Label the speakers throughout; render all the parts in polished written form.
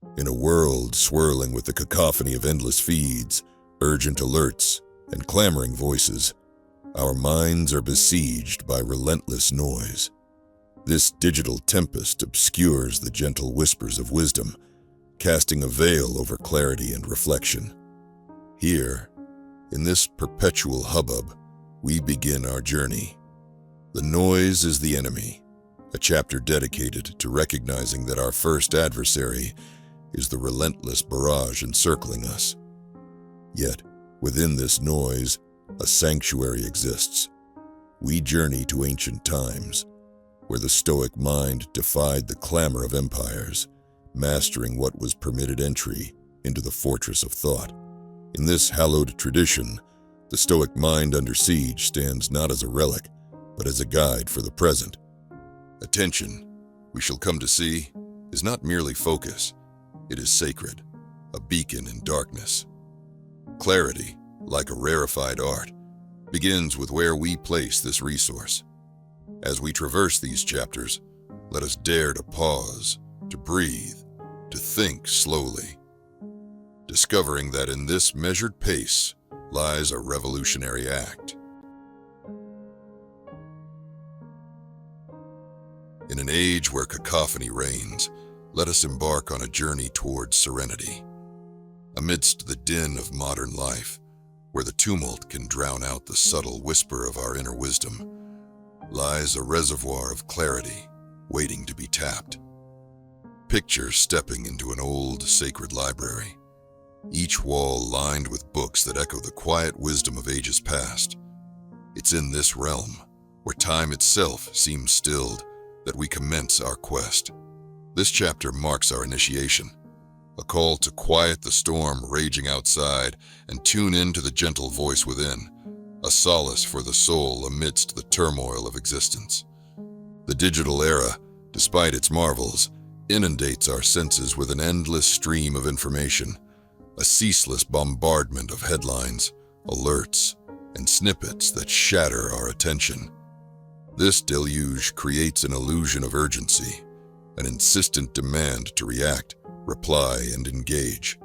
Speaker 1: In a world swirling with the cacophony of endless feeds, urgent alerts, and clamoring voices, our minds are besieged by relentless noise. This digital tempest obscures the gentle whispers of wisdom, casting a veil over clarity and reflection. Here, in this perpetual hubbub, we begin our journey. The noise is the enemy, a chapter dedicated to recognizing that our first adversary is the relentless barrage encircling us. Yet, within this noise, a sanctuary exists. We journey to ancient times, where the Stoic mind defied the clamor of empires, mastering what was permitted entry into the fortress of thought. In this hallowed tradition, the Stoic mind under siege stands not as a relic, but as a guide for the present. Attention, we shall come to see, is not merely focus. It is sacred, a beacon in darkness. Clarity, like a rarefied art, begins with where we place this resource. As we traverse these chapters, let us dare to pause, to breathe, to think slowly, discovering that in this measured pace lies a revolutionary act. In an age where cacophony reigns, let us embark on a journey towards serenity. Amidst the din of modern life, where the tumult can drown out the subtle whisper of our inner wisdom, lies a reservoir of clarity waiting to be tapped. Picture stepping into an old, sacred library, each wall lined with books that echo the quiet wisdom of ages past. It's in this realm, where time itself seems stilled, that we commence our quest. This chapter marks our initiation, a call to quiet the storm raging outside and tune in to the gentle voice within, a solace for the soul amidst the turmoil of existence. The digital era, despite its marvels, inundates our senses with an endless stream of information, a ceaseless bombardment of headlines, alerts, and snippets that shatter our attention. This deluge creates an illusion of urgency, an insistent demand to react, reply, and engage.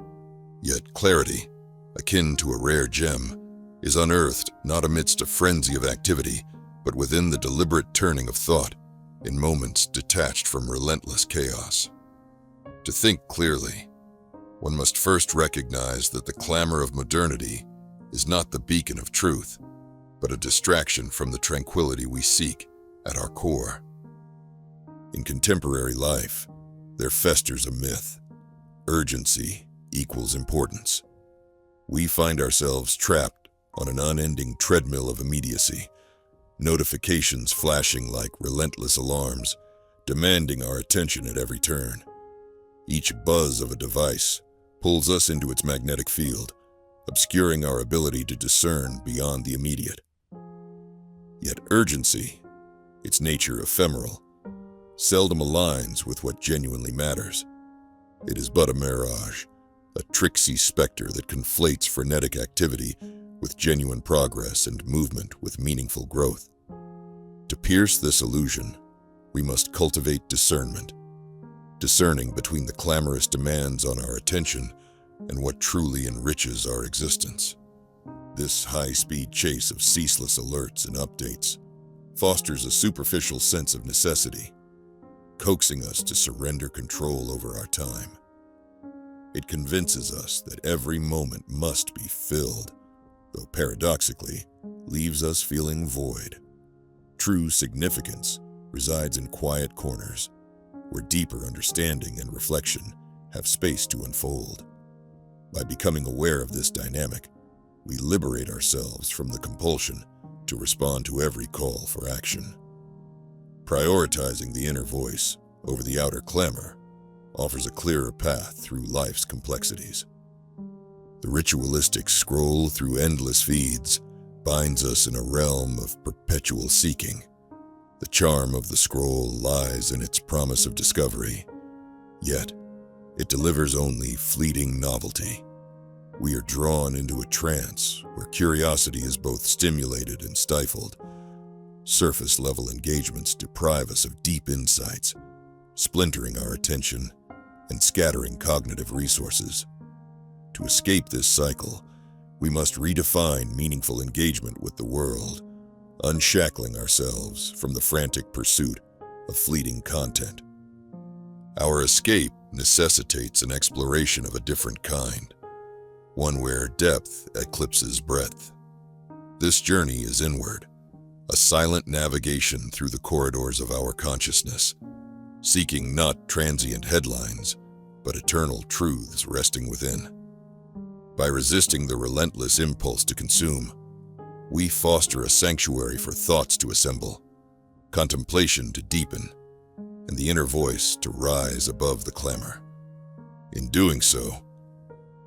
Speaker 1: Yet clarity, akin to a rare gem, is unearthed not amidst a frenzy of activity, but within the deliberate turning of thought, in moments detached from relentless chaos. To think clearly, one must first recognize that the clamor of modernity is not the beacon of truth, but a distraction from the tranquility we seek at our core. In contemporary life, there festers a myth. Urgency equals importance. We find ourselves trapped on an unending treadmill of immediacy, notifications flashing like relentless alarms, demanding our attention at every turn. Each buzz of a device pulls us into its magnetic field, obscuring our ability to discern beyond the immediate. Yet urgency, its nature ephemeral, seldom aligns with what genuinely matters. It is but a mirage, a tricksy specter that conflates frenetic activity with genuine progress and movement with meaningful growth. To pierce this illusion, we must cultivate discernment, discerning between the clamorous demands on our attention and what truly enriches our existence. This high-speed chase of ceaseless alerts and updates fosters a superficial sense of necessity, coaxing us to surrender control over our time. It convinces us that every moment must be filled, though paradoxically leaves us feeling void. True significance resides in quiet corners, where deeper understanding and reflection have space to unfold. By becoming aware of this dynamic, we liberate ourselves from the compulsion to respond to every call for action. Prioritizing the inner voice over the outer clamor offers a clearer path through life's complexities. The ritualistic scroll through endless feeds binds us in a realm of perpetual seeking. The charm of the scroll lies in its promise of discovery, yet it delivers only fleeting novelty. We are drawn into a trance where curiosity is both stimulated and stifled. Surface-level engagements deprive us of deep insights, splintering our attention
Speaker 2: and scattering cognitive resources. To escape this cycle, we must redefine meaningful engagement with the world, unshackling ourselves from the frantic pursuit of fleeting content. Our escape necessitates an exploration of a different kind, one where depth eclipses breadth. This journey is inward, a silent navigation through the corridors of our consciousness, seeking not transient headlines, but eternal truths resting within. By resisting the relentless impulse to consume, we foster a sanctuary for thoughts to assemble, contemplation to deepen, and the inner voice to rise above the clamor. In doing so,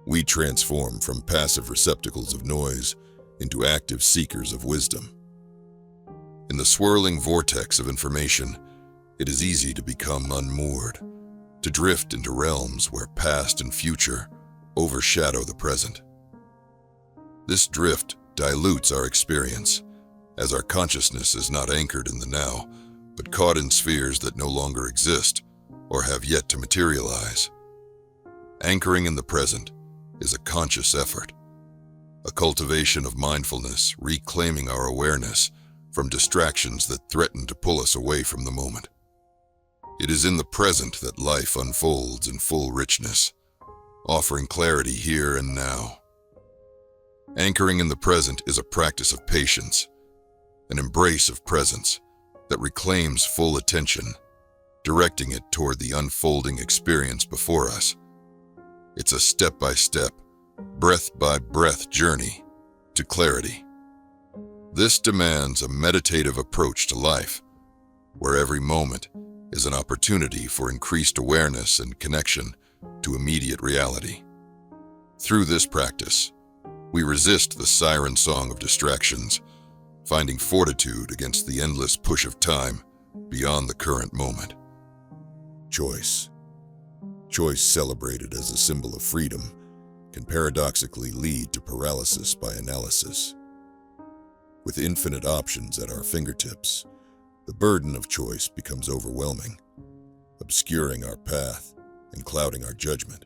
Speaker 2: we transform from passive receptacles of noise into active seekers of wisdom. In the swirling vortex of information, it is easy to become unmoored, to drift into realms where past and future overshadow the present. This drift dilutes our experience, as our consciousness is not anchored in the now, but caught in spheres that no longer exist or have yet to materialize. Anchoring in the present is a conscious effort, a cultivation of mindfulness, reclaiming our awareness from distractions that threaten to pull us away from the moment. It is in the present that life unfolds in full richness, offering clarity here and now. Anchoring in the present is a practice of patience, an embrace of presence that reclaims full attention, directing it toward the unfolding experience before us. It's a step-by-step, breath-by-breath journey to clarity. This demands a meditative approach to life, where every moment is an opportunity for increased awareness and connection to immediate reality. Through this practice, we resist the siren song of distractions, finding fortitude against the endless push of time beyond the current moment. Choice. Choice, celebrated as a symbol of freedom, can paradoxically lead to paralysis by analysis. With infinite options at our fingertips, the burden of choice becomes overwhelming, obscuring our path and clouding our judgment.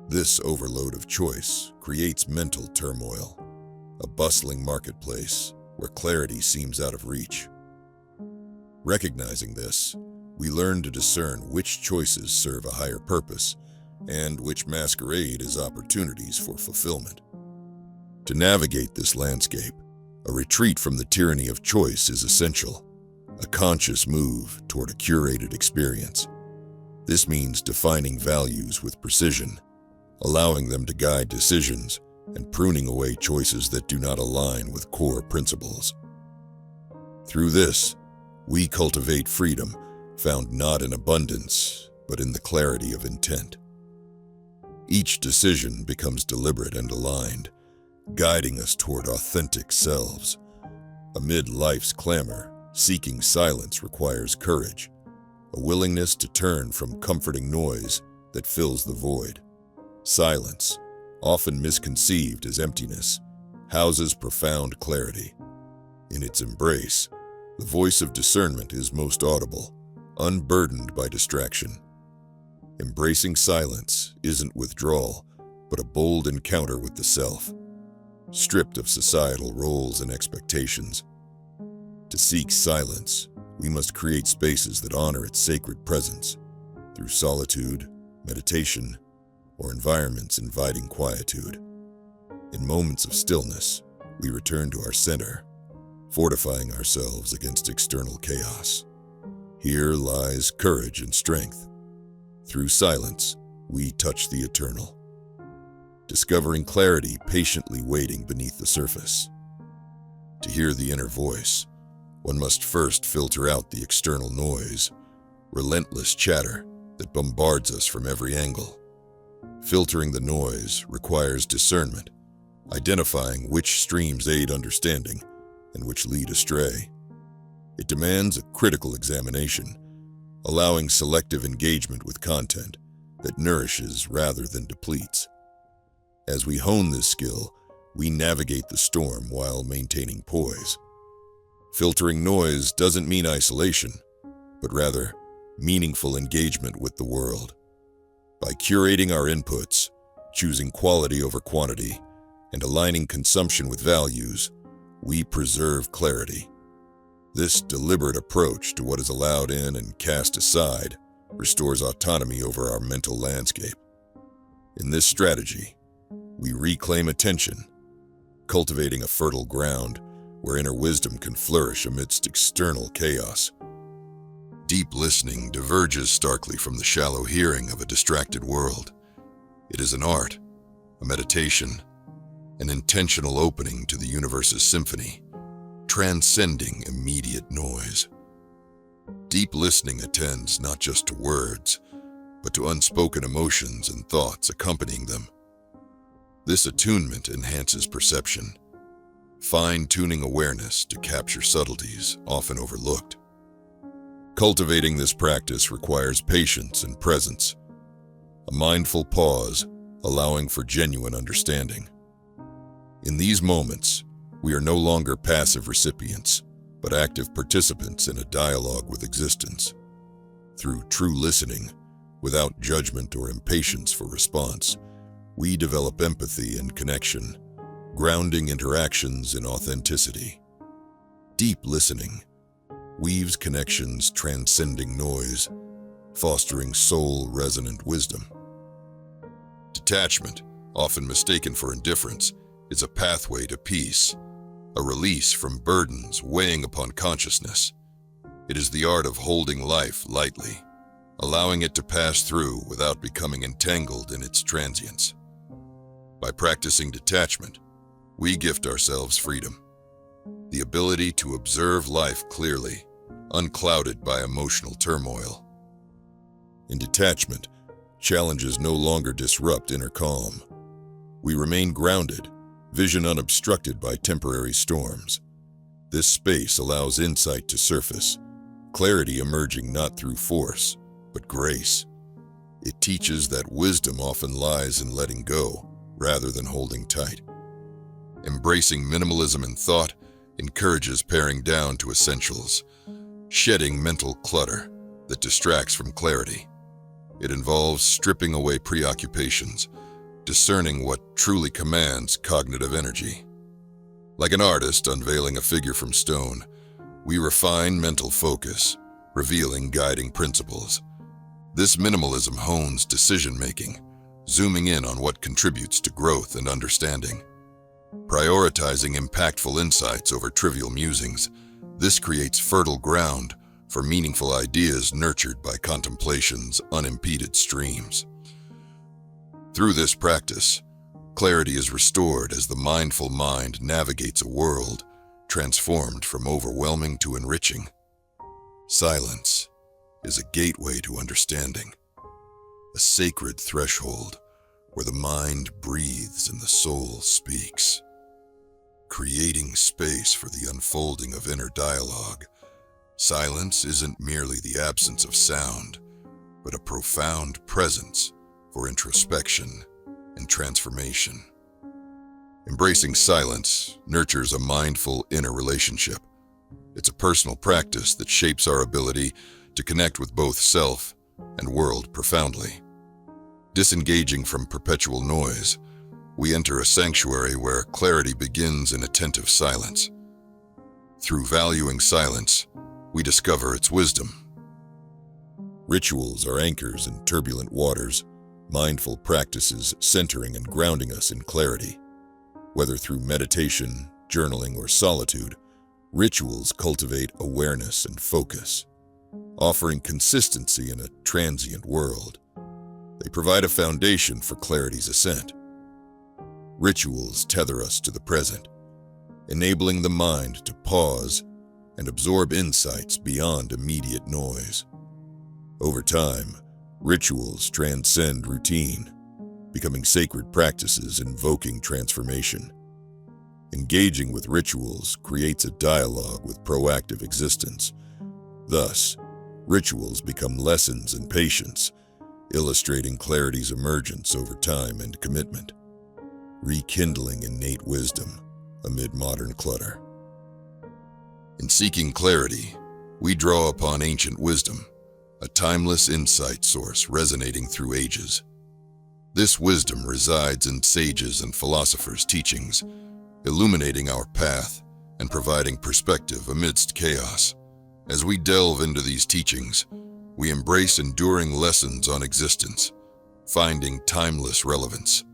Speaker 2: This overload of choice creates mental turmoil, a bustling marketplace where clarity seems out of reach. Recognizing this, we learn to discern which choices serve a higher purpose and which masquerade as opportunities for fulfillment. To navigate this landscape, a retreat from the tyranny of choice is essential, a conscious move toward a curated experience. This means defining values with precision, allowing them to guide decisions, and pruning away choices that do not align with core principles. Through this, we cultivate freedom found not in abundance, but in the clarity of intent. Each decision becomes deliberate and aligned, guiding us toward authentic selves. Amid life's clamor, seeking silence requires courage, a willingness to turn from comforting noise that fills the void. Silence, often misconceived as emptiness, houses profound clarity. In its embrace, the voice of discernment is most audible, unburdened by distraction. Embracing silence isn't withdrawal, but a bold encounter with the self, stripped of societal roles and expectations. To seek silence, we must create spaces that honor its sacred presence through solitude, meditation, or environments inviting quietude. In moments of stillness, we return to our center, fortifying ourselves against external chaos. Here lies courage and strength. Through silence, we touch the eternal, discovering clarity patiently waiting beneath the surface. To hear the inner voice, one must first filter out the external noise, relentless chatter that bombards us from every angle. Filtering the noise requires discernment, identifying which streams aid understanding and which lead astray. It demands a critical examination, allowing selective engagement with content that nourishes rather than depletes. As we hone this skill, we navigate the storm while maintaining poise. Filtering noise doesn't mean isolation, but rather meaningful engagement with the world. By curating our inputs, choosing quality over quantity, and aligning consumption with values, we preserve clarity. This deliberate approach to what is allowed in and cast aside restores autonomy over our mental landscape. In this strategy, we reclaim attention, cultivating a fertile ground where inner wisdom can flourish amidst external chaos.
Speaker 1: Deep listening diverges starkly from the shallow hearing of a distracted world. It is an art, a meditation, an intentional opening to the universe's symphony, transcending immediate noise. Deep listening attends not just to words, but to unspoken emotions and thoughts accompanying them. This attunement enhances perception, fine-tuning awareness to capture subtleties often overlooked. Cultivating this practice requires patience and presence, a mindful pause allowing for genuine understanding. In these moments, we are no longer passive recipients, but active participants in a dialogue with existence. Through true listening, without judgment or impatience for response, we develop empathy and connection, grounding interactions in authenticity. Deep listening weaves connections transcending noise, fostering soul-resonant wisdom. Detachment, often mistaken for indifference, is a pathway to peace, a release from burdens weighing upon consciousness. It is the art of holding life lightly, allowing it to pass through without becoming entangled in its transience. By practicing detachment, we gift ourselves freedom, the ability to observe life clearly, unclouded by emotional turmoil. In detachment, challenges no longer disrupt inner calm. We remain grounded, vision unobstructed by temporary storms. This space allows insight to surface, clarity emerging not through force, but grace. It teaches that wisdom often lies in letting go, rather than holding tight. Embracing minimalism in thought encourages paring down to essentials, shedding mental clutter that distracts from clarity. It involves stripping away preoccupations, discerning what truly commands cognitive energy. Like an artist unveiling a figure from stone, we refine mental focus, revealing guiding principles. This minimalism hones decision-making, zooming in on what contributes to growth and understanding. Prioritizing impactful insights over trivial musings, this creates fertile ground for meaningful ideas nurtured by contemplation's unimpeded streams. Through this practice, clarity is restored as the mindful mind navigates a world transformed from overwhelming to enriching. Silence is a gateway to understanding, a sacred threshold where the mind breathes and the soul speaks. Creating space for the unfolding of inner dialogue, silence isn't merely the absence of sound, but a profound presence for introspection and transformation. Embracing silence nurtures a mindful inner relationship. It's a personal practice that shapes our ability to connect with both self and world profoundly. Disengaging from perpetual noise, we enter a sanctuary where clarity begins in attentive silence. Through valuing silence, we discover its wisdom. Rituals are anchors in turbulent waters, mindful practices centering and grounding us in clarity. Whether through meditation, journaling, or solitude, rituals cultivate awareness and focus, offering consistency in a transient world. They provide a foundation for clarity's ascent. Rituals tether us to the present, enabling the mind to pause and absorb insights beyond immediate noise. Over time, rituals transcend routine, becoming sacred practices invoking transformation. Engaging with rituals creates a dialogue with proactive existence. Thus, rituals become lessons in patience, illustrating clarity's emergence over time and commitment, rekindling innate wisdom amid modern clutter. In seeking clarity, we draw upon ancient wisdom, a timeless insight source resonating through ages. This wisdom resides in sages and philosophers' teachings, illuminating our path and providing perspective amidst chaos. As we delve into these teachings, we embrace enduring lessons on existence, finding timeless relevance.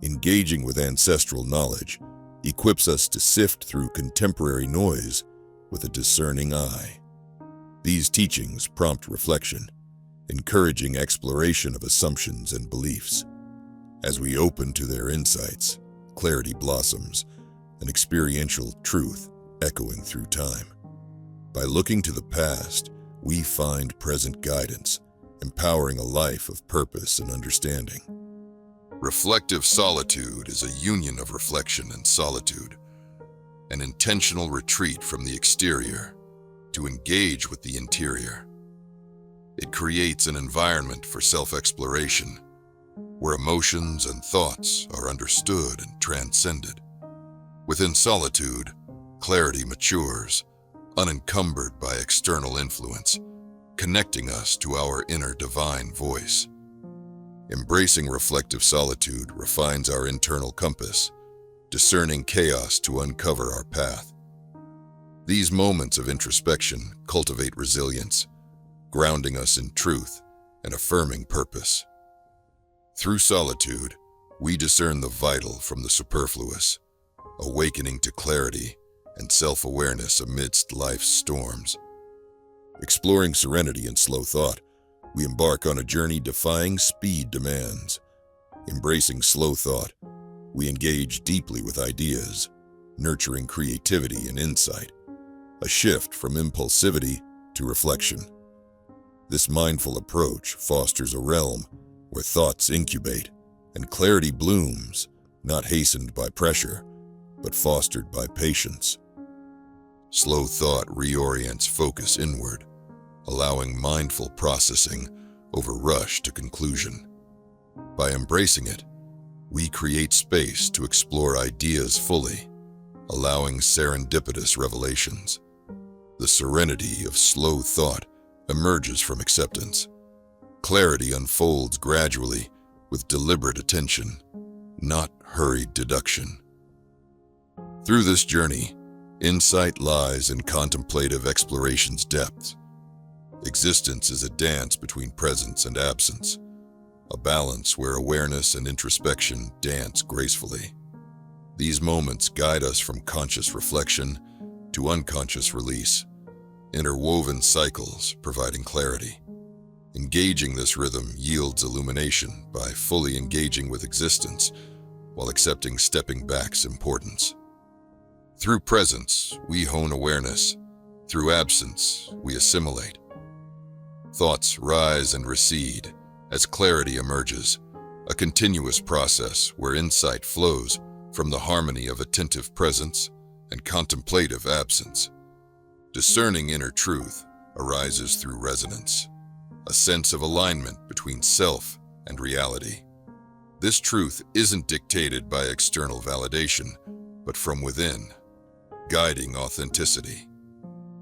Speaker 2: Engaging with ancestral knowledge equips us to sift through contemporary noise with a discerning eye. These teachings prompt reflection, encouraging exploration of assumptions and beliefs. As we open to their insights, clarity blossoms, an experiential truth echoing through time. By looking to the past, we find present guidance, empowering a life of purpose and understanding.
Speaker 1: Reflective solitude is a union of reflection and solitude, an intentional retreat from the exterior to engage with the interior. It creates an environment for self-exploration, where emotions and thoughts are understood and transcended. Within solitude, clarity matures, unencumbered by external influence, connecting us to our inner divine voice. Embracing reflective solitude refines our internal compass, discerning chaos to uncover our path. These moments of introspection cultivate resilience, grounding us in truth and affirming purpose. Through solitude, we discern the vital from the superfluous, awakening to clarity and self-awareness amidst life's storms. Exploring serenity and slow thought, we embark on a journey defying speed demands. Embracing slow thought, we engage deeply with ideas, nurturing creativity and insight, a shift from impulsivity to reflection. This mindful approach fosters a realm where thoughts incubate and clarity blooms, not hastened by pressure, but fostered by patience. Slow thought reorients focus inward, allowing mindful processing over rush to conclusion. By embracing it, we create space to explore ideas fully, allowing serendipitous revelations. The serenity of slow thought emerges from acceptance. Clarity unfolds gradually with deliberate attention, not hurried deduction. Through this journey, insight lies in contemplative exploration's depths. Existence is a dance between presence and absence, a balance where awareness and introspection dance gracefully. These moments guide us from conscious reflection to unconscious release, interwoven cycles providing clarity. Engaging this rhythm yields illumination by fully engaging with existence while accepting stepping back's importance. Through presence, we hone awareness. Through absence, we assimilate. Thoughts rise and recede as clarity emerges, a continuous process where insight flows from the harmony of attentive presence and contemplative absence. Discerning inner truth arises through resonance, a sense of alignment between self and reality. This truth isn't dictated by external validation, but from within, guiding authenticity.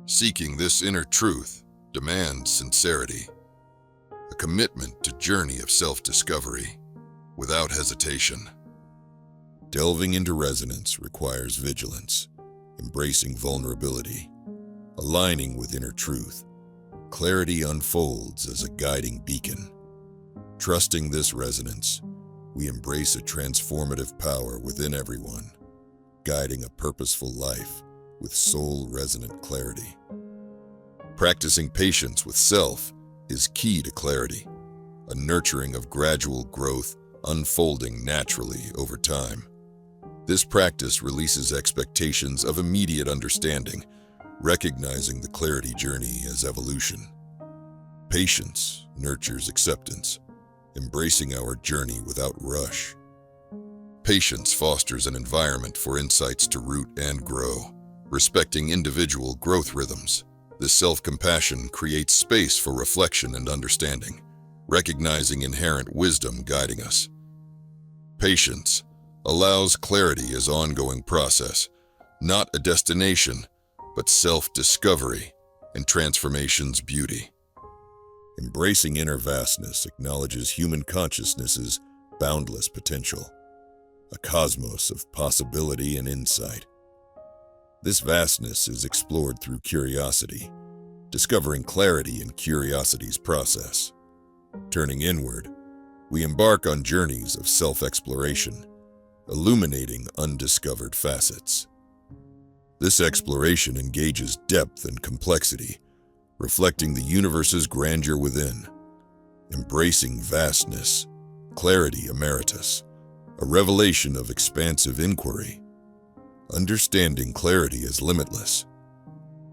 Speaker 1: Seeking this inner truth demands sincerity, a commitment to journey of self-discovery without hesitation. Delving into resonance requires vigilance, embracing vulnerability, aligning with inner truth. Clarity unfolds as a guiding beacon. Trusting this resonance, we embrace a transformative power within everyone, guiding a purposeful life with soul-resonant clarity. Practicing patience with self is key to clarity, a nurturing of gradual growth unfolding naturally over time. This practice releases expectations of immediate understanding, recognizing the clarity journey as evolution. Patience nurtures acceptance, embracing our journey without rush. Patience fosters an environment for insights to root and grow, respecting individual growth rhythms. This self-compassion creates space for reflection and understanding, recognizing inherent wisdom guiding us. Patience allows clarity as ongoing process, not a destination, but self-discovery and transformation's beauty.
Speaker 2: Embracing inner vastness acknowledges human consciousness's boundless potential, a cosmos of possibility and insight. This vastness is explored through curiosity, discovering clarity in curiosity's process. Turning inward, we embark on journeys of self-exploration, illuminating undiscovered facets. This exploration engages depth and complexity, reflecting the universe's grandeur within. Embracing vastness, clarity emeritus, a revelation of expansive inquiry. Understanding clarity as limitless,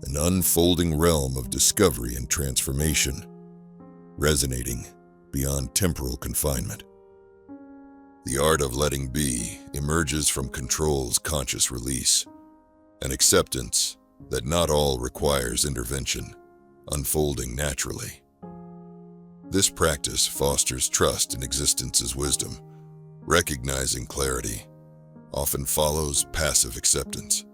Speaker 2: an unfolding realm of discovery and transformation, resonating beyond temporal confinement. The art of letting be emerges from control's conscious release, an acceptance that not all requires intervention, unfolding naturally. This practice fosters trust in existence's wisdom, recognizing clarity often follows passive acceptance.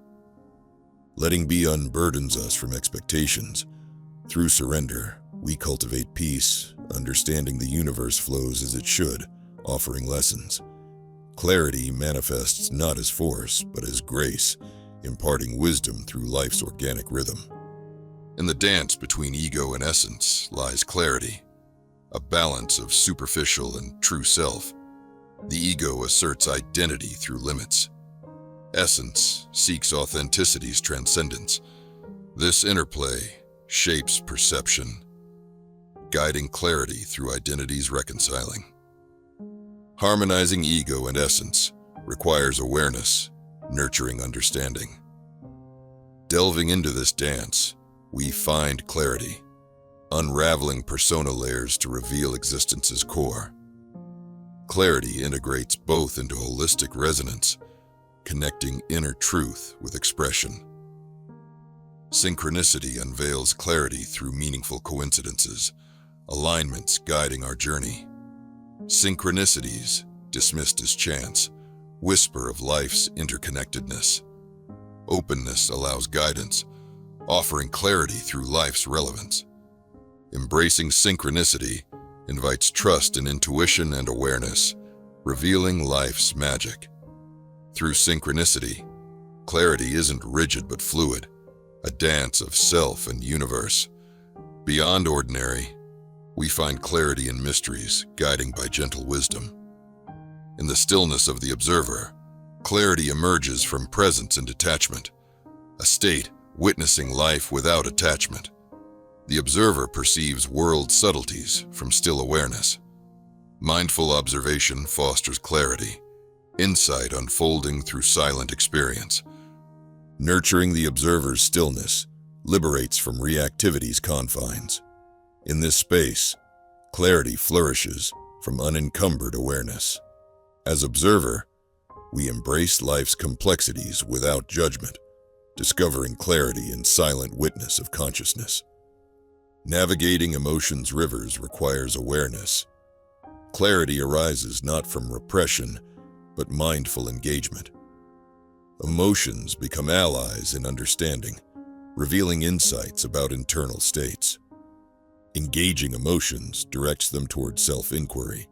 Speaker 2: Letting be unburdens us from expectations. Through surrender, we cultivate peace, understanding the universe flows as it should, offering lessons. Clarity manifests not as force, but as grace, imparting wisdom through life's organic rhythm. In the dance between ego and essence lies clarity, a balance of superficial and true self. The ego asserts identity through limits. Essence seeks authenticity's transcendence. This interplay shapes perception, guiding clarity through identity's reconciling. Harmonizing ego and essence requires awareness, nurturing understanding. Delving into this dance, we find clarity, unraveling persona layers to reveal existence's core. Clarity integrates both into holistic resonance, connecting inner truth with expression. Synchronicity unveils clarity through meaningful coincidences, alignments guiding our journey. Synchronicities, dismissed as chance, whisper of life's interconnectedness. Openness allows guidance, offering clarity through life's relevance. Embracing synchronicity invites trust in intuition and awareness, revealing life's magic. Through synchronicity, clarity isn't rigid but fluid, a dance of self and universe. Beyond ordinary, we find clarity in mysteries, guiding by gentle wisdom. In the stillness of the observer, clarity emerges from presence and detachment, a state witnessing life without attachment. The observer perceives world subtleties from still awareness. Mindful observation fosters clarity, insight unfolding through silent experience. Nurturing the observer's stillness liberates from reactivity's confines. In this space, clarity flourishes from unencumbered awareness. As observer, we embrace life's complexities without judgment, discovering clarity in silent witness of consciousness. Navigating emotions' rivers requires awareness. Clarity arises not from repression, but mindful engagement. Emotions become allies in understanding, revealing insights about internal states. Engaging emotions directs them toward self-inquiry.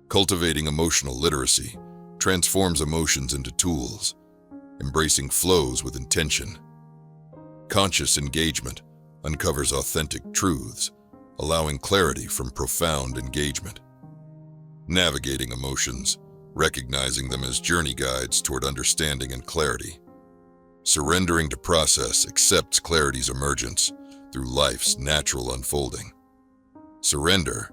Speaker 2: Cultivating emotional literacy transforms emotions into tools, embracing flows with intention. Conscious engagement uncovers authentic truths, allowing clarity from profound engagement. Navigating emotions, recognizing them as journey guides toward understanding and clarity. Surrendering to process accepts clarity's emergence through life's natural unfolding. Surrender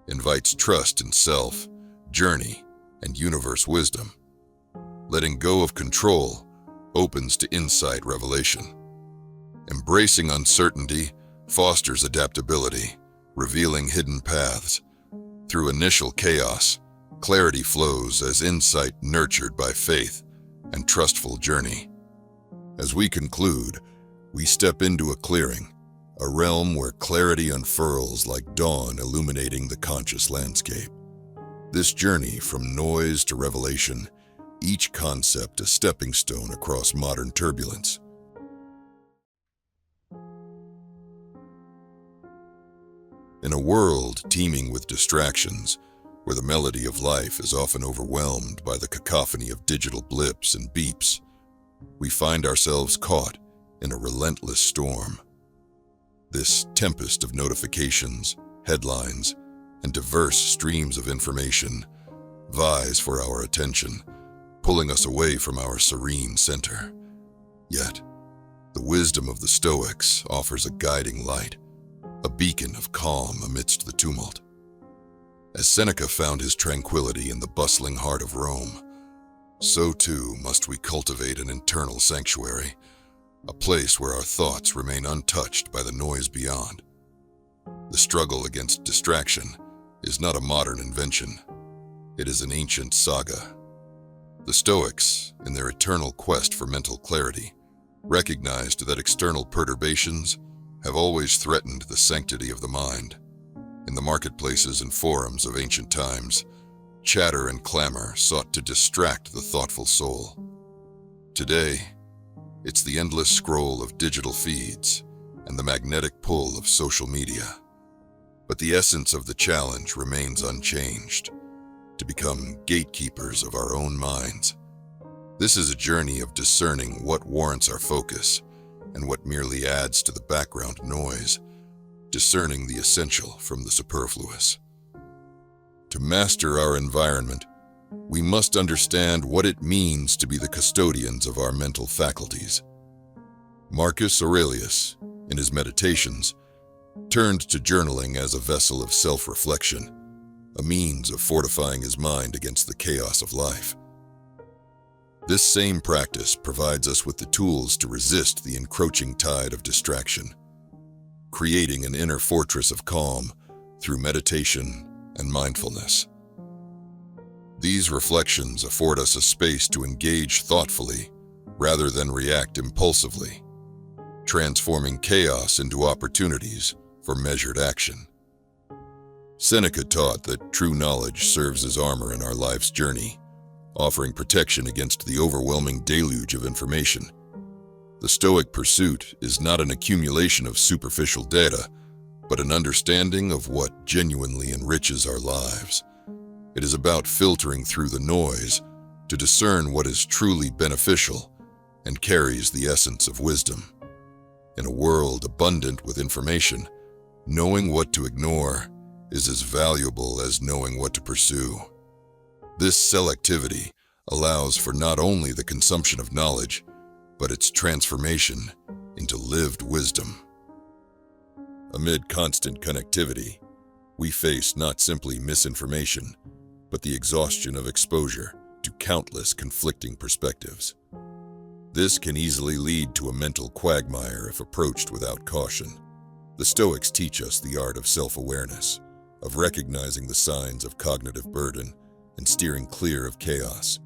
Speaker 2: invites trust in self, journey, and universe wisdom. Letting go of control opens to insight revelation. Embracing uncertainty fosters adaptability, revealing hidden paths. Through initial chaos, clarity flows as insight nurtured by faith and trustful journey. As we conclude, we step into a clearing, a realm where clarity unfurls like dawn illuminating the conscious landscape. This journey from noise to revelation, each concept a stepping stone across modern turbulence.
Speaker 1: In a world teeming with distractions, where the melody of life is often overwhelmed by the cacophony of digital blips and beeps, we find ourselves caught in a relentless storm. This tempest of notifications, headlines, and diverse streams of information vies for our attention, pulling us away from our serene center. Yet, the wisdom of the Stoics offers a guiding light, a beacon of calm amidst the tumult. As Seneca found his tranquility in the bustling heart of Rome, so too must we cultivate an internal sanctuary, a place where our thoughts remain untouched by the noise beyond. The struggle against distraction is not a modern invention. It is an ancient saga. The Stoics, in their eternal quest for mental clarity, recognized that external perturbations have always threatened the sanctity of the mind. In the marketplaces and forums of ancient times, chatter and clamor sought to distract the thoughtful soul. Today, it's the endless scroll of digital feeds and the magnetic pull of social media. But the essence of the challenge remains unchanged: to become gatekeepers of our own minds. This is a journey of discerning what warrants our focus and what merely adds to the background noise, discerning the essential from the superfluous. To master our environment, we must understand what it means to be the custodians of our mental faculties. Marcus Aurelius, in his Meditations, turned to journaling as a vessel of self-reflection, a means of fortifying his mind against the chaos of life. This same practice provides us with the tools to resist the encroaching tide of distraction, creating an inner fortress of calm through meditation and mindfulness. These reflections afford us a space to engage thoughtfully rather than react impulsively, transforming chaos into opportunities for measured action. Seneca taught that true knowledge serves as armor in our life's journey, offering protection against the overwhelming deluge of information. The Stoic pursuit is not an accumulation of superficial data, but an understanding of what genuinely enriches our lives. It is about filtering through the noise to discern what is truly beneficial and carries the essence of wisdom. In a world abundant with information, knowing what to ignore is as valuable as knowing what to pursue. This selectivity allows for not only the consumption of knowledge, but its transformation into lived wisdom. Amid constant connectivity, we face not simply misinformation, but the exhaustion of exposure to countless conflicting perspectives. This can easily lead to a mental quagmire if approached without caution. The Stoics teach us the art of self-awareness, of recognizing the signs of cognitive burden and steering clear of chaos.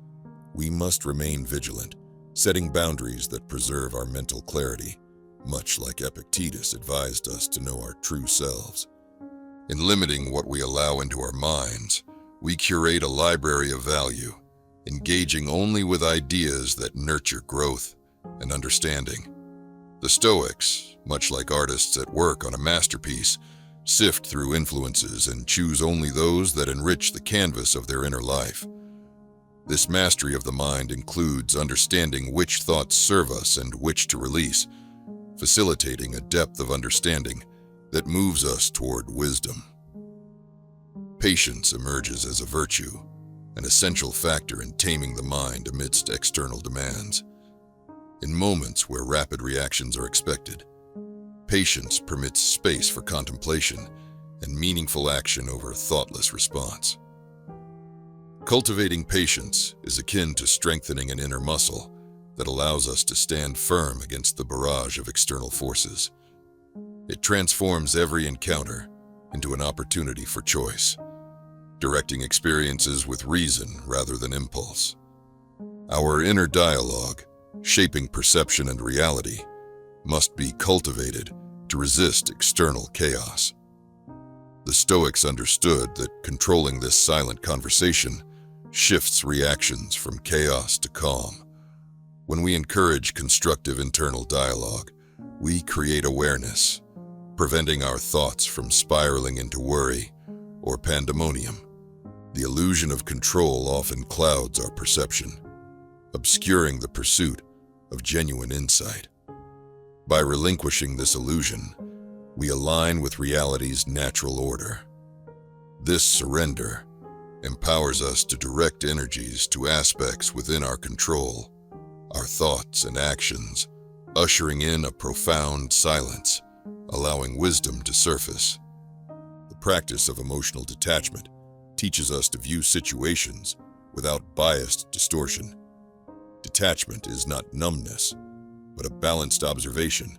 Speaker 1: We must remain vigilant, setting boundaries that preserve our mental clarity, much like Epictetus advised us to know our true selves. In limiting what we allow into our minds, we curate a library of value, engaging only with ideas that nurture growth and understanding. The Stoics, much like artists at work on a masterpiece, sift through influences and choose only those that enrich the canvas of their inner life. This mastery of the mind includes understanding which thoughts serve us and which to release, facilitating a depth of understanding that moves us toward wisdom. Patience emerges as a virtue, an essential factor in taming the mind amidst external demands. In moments where rapid reactions are expected, patience permits space for contemplation and meaningful action over thoughtless response. Cultivating patience is akin to strengthening an inner muscle that allows us to stand firm against the barrage of external forces. It transforms every encounter into an opportunity for choice, directing experiences with reason rather than impulse. Our inner dialogue, shaping perception and reality, must be cultivated to resist external chaos. The Stoics understood that controlling this silent conversation shifts reactions from chaos to calm. When we encourage constructive internal dialogue, we create awareness, preventing our thoughts from spiraling into worry or pandemonium. The illusion of control often clouds our perception, obscuring the pursuit of genuine insight. By relinquishing this illusion, we align with reality's natural order. This surrender empowers us to direct energies to aspects within our control, our thoughts and actions, ushering in a profound silence, allowing wisdom to surface. The practice of emotional detachment teaches us to view situations without biased distortion. Detachment is not numbness, but a balanced observation,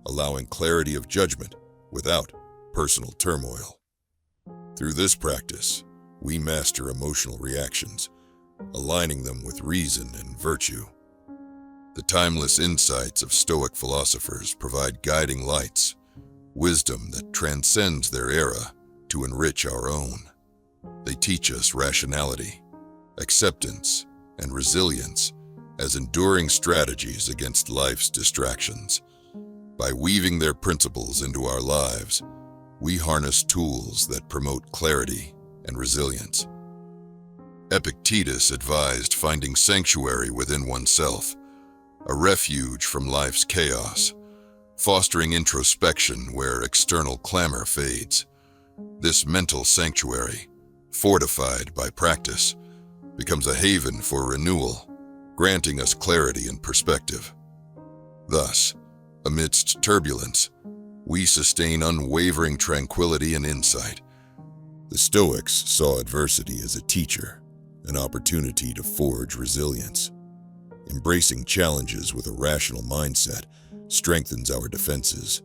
Speaker 1: allowing clarity of judgment without personal turmoil. Through this practice, we master emotional reactions, aligning them with reason and virtue. The timeless insights of Stoic philosophers provide guiding lights, wisdom that transcends their era to enrich our own. They teach us rationality, acceptance, and resilience as enduring strategies against life's distractions. By weaving their principles into our lives, we harness tools that promote clarity and resilience. Epictetus advised finding sanctuary within oneself, a refuge from life's chaos, fostering introspection where external clamor fades. This mental sanctuary, fortified by practice, becomes a haven for renewal, granting us clarity and perspective. Thus, amidst turbulence, we sustain unwavering tranquility and insight.
Speaker 2: The Stoics saw adversity as a teacher, an opportunity to forge resilience. Embracing challenges with a rational mindset strengthens our defenses,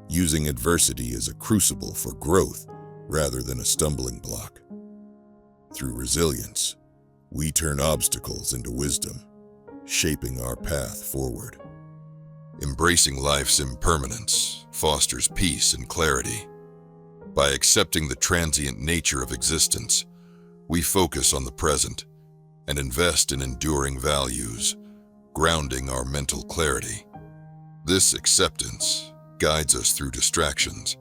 Speaker 2: using adversity as a crucible for growth rather than a stumbling block. Through resilience, we turn obstacles into wisdom, shaping our path forward.
Speaker 1: Embracing life's impermanence fosters peace and clarity. By accepting the transient nature of existence, we focus on the present and invest in enduring values, grounding our mental clarity. This acceptance guides us through distractions,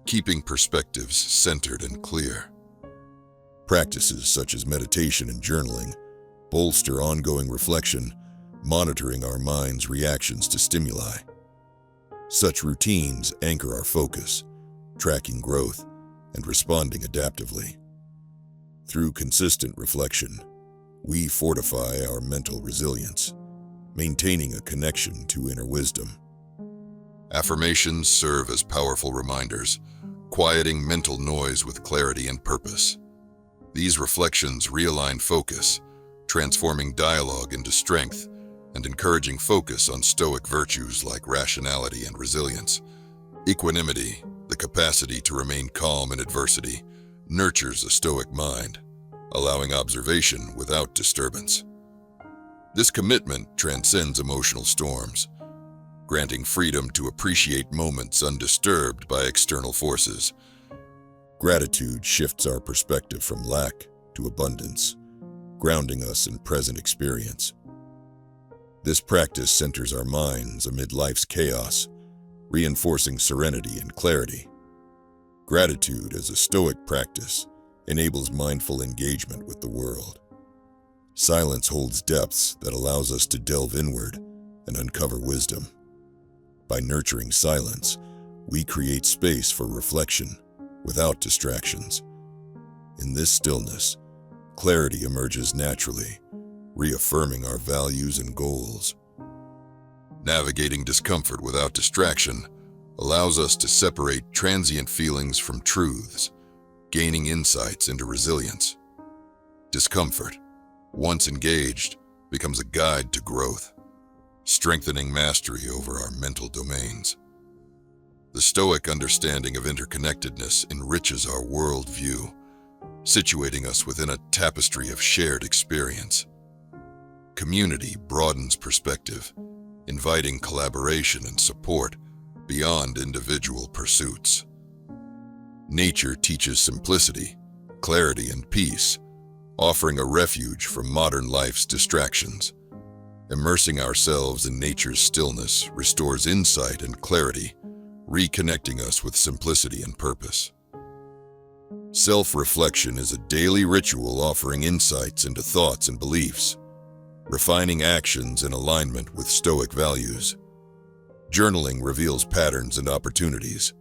Speaker 1: keeping perspectives centered and clear.
Speaker 2: Practices such as meditation and journaling bolster ongoing reflection, monitoring our mind's reactions to stimuli. Such routines anchor our focus, tracking growth, and responding adaptively. Through consistent reflection, we fortify our mental resilience, maintaining a connection to inner wisdom.
Speaker 1: Affirmations serve as powerful reminders, quieting mental noise with clarity and purpose. These reflections realign focus, transforming dialogue into strength and encouraging focus on Stoic virtues like rationality and resilience. Equanimity, the capacity to remain calm in adversity, nurtures a Stoic mind, allowing observation without disturbance. This commitment transcends emotional storms, granting freedom to appreciate moments undisturbed by external forces.
Speaker 2: Gratitude shifts our perspective from lack to abundance, grounding us in present experience. This practice centers our minds amid life's chaos, reinforcing serenity and clarity. Gratitude as a Stoic practice enables mindful engagement with the world. Silence holds depths that allows us to delve inward and uncover wisdom. By nurturing silence, we create space for reflection without distractions. In this stillness, clarity emerges naturally, reaffirming our values and goals.
Speaker 1: Navigating discomfort without distraction allows us to separate transient feelings from truths, gaining insights into resilience. Discomfort, once engaged, becomes a guide to growth, strengthening mastery over our mental domains. The Stoic understanding of interconnectedness enriches our worldview, situating us within a tapestry of shared experience. Community broadens perspective, inviting collaboration and support beyond individual pursuits. Nature teaches simplicity, clarity, and peace, offering a refuge from modern life's distractions. Immersing ourselves in nature's stillness restores insight and clarity, reconnecting us with simplicity and purpose. Self-reflection is a daily ritual offering insights into thoughts and beliefs, refining actions in alignment with Stoic values. Journaling reveals patterns and opportunities,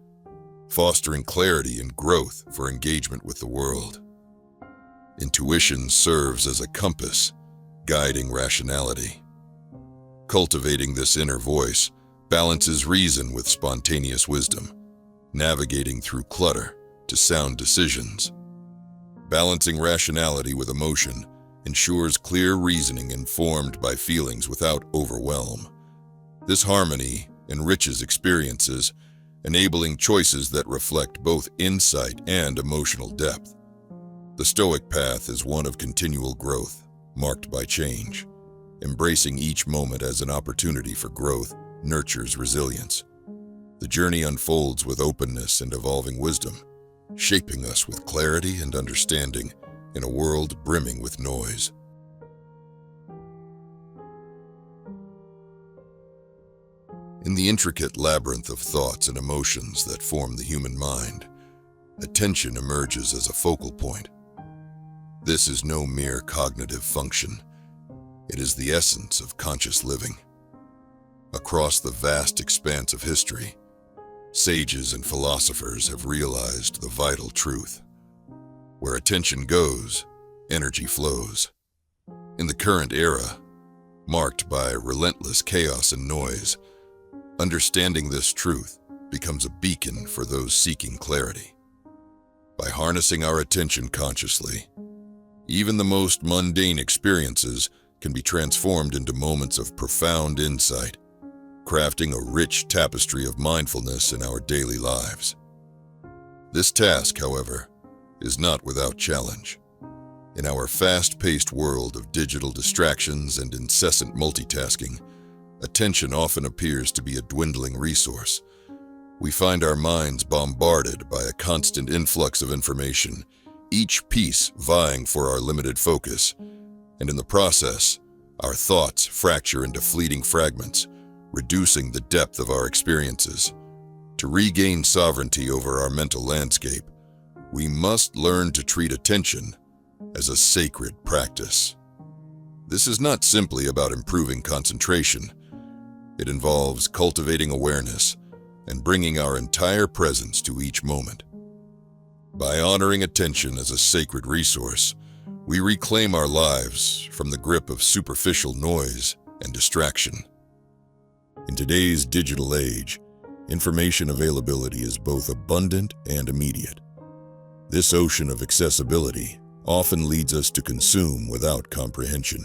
Speaker 1: fostering clarity and growth for engagement with the world. Intuition serves as a compass, guiding rationality. Cultivating this inner voice balances reason with spontaneous wisdom, navigating through clutter to sound decisions. Balancing rationality with emotion ensures clear reasoning informed by feelings without overwhelm. This harmony enriches experiences, enabling choices that reflect both insight and emotional depth. The Stoic path is one of continual growth, marked by change. Embracing each moment as an opportunity for growth nurtures resilience. The journey unfolds with openness and evolving wisdom, shaping us with clarity and understanding in a world brimming with noise. In the intricate labyrinth of thoughts and emotions that form the human mind, attention emerges as a focal point. This is no mere cognitive function. It is the essence of conscious living. Across the vast expanse of history, sages and philosophers have realized the vital truth. Where attention goes, energy flows. In the current era, marked by relentless chaos and noise, understanding this truth becomes a beacon for those seeking clarity. By harnessing our attention consciously, even the most mundane experiences can be transformed into moments of profound insight, crafting a rich tapestry of mindfulness in our daily lives. This task, however, is not without challenge. In our fast-paced world of digital distractions and incessant multitasking, attention often appears to be a dwindling resource. We find our minds bombarded by a constant influx of information, each piece vying for our limited focus, and in the process, our thoughts fracture into fleeting fragments, reducing the depth of our experiences. To regain sovereignty over our mental landscape, we must learn to treat attention as a sacred practice. This is not simply about improving concentration. It involves cultivating awareness and bringing our entire presence to each moment. By honoring attention as a sacred resource, we reclaim our lives from the grip of superficial noise and distraction. In today's digital age, information availability is both abundant and immediate. This ocean of accessibility often leads us to consume without comprehension.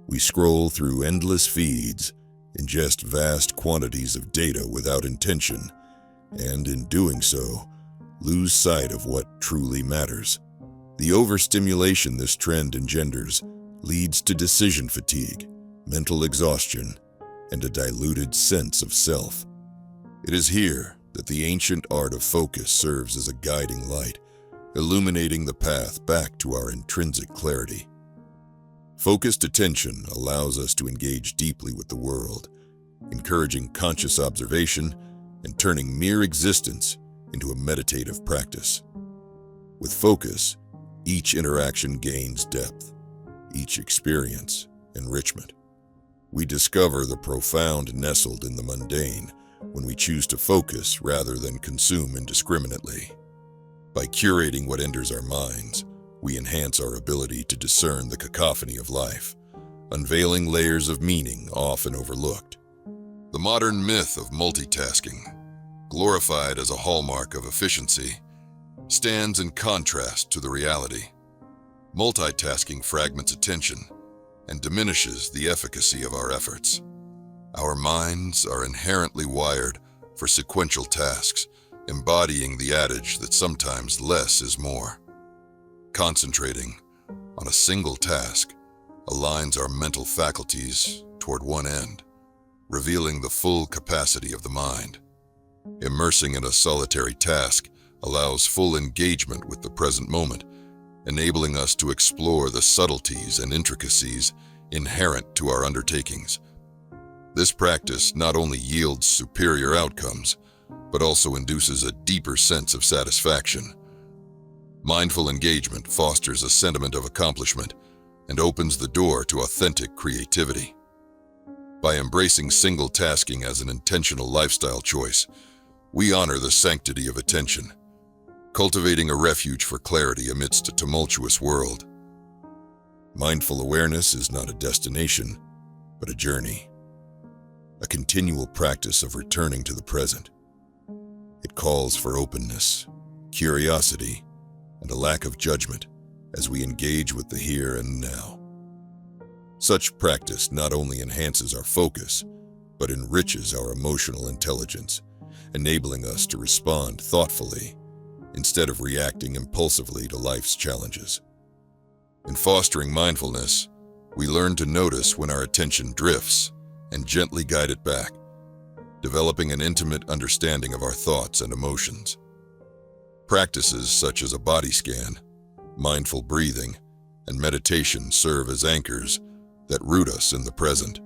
Speaker 1: We scroll through endless feeds, ingest vast quantities of data without intention, and in doing so, lose sight of what truly matters. The overstimulation this trend engenders leads to decision fatigue, mental exhaustion, and a diluted sense of self. It is here that the ancient art of focus serves as a guiding light, illuminating the path back to our intrinsic clarity. Focused attention allows us to engage deeply with the world, encouraging conscious observation and turning mere existence into a meditative practice. With focus, each interaction gains depth, each experience enrichment. We discover the profound nestled in the mundane when we choose to focus rather than consume indiscriminately. By curating what enters our minds, we enhance our ability to discern the cacophony of life, unveiling layers of meaning often overlooked. The modern myth of multitasking, glorified as a hallmark of efficiency, stands in contrast to the reality. Multitasking fragments attention and diminishes the efficacy of our efforts. Our minds are inherently wired for sequential tasks, embodying the adage that sometimes less is more. Concentrating on a single task aligns our mental faculties toward one end, revealing the full capacity of the mind. Immersing in a solitary task allows full engagement with the present moment, enabling us to explore the subtleties and intricacies inherent to our undertakings. This practice not only yields superior outcomes, but also induces a deeper sense of satisfaction. Mindful engagement fosters a sentiment of accomplishment and opens the door to authentic creativity. By embracing single tasking as an intentional lifestyle choice, we honor the sanctity of attention, cultivating a refuge for clarity amidst a tumultuous world.
Speaker 2: Mindful awareness is not a destination, but a journey, a continual practice of returning to the present. It calls for openness, curiosity, and a lack of judgment as we engage with the here and now. Such practice not only enhances our focus, but enriches our emotional intelligence, enabling us to respond thoughtfully instead of reacting impulsively to life's challenges. In fostering mindfulness, we learn to notice when our attention drifts and gently guide it back, developing an intimate understanding of our thoughts and emotions. Practices such as a body scan, mindful breathing, and meditation serve as anchors that root us in the present.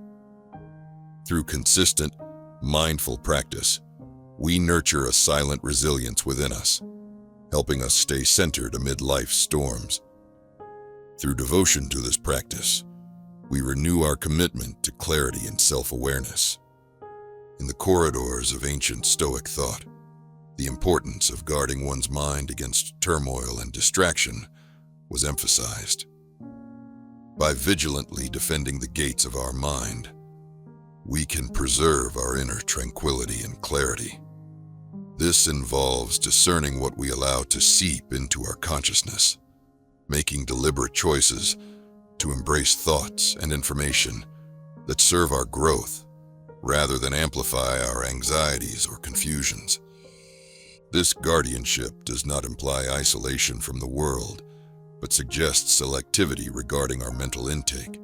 Speaker 2: Through consistent, mindful practice, we nurture a silent resilience within us, helping us stay centered amid life's storms. Through devotion to this practice, we renew our commitment to clarity and self-awareness. In the corridors of ancient Stoic thought, the importance of guarding one's mind against turmoil and distraction was emphasized. By vigilantly defending the gates of our mind, we can preserve our inner tranquility and clarity. This involves discerning what we allow to seep into our consciousness, making deliberate choices to embrace thoughts and information that serve our growth rather than amplify our anxieties or confusions. This guardianship does not imply isolation from the world, but suggests selectivity regarding our mental intake.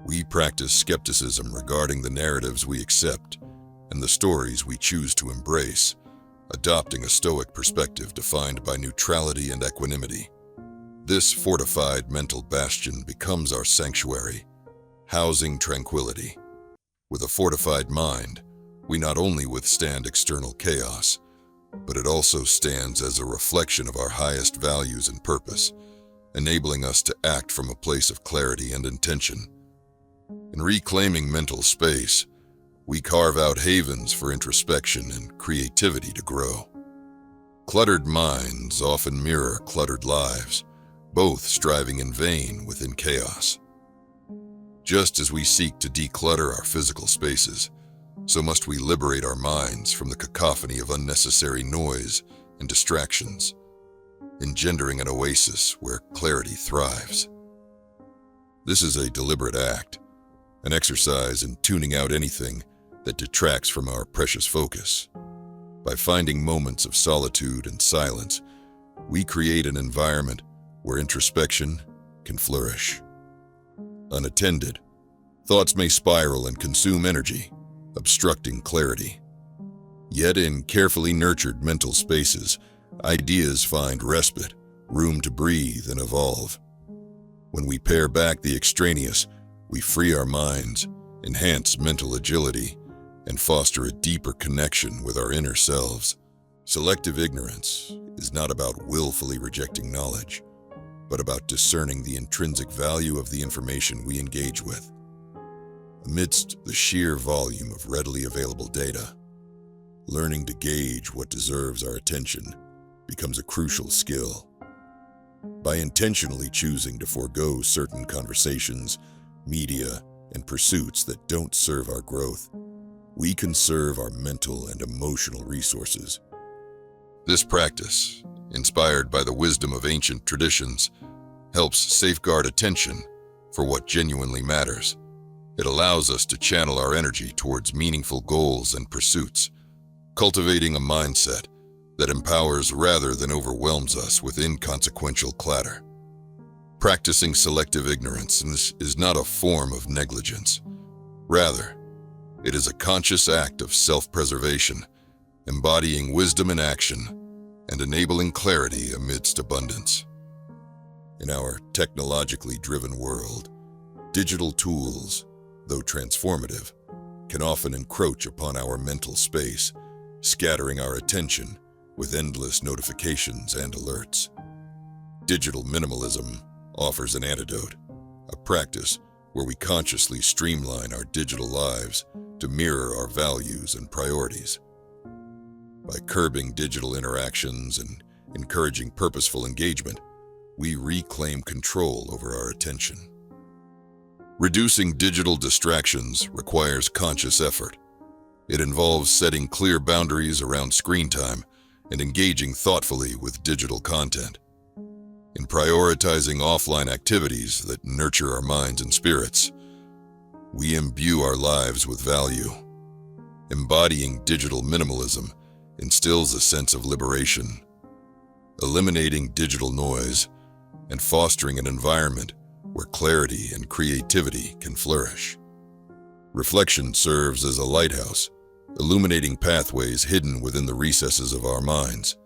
Speaker 2: We practice skepticism regarding the narratives we accept and the stories we choose to embrace, adopting a Stoic perspective defined by neutrality and equanimity. This fortified mental bastion becomes our sanctuary, housing tranquility. With a fortified mind, we not only withstand external chaos, but it also stands as a reflection of our highest values and purpose, enabling us to act from a place of clarity and intention. In reclaiming mental space, we carve out havens for introspection and creativity to grow. Cluttered minds often mirror cluttered lives, both striving in vain within chaos. Just as we seek to declutter our physical spaces, so must we liberate our minds from the cacophony of unnecessary noise and distractions, engendering an oasis where clarity thrives. This is a deliberate act, an exercise in tuning out anything that detracts from our precious focus. By finding moments of solitude and silence, we create an environment where introspection can flourish. Unattended, thoughts may spiral and consume energy, obstructing clarity. Yet in carefully nurtured mental spaces, ideas find respite, room to breathe and evolve. When we pare back the extraneous, we free our minds, enhance mental agility, and foster a deeper connection with our inner selves. Selective ignorance is not about willfully rejecting knowledge, but about discerning the intrinsic value of the information we engage with. Amidst the sheer volume of readily available data, learning to gauge what deserves our attention becomes a crucial skill. By intentionally choosing to forego certain conversations, media, and pursuits that don't serve our growth, we conserve our mental and emotional resources. This practice, inspired by the wisdom of ancient traditions, helps safeguard attention for what genuinely matters. It allows us to channel our energy towards meaningful goals and pursuits, cultivating a mindset that empowers rather than overwhelms us with inconsequential clatter. Practicing selective ignorance is not a form of negligence. Rather, it is a conscious act of self-preservation, embodying wisdom in action and enabling clarity amidst abundance. In our technologically driven world, digital tools, though transformative, can often encroach upon our mental space, scattering our attention with endless notifications and alerts. Digital minimalism offers an antidote, a practice where we consciously streamline our digital lives to mirror our values and priorities. By curbing digital interactions and encouraging purposeful engagement, we reclaim control over our attention. Reducing digital distractions requires conscious effort. It involves setting clear boundaries around screen time and engaging thoughtfully with digital content. In prioritizing offline activities that nurture our minds and spirits, we imbue our lives with value. Embodying digital minimalism instills a sense of liberation, eliminating digital noise and fostering an environment where clarity and creativity can flourish. Reflection serves as a lighthouse, illuminating pathways hidden within the recesses of our minds.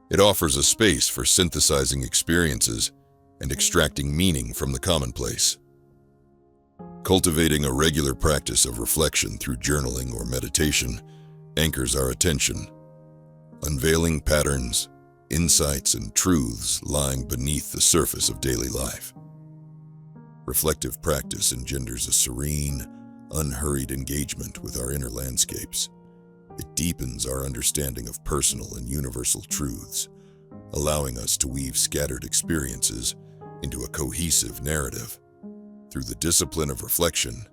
Speaker 2: It offers a space for synthesizing experiences and extracting meaning from the commonplace. Cultivating a regular practice of reflection through journaling or meditation anchors our attention, unveiling patterns, insights, and truths lying beneath the surface of daily life. Reflective practice engenders a serene, unhurried engagement with our inner landscapes. It deepens our understanding of personal and universal truths, allowing us to weave scattered experiences into a cohesive narrative. Through the discipline of reflection,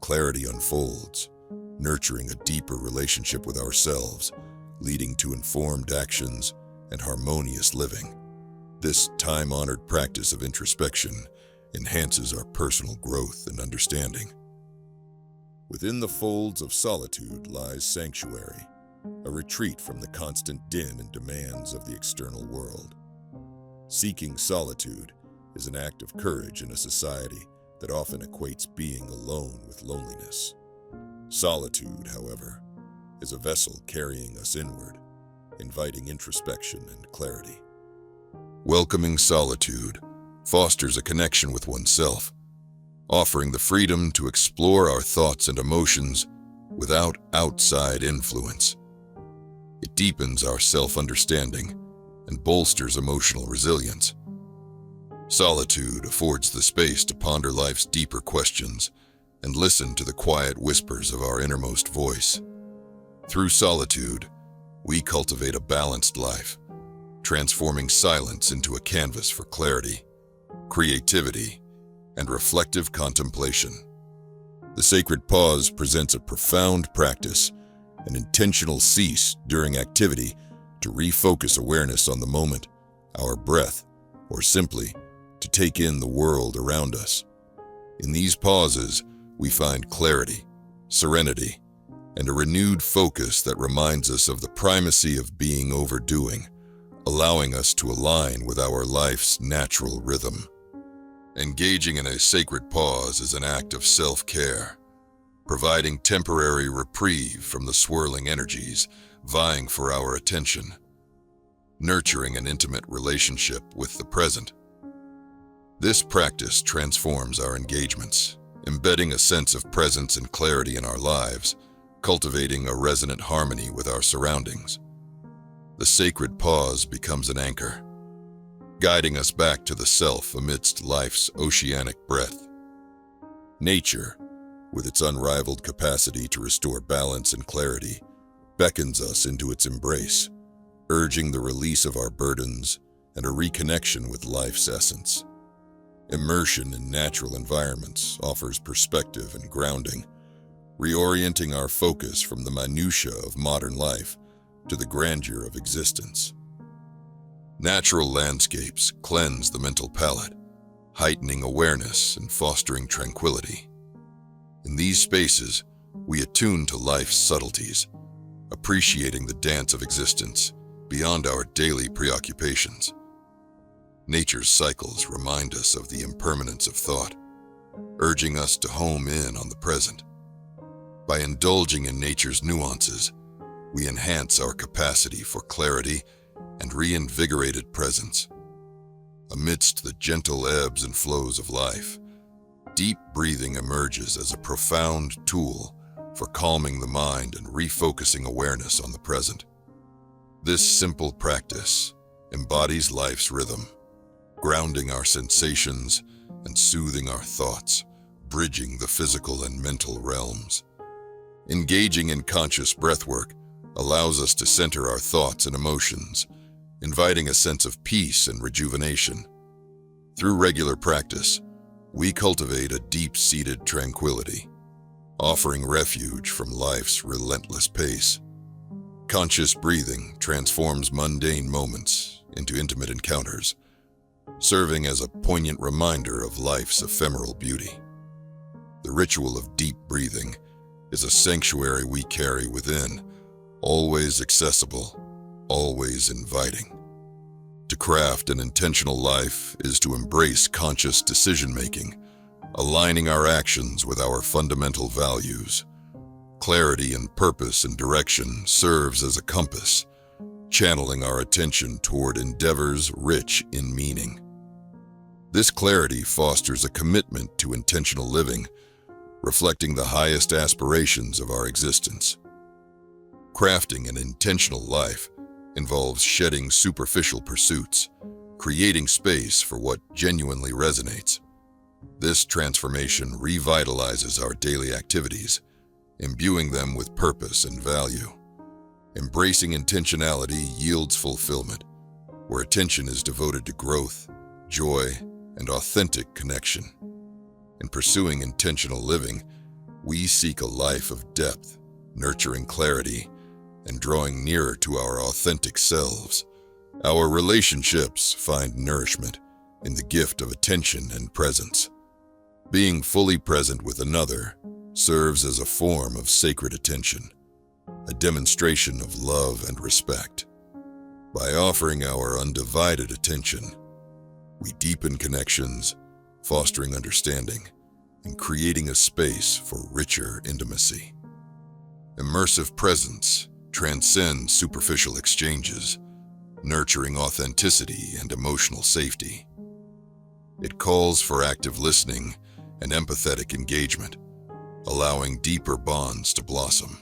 Speaker 2: clarity unfolds, nurturing a deeper relationship with ourselves, leading to informed actions and harmonious living. This time-honored practice of introspection enhances our personal growth and understanding. Within the folds of solitude lies sanctuary, a retreat from the constant din and demands of the external world. Seeking solitude is an act of courage in a society that often equates being alone with loneliness. Solitude, however, is a vessel carrying us inward, inviting introspection and clarity. Welcoming solitude fosters a connection with oneself, offering the freedom to explore our thoughts and emotions without outside influence. It deepens our self-understanding and bolsters emotional resilience. Solitude affords the space to ponder life's deeper questions and listen to the quiet whispers of our innermost voice. Through solitude, we cultivate a balanced life, transforming silence into a canvas for clarity, creativity, and reflective contemplation. The sacred pause presents a profound practice, an intentional cease during activity to refocus awareness on the moment, our breath, or simply to take in the world around us. In these pauses, we find clarity, serenity, and a renewed focus that reminds us of the primacy of being over doing, allowing us to align with our life's natural rhythm. Engaging in a sacred pause is an act of self-care, providing temporary reprieve from the swirling energies vying for our attention, nurturing an intimate relationship with the present. This practice transforms our engagements, embedding a sense of presence and clarity in our lives, cultivating a resonant harmony with our surroundings. The sacred pause becomes an anchor, guiding us back to the self amidst life's oceanic breath. Nature, with its unrivaled capacity to restore balance and clarity, beckons us into its embrace, urging the release of our burdens and a reconnection with life's essence. Immersion in natural environments offers perspective and grounding, reorienting our focus from the minutiae of modern life to the grandeur of existence. Natural landscapes cleanse the mental palate, heightening awareness and fostering tranquility. In these spaces, we attune to life's subtleties, appreciating the dance of existence beyond our daily preoccupations. Nature's cycles remind us of the impermanence of thought, urging us to home in on the present. By indulging in nature's nuances, we enhance our capacity for clarity and reinvigorated presence. Amidst the gentle ebbs and flows of life, deep breathing emerges as a profound tool
Speaker 1: for calming the mind and refocusing awareness on the present. This simple practice embodies life's rhythm, grounding our sensations and soothing our thoughts, bridging the physical and mental realms. Engaging in conscious breathwork allows us to center our thoughts and emotions, inviting a sense of peace and rejuvenation. Through regular practice, we cultivate a deep-seated tranquility, offering refuge from life's relentless pace. Conscious breathing transforms mundane moments into intimate encounters, serving as a poignant reminder of life's ephemeral beauty. The ritual of deep breathing is a sanctuary we carry within, always accessible, always inviting. To craft an intentional life is to embrace conscious decision-making, aligning our actions with our fundamental values. Clarity and purpose and direction serves as a compass, channeling our attention toward endeavors rich in meaning. This clarity fosters a commitment to intentional living, reflecting the highest aspirations of our existence. Crafting an intentional life involves shedding superficial pursuits, creating space for what genuinely resonates. This transformation revitalizes our daily activities, imbuing them with purpose and value. Embracing intentionality yields fulfillment, where attention is devoted to growth, joy, and authentic connection. In pursuing intentional living, we seek a life of depth, nurturing clarity, and drawing nearer to our authentic selves. Our relationships find nourishment in the gift of attention and presence. Being fully present with another serves as a form of sacred attention, a demonstration of love and respect. By offering our undivided attention, we deepen connections, fostering understanding, and creating a space for richer intimacy. Immersive presence transcends superficial exchanges, nurturing authenticity and emotional safety. It calls for active listening and empathetic engagement, allowing deeper bonds to blossom.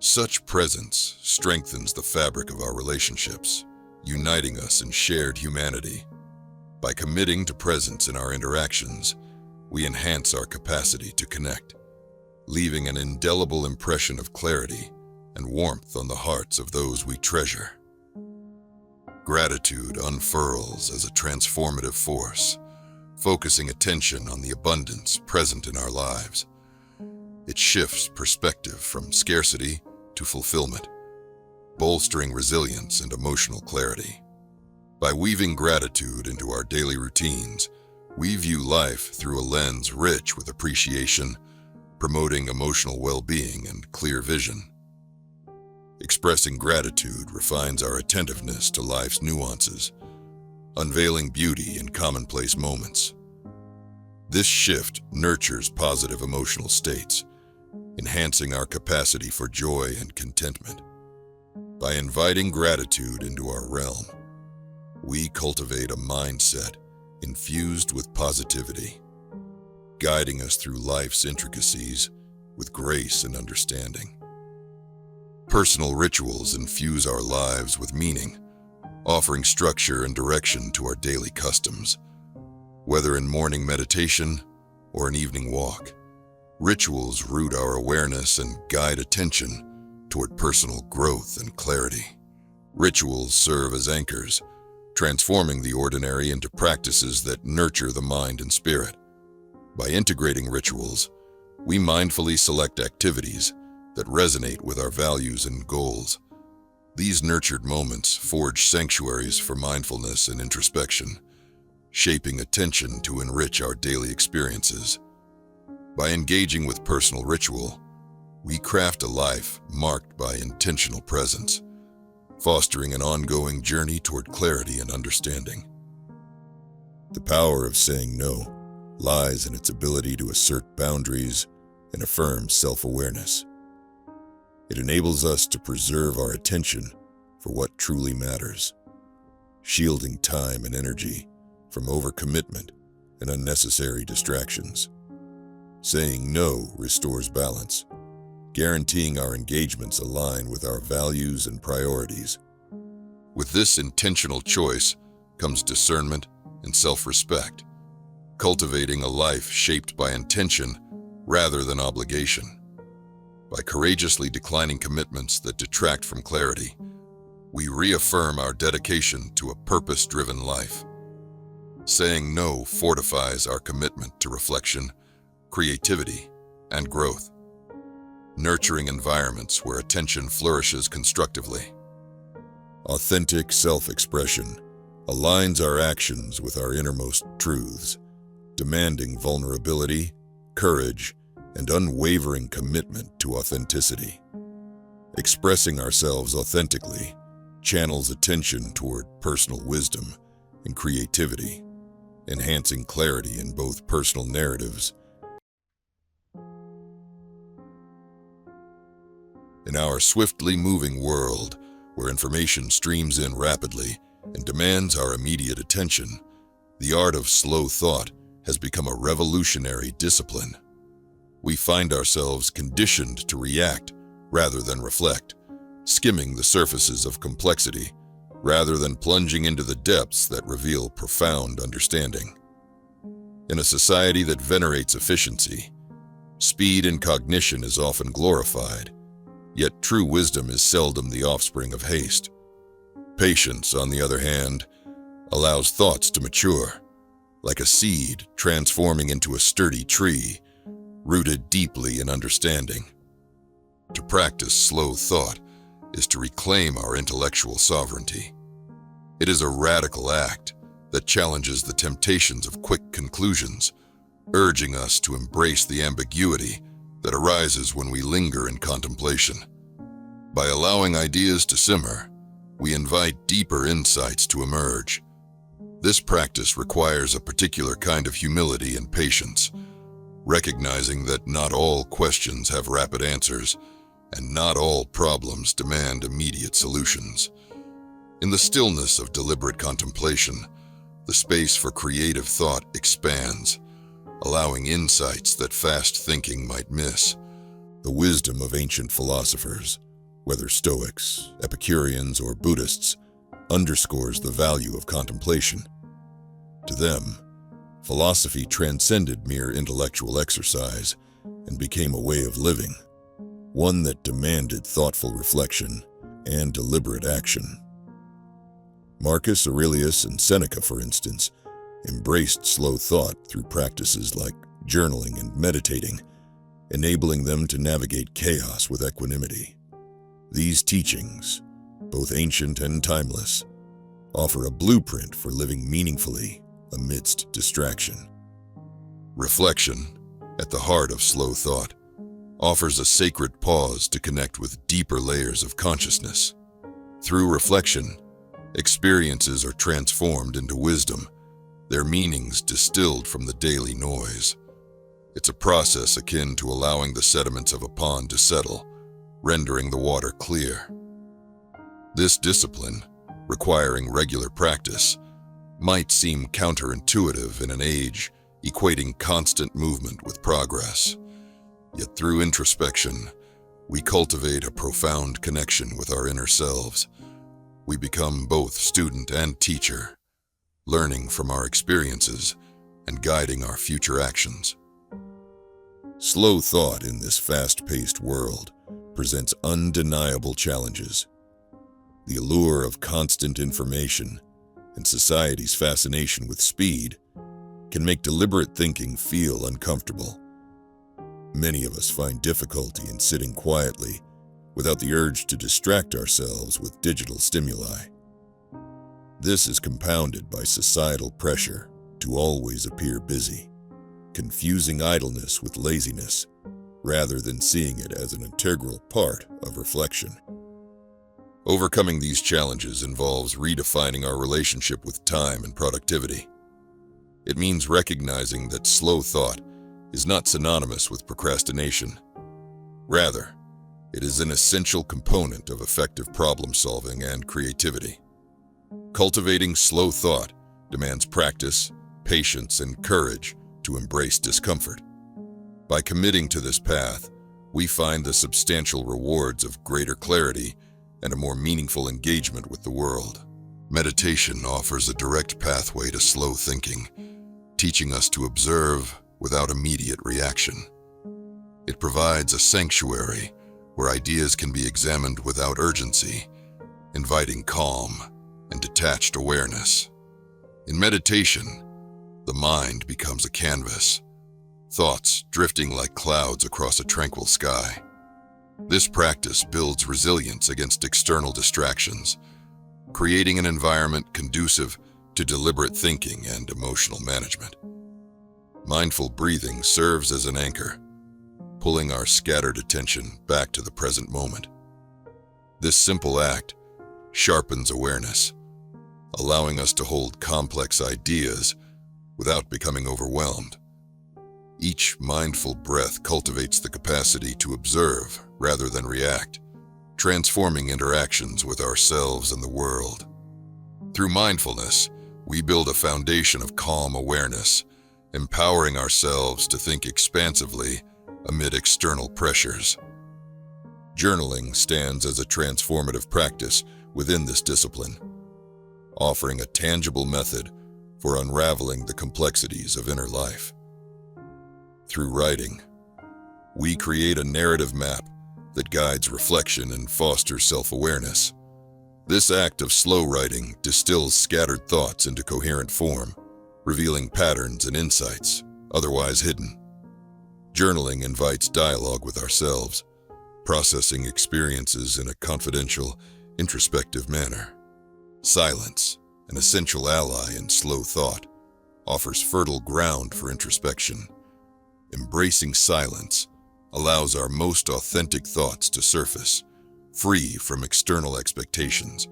Speaker 1: Such presence strengthens the fabric of our relationships, uniting us in shared humanity. By committing to presence in our interactions, we enhance our capacity to connect, leaving an indelible impression of clarity and warmth on the hearts of those we treasure. Gratitude unfurls as a transformative force, focusing attention on the abundance present in our lives. It shifts perspective from scarcity to fulfillment, bolstering resilience and emotional clarity. By weaving gratitude into our daily routines, we view life through a lens rich with appreciation, promoting emotional well-being and clear vision. Expressing gratitude refines our attentiveness to life's nuances, unveiling beauty in commonplace moments. This shift nurtures positive emotional states, enhancing our capacity for joy and contentment. By inviting gratitude into our realm, we cultivate a mindset infused with positivity, guiding us through life's intricacies with grace and understanding. Personal rituals infuse our lives with meaning, offering structure and direction to our daily customs. Whether in morning meditation or an evening walk, rituals root our awareness and guide attention toward personal growth and clarity. Rituals serve as anchors, transforming the ordinary into practices that nurture the mind and spirit. By integrating rituals, we mindfully select activities that resonate with our values and goals. These nurtured moments forge sanctuaries for mindfulness and introspection, shaping attention to enrich our daily experiences. By engaging with personal ritual, we craft a life marked by intentional presence, fostering an ongoing journey toward clarity and understanding. The power of saying no lies in its ability to assert boundaries and affirm self-awareness. It enables us to preserve our attention for what truly matters, shielding time and energy from overcommitment and unnecessary distractions. Saying no restores balance,
Speaker 2: guaranteeing our engagements align with our values and priorities.
Speaker 1: With this intentional choice comes discernment and self-respect, cultivating a life shaped by intention rather than obligation. By courageously declining commitments that detract from clarity, we reaffirm our dedication to a purpose-driven life. Saying no fortifies our commitment to reflection, creativity, and growth, nurturing environments where attention flourishes constructively.
Speaker 2: Authentic self-expression aligns our actions with our innermost truths, demanding vulnerability, courage, and unwavering commitment to authenticity. Expressing ourselves authentically channels attention toward personal wisdom and creativity, enhancing clarity in both personal narratives. In our swiftly moving world, where information streams in rapidly and demands our immediate attention, the art of slow thought has become a revolutionary discipline. We find ourselves conditioned to react rather than reflect, skimming the surfaces of complexity rather than plunging into the depths that reveal profound understanding. In a society that venerates efficiency, speed and cognition is often glorified, yet true wisdom is seldom the offspring of haste. Patience, on the other hand, allows thoughts to mature, like a seed transforming into a sturdy tree, rooted deeply in understanding. To practice slow thought is to reclaim our intellectual sovereignty. It is a radical act that challenges the temptations of quick conclusions, urging us to embrace the ambiguity that arises when we linger in contemplation. By allowing ideas to simmer, we invite deeper insights to emerge. This practice requires a particular kind of humility and patience, recognizing that not all questions have rapid answers, and not all problems demand immediate solutions. In the stillness of deliberate contemplation, the space for creative thought expands, allowing insights that fast thinking might miss. The wisdom of ancient philosophers, whether Stoics, Epicureans, or Buddhists, underscores the value of contemplation. To them, philosophy transcended mere intellectual exercise and became a way of living, one that demanded thoughtful reflection and deliberate action. Marcus Aurelius and Seneca, for instance, embraced slow thought through practices like journaling and meditating, enabling them to navigate chaos with equanimity. These teachings, both ancient and timeless, offer a blueprint for living meaningfully amidst distraction.
Speaker 1: Reflection, at the heart of slow thought, offers a sacred pause to connect with deeper layers of consciousness. Through reflection, experiences are transformed into wisdom, their meanings distilled from the daily noise. It's a process akin to allowing the sediments of a pond to settle, rendering the water clear. This discipline, requiring regular practice, might seem counterintuitive in an age equating constant movement with progress. Yet through introspection, we cultivate a profound connection with our inner selves. We become both student and teacher, learning from our experiences and guiding our future actions.
Speaker 2: Slow thought in this fast-paced world presents undeniable challenges. The allure of constant information and society's fascination with speed can make deliberate thinking feel uncomfortable. Many of us find difficulty in sitting quietly without the urge to distract ourselves with digital stimuli. This is compounded by societal pressure to always appear busy, confusing idleness with laziness rather than seeing it as an integral part of reflection.
Speaker 1: Overcoming these challenges involves redefining our relationship with time and productivity. It means recognizing that slow thought is not synonymous with procrastination. Rather, it is an essential component of effective problem-solving and creativity. Cultivating slow thought demands practice, patience, and courage to embrace discomfort. By committing to this path, we find the substantial rewards of greater clarity and a more meaningful engagement with the world. Meditation offers a direct pathway to slow thinking, teaching us to observe without immediate reaction. It provides a sanctuary where ideas can be examined without urgency, inviting calm and detached awareness. In meditation, the mind becomes a canvas, thoughts drifting like clouds across a tranquil sky. This practice builds resilience against external distractions, creating an environment conducive to deliberate thinking and emotional management. Mindful breathing serves as an anchor, pulling our scattered attention back to the present moment. This simple act sharpens awareness, allowing us to hold complex ideas without becoming overwhelmed. Each mindful breath cultivates the capacity to observe rather than react, transforming interactions with ourselves and the world. Through mindfulness, we build a foundation of calm awareness, empowering ourselves to think expansively amid external pressures. Journaling stands as a transformative practice within this discipline, offering a tangible method for unraveling the complexities of inner life. Through writing, we create a narrative map that guides reflection and fosters self-awareness. This act of slow writing distills scattered thoughts into coherent form, revealing patterns and insights otherwise hidden. Journaling invites dialogue with ourselves, processing experiences in a confidential, introspective manner. Silence, an essential ally in slow thought, offers fertile ground for introspection. Embracing silence allows our most authentic thoughts to surface, free from external expectations.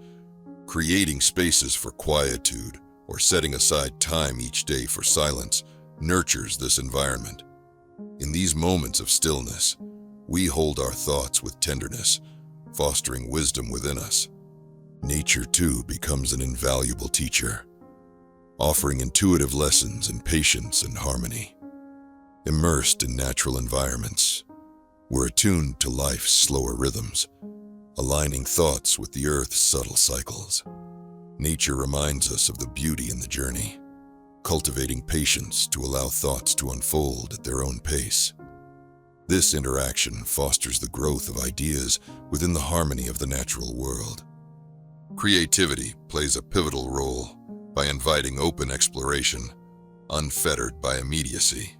Speaker 1: Creating spaces for quietude or setting aside time each day for silence nurtures this environment. In these moments of stillness, we hold our thoughts with tenderness, fostering wisdom within us. Nature, too, becomes an invaluable teacher, offering intuitive lessons in patience and harmony. Immersed in natural environments, we're attuned to life's slower rhythms, aligning thoughts with the earth's subtle cycles. Nature reminds us of the beauty in the journey, cultivating patience to allow thoughts to unfold at their own pace. This interaction fosters the growth of ideas within the harmony of the natural world. Creativity plays a pivotal role by inviting open exploration, unfettered by immediacy.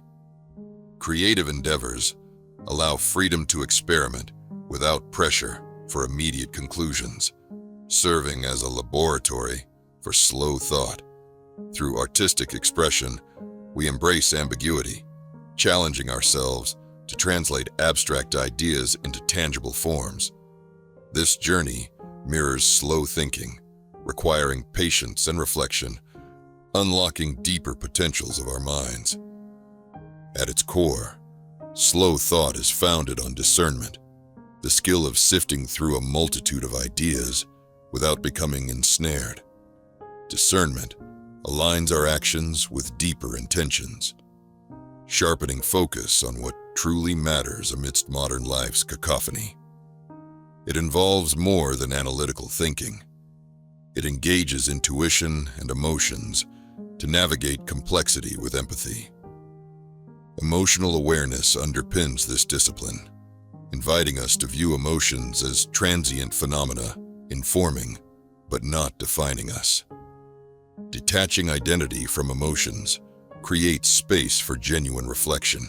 Speaker 1: Creative endeavors allow freedom to experiment without pressure for immediate conclusions, serving as a laboratory for slow thought. Through artistic expression, we embrace ambiguity, challenging ourselves to translate abstract ideas into tangible forms. This journey mirrors slow thinking, requiring patience and reflection, unlocking deeper potentials of our minds. At its core, slow thought is founded on discernment, the skill of sifting through a multitude of ideas without becoming ensnared. Discernment aligns our actions with deeper intentions, sharpening focus on what truly matters amidst modern life's cacophony. It involves more than analytical thinking. It engages intuition and emotions to navigate complexity with empathy. Emotional awareness underpins this discipline, inviting us to view emotions as transient phenomena, informing but not defining us. Detaching identity from emotions creates space for genuine reflection.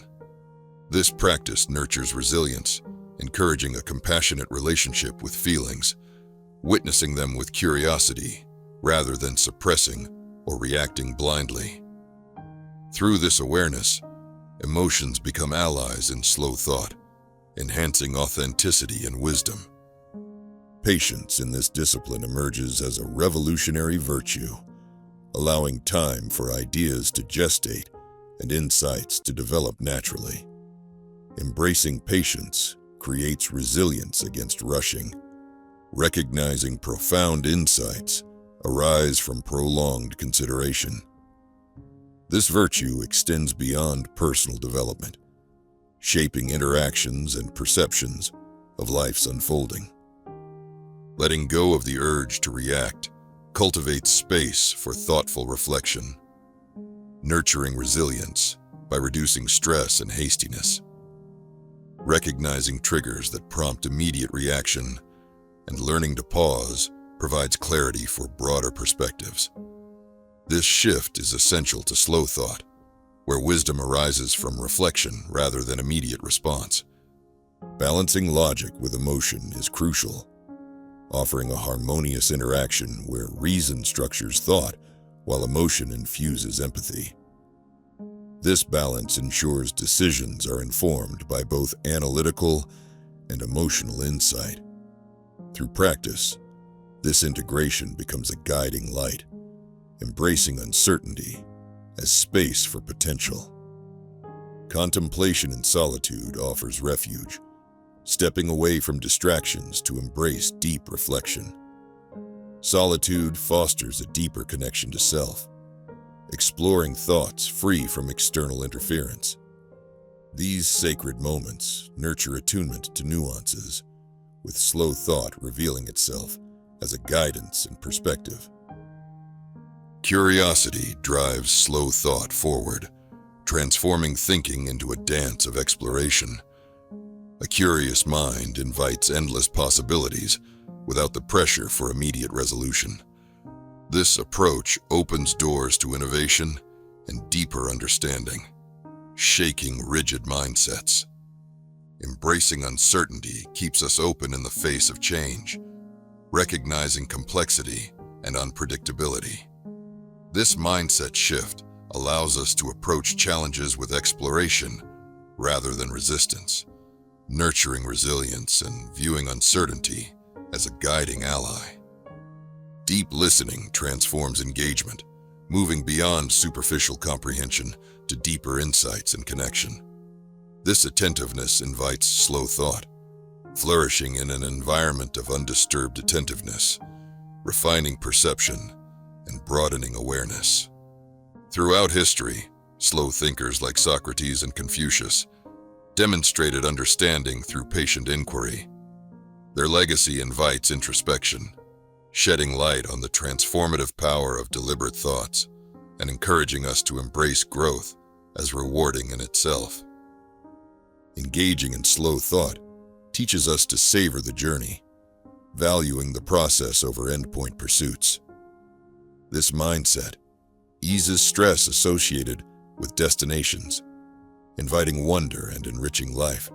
Speaker 1: This practice nurtures resilience, encouraging a compassionate relationship with feelings, witnessing them with curiosity rather than suppressing or reacting blindly. Through this awareness, emotions become allies in slow thought, enhancing authenticity and wisdom. Patience in this discipline emerges as a revolutionary virtue, allowing time for ideas to gestate and insights to develop naturally. Embracing patience creates resilience against rushing, recognizing profound insights arise from prolonged consideration. This virtue extends beyond personal development,
Speaker 2: shaping interactions and perceptions of life's unfolding. Letting go of the urge to react cultivates space for thoughtful reflection, nurturing resilience by reducing stress and hastiness. Recognizing triggers that prompt immediate reaction and learning to pause provides clarity for broader perspectives. This shift is essential to slow thought, where wisdom arises from reflection rather than immediate response. Balancing logic with emotion is crucial, offering a harmonious interaction where reason structures thought while emotion infuses empathy. This balance ensures decisions are informed by both analytical and emotional insight. Through practice, this integration becomes a guiding light, embracing uncertainty as space for potential. Contemplation in solitude offers refuge, stepping away from distractions to embrace deep reflection. Solitude fosters a deeper connection to self, exploring thoughts free from external interference. These sacred moments nurture attunement to nuances, with slow thought revealing itself as a guidance and perspective. Curiosity drives slow thought forward, transforming thinking into a dance of exploration. A curious mind invites endless possibilities without the pressure for immediate resolution. This approach opens doors to innovation and deeper understanding, shaking rigid mindsets. Embracing uncertainty keeps us open in the face of change, recognizing complexity and unpredictability. This mindset shift allows us to approach challenges with exploration rather than resistance, nurturing resilience and viewing uncertainty as a guiding ally. Deep listening transforms engagement, moving beyond superficial comprehension to deeper insights and connection. This attentiveness invites slow thought, flourishing in an environment of undisturbed attentiveness, refining perception and broadening awareness. Throughout history, slow thinkers like Socrates and Confucius demonstrated understanding through patient inquiry. Their legacy invites introspection, shedding light on the transformative power of deliberate thoughts and encouraging us to embrace growth as rewarding in itself. Engaging in slow thought teaches us to savor the journey, valuing the process over endpoint pursuits. This mindset eases stress associated with destinations, inviting wonder and enriching life.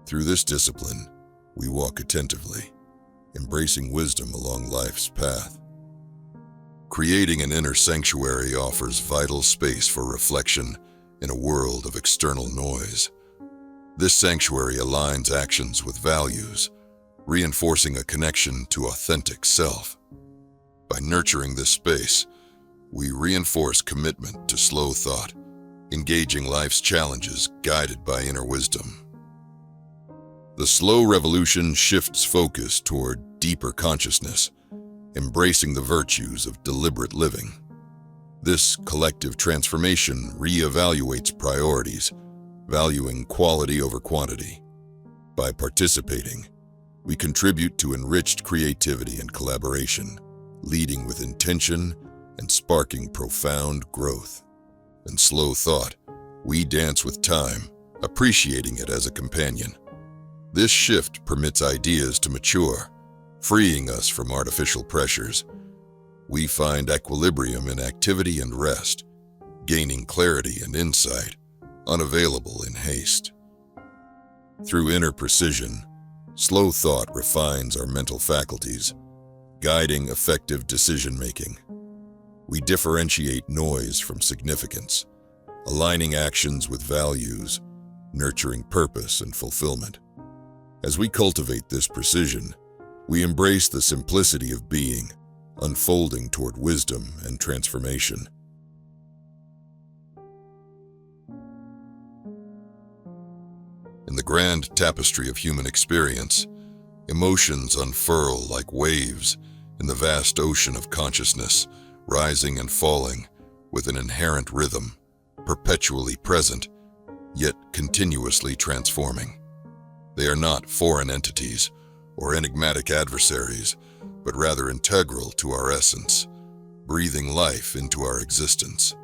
Speaker 2: Through this discipline, we walk attentively, embracing wisdom along life's path. Creating an inner sanctuary offers vital space for reflection in a world of external noise. This sanctuary aligns actions with values, reinforcing a connection to authentic self. By nurturing this space, we reinforce commitment to slow thought, engaging life's challenges guided by inner wisdom. The slow revolution shifts focus toward deeper consciousness, embracing the virtues of deliberate living. This collective transformation reevaluates priorities, valuing quality over quantity. By participating, we contribute to enriched creativity and collaboration, leading with intention and sparking profound growth. In slow thought, we dance with time, appreciating it as a companion. This shift permits ideas to mature, freeing us from artificial pressures. We find equilibrium in activity and rest, gaining clarity and insight, unavailable in haste. Through inner precision, slow thought refines our mental faculties, guiding effective decision-making. We differentiate noise from significance, aligning actions with values, nurturing purpose and fulfillment. As we cultivate this precision, we embrace the simplicity of being, unfolding toward wisdom and transformation. In the grand tapestry of human experience, emotions unfurl like waves in the vast ocean of consciousness, rising and falling with an inherent rhythm, perpetually present,
Speaker 1: yet continuously transforming. They are not foreign entities or enigmatic adversaries, but rather integral to our essence, breathing life into our existence.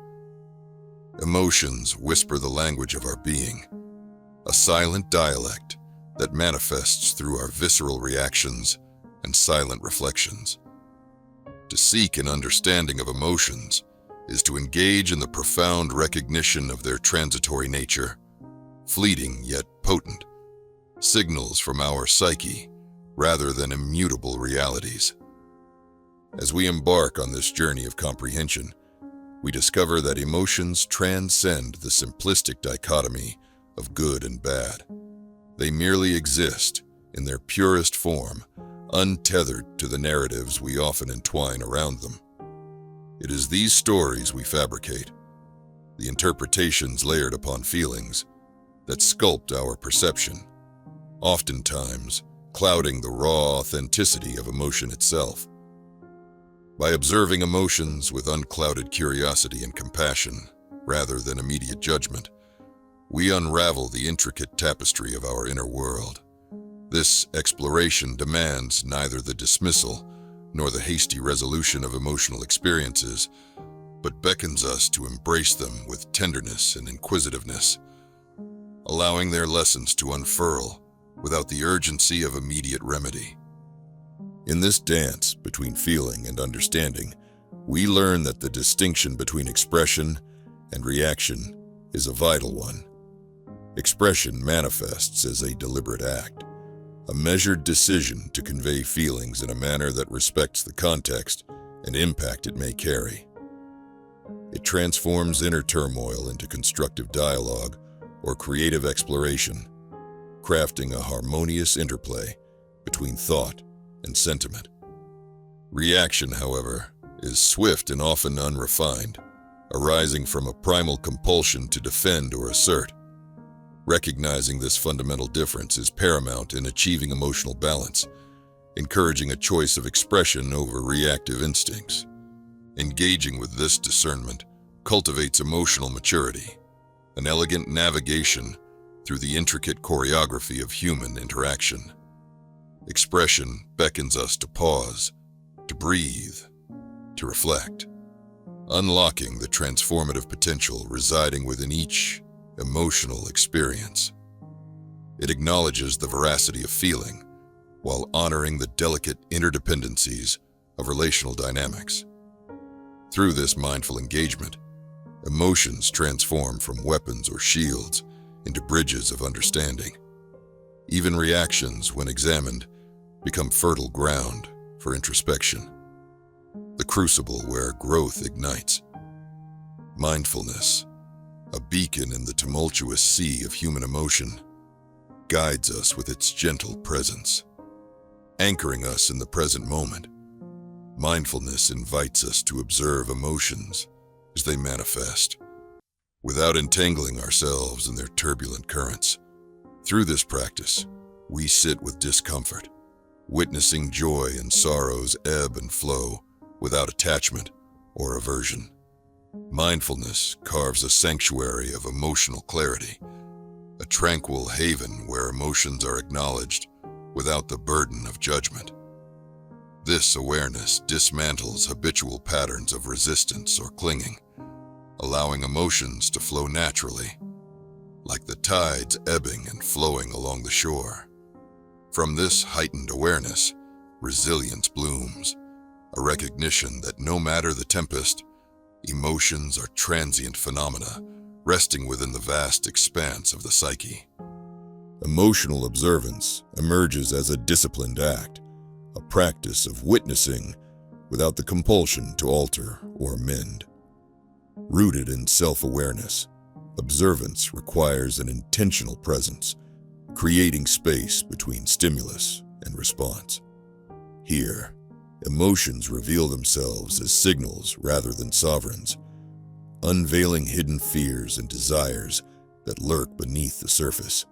Speaker 1: Emotions whisper the language of our being, a silent dialect that manifests through our visceral reactions and silent reflections. To seek an understanding of emotions is to engage in the profound recognition of their transitory nature, fleeting yet potent, signals from our psyche rather than immutable realities. As we embark on this journey of comprehension, we discover that emotions transcend the simplistic dichotomy of good and bad. They merely exist in their purest form, untethered to the narratives we often entwine around them. It is these stories we fabricate, the interpretations layered upon feelings, that sculpt our perception, oftentimes clouding the raw authenticity of emotion itself. By observing emotions with unclouded curiosity and compassion, rather than immediate judgment, we unravel the intricate tapestry of our inner world. This exploration demands neither the dismissal nor the hasty resolution of emotional experiences, but beckons us to embrace them with tenderness and inquisitiveness, allowing their lessons to unfurl without the urgency of immediate remedy. In this dance between feeling and understanding, we learn that the distinction between expression and reaction is a vital one. Expression manifests as a deliberate act, a measured decision to convey feelings in a manner that respects the context and impact it may carry. It transforms inner turmoil into constructive dialogue or creative exploration, crafting a harmonious interplay between thought and sentiment. Reaction, however, is swift and often unrefined, arising from a primal compulsion to defend or assert. Recognizing this fundamental difference is paramount in achieving emotional balance, encouraging a choice of expression over reactive instincts. Engaging with this discernment cultivates emotional maturity, an elegant navigation through the intricate choreography of human interaction. Expression beckons us to pause, to breathe, to reflect, unlocking the transformative potential residing within each emotional experience. It acknowledges the veracity of feeling while honoring the delicate interdependencies of relational dynamics. Through this mindful engagement, emotions transform from weapons or shields into bridges of understanding. Even reactions, when examined, become fertile ground for introspection, the crucible where growth ignites. Mindfulness, a beacon in the tumultuous sea of human emotion, guides us with its gentle presence, anchoring us in the present moment. Mindfulness invites us to observe emotions as they manifest, without entangling ourselves in their turbulent currents. Through this practice, we sit with discomfort, witnessing joy and sorrow's ebb and flow without attachment or aversion. Mindfulness carves a sanctuary of emotional clarity, a tranquil haven where emotions are acknowledged without the burden of judgment. This awareness dismantles habitual patterns of resistance or clinging, allowing emotions to flow naturally, like the tides ebbing and flowing along the shore. From this heightened awareness, resilience blooms, a recognition that no matter the tempest, emotions are transient phenomena resting within the vast expanse of the psyche. Emotional observance emerges as a disciplined act, a practice of witnessing without the compulsion to alter or amend. Rooted in self-awareness, observance requires an intentional presence, creating space between stimulus and response. Here, emotions reveal themselves as signals rather than sovereigns, unveiling hidden fears and desires that lurk beneath the surface.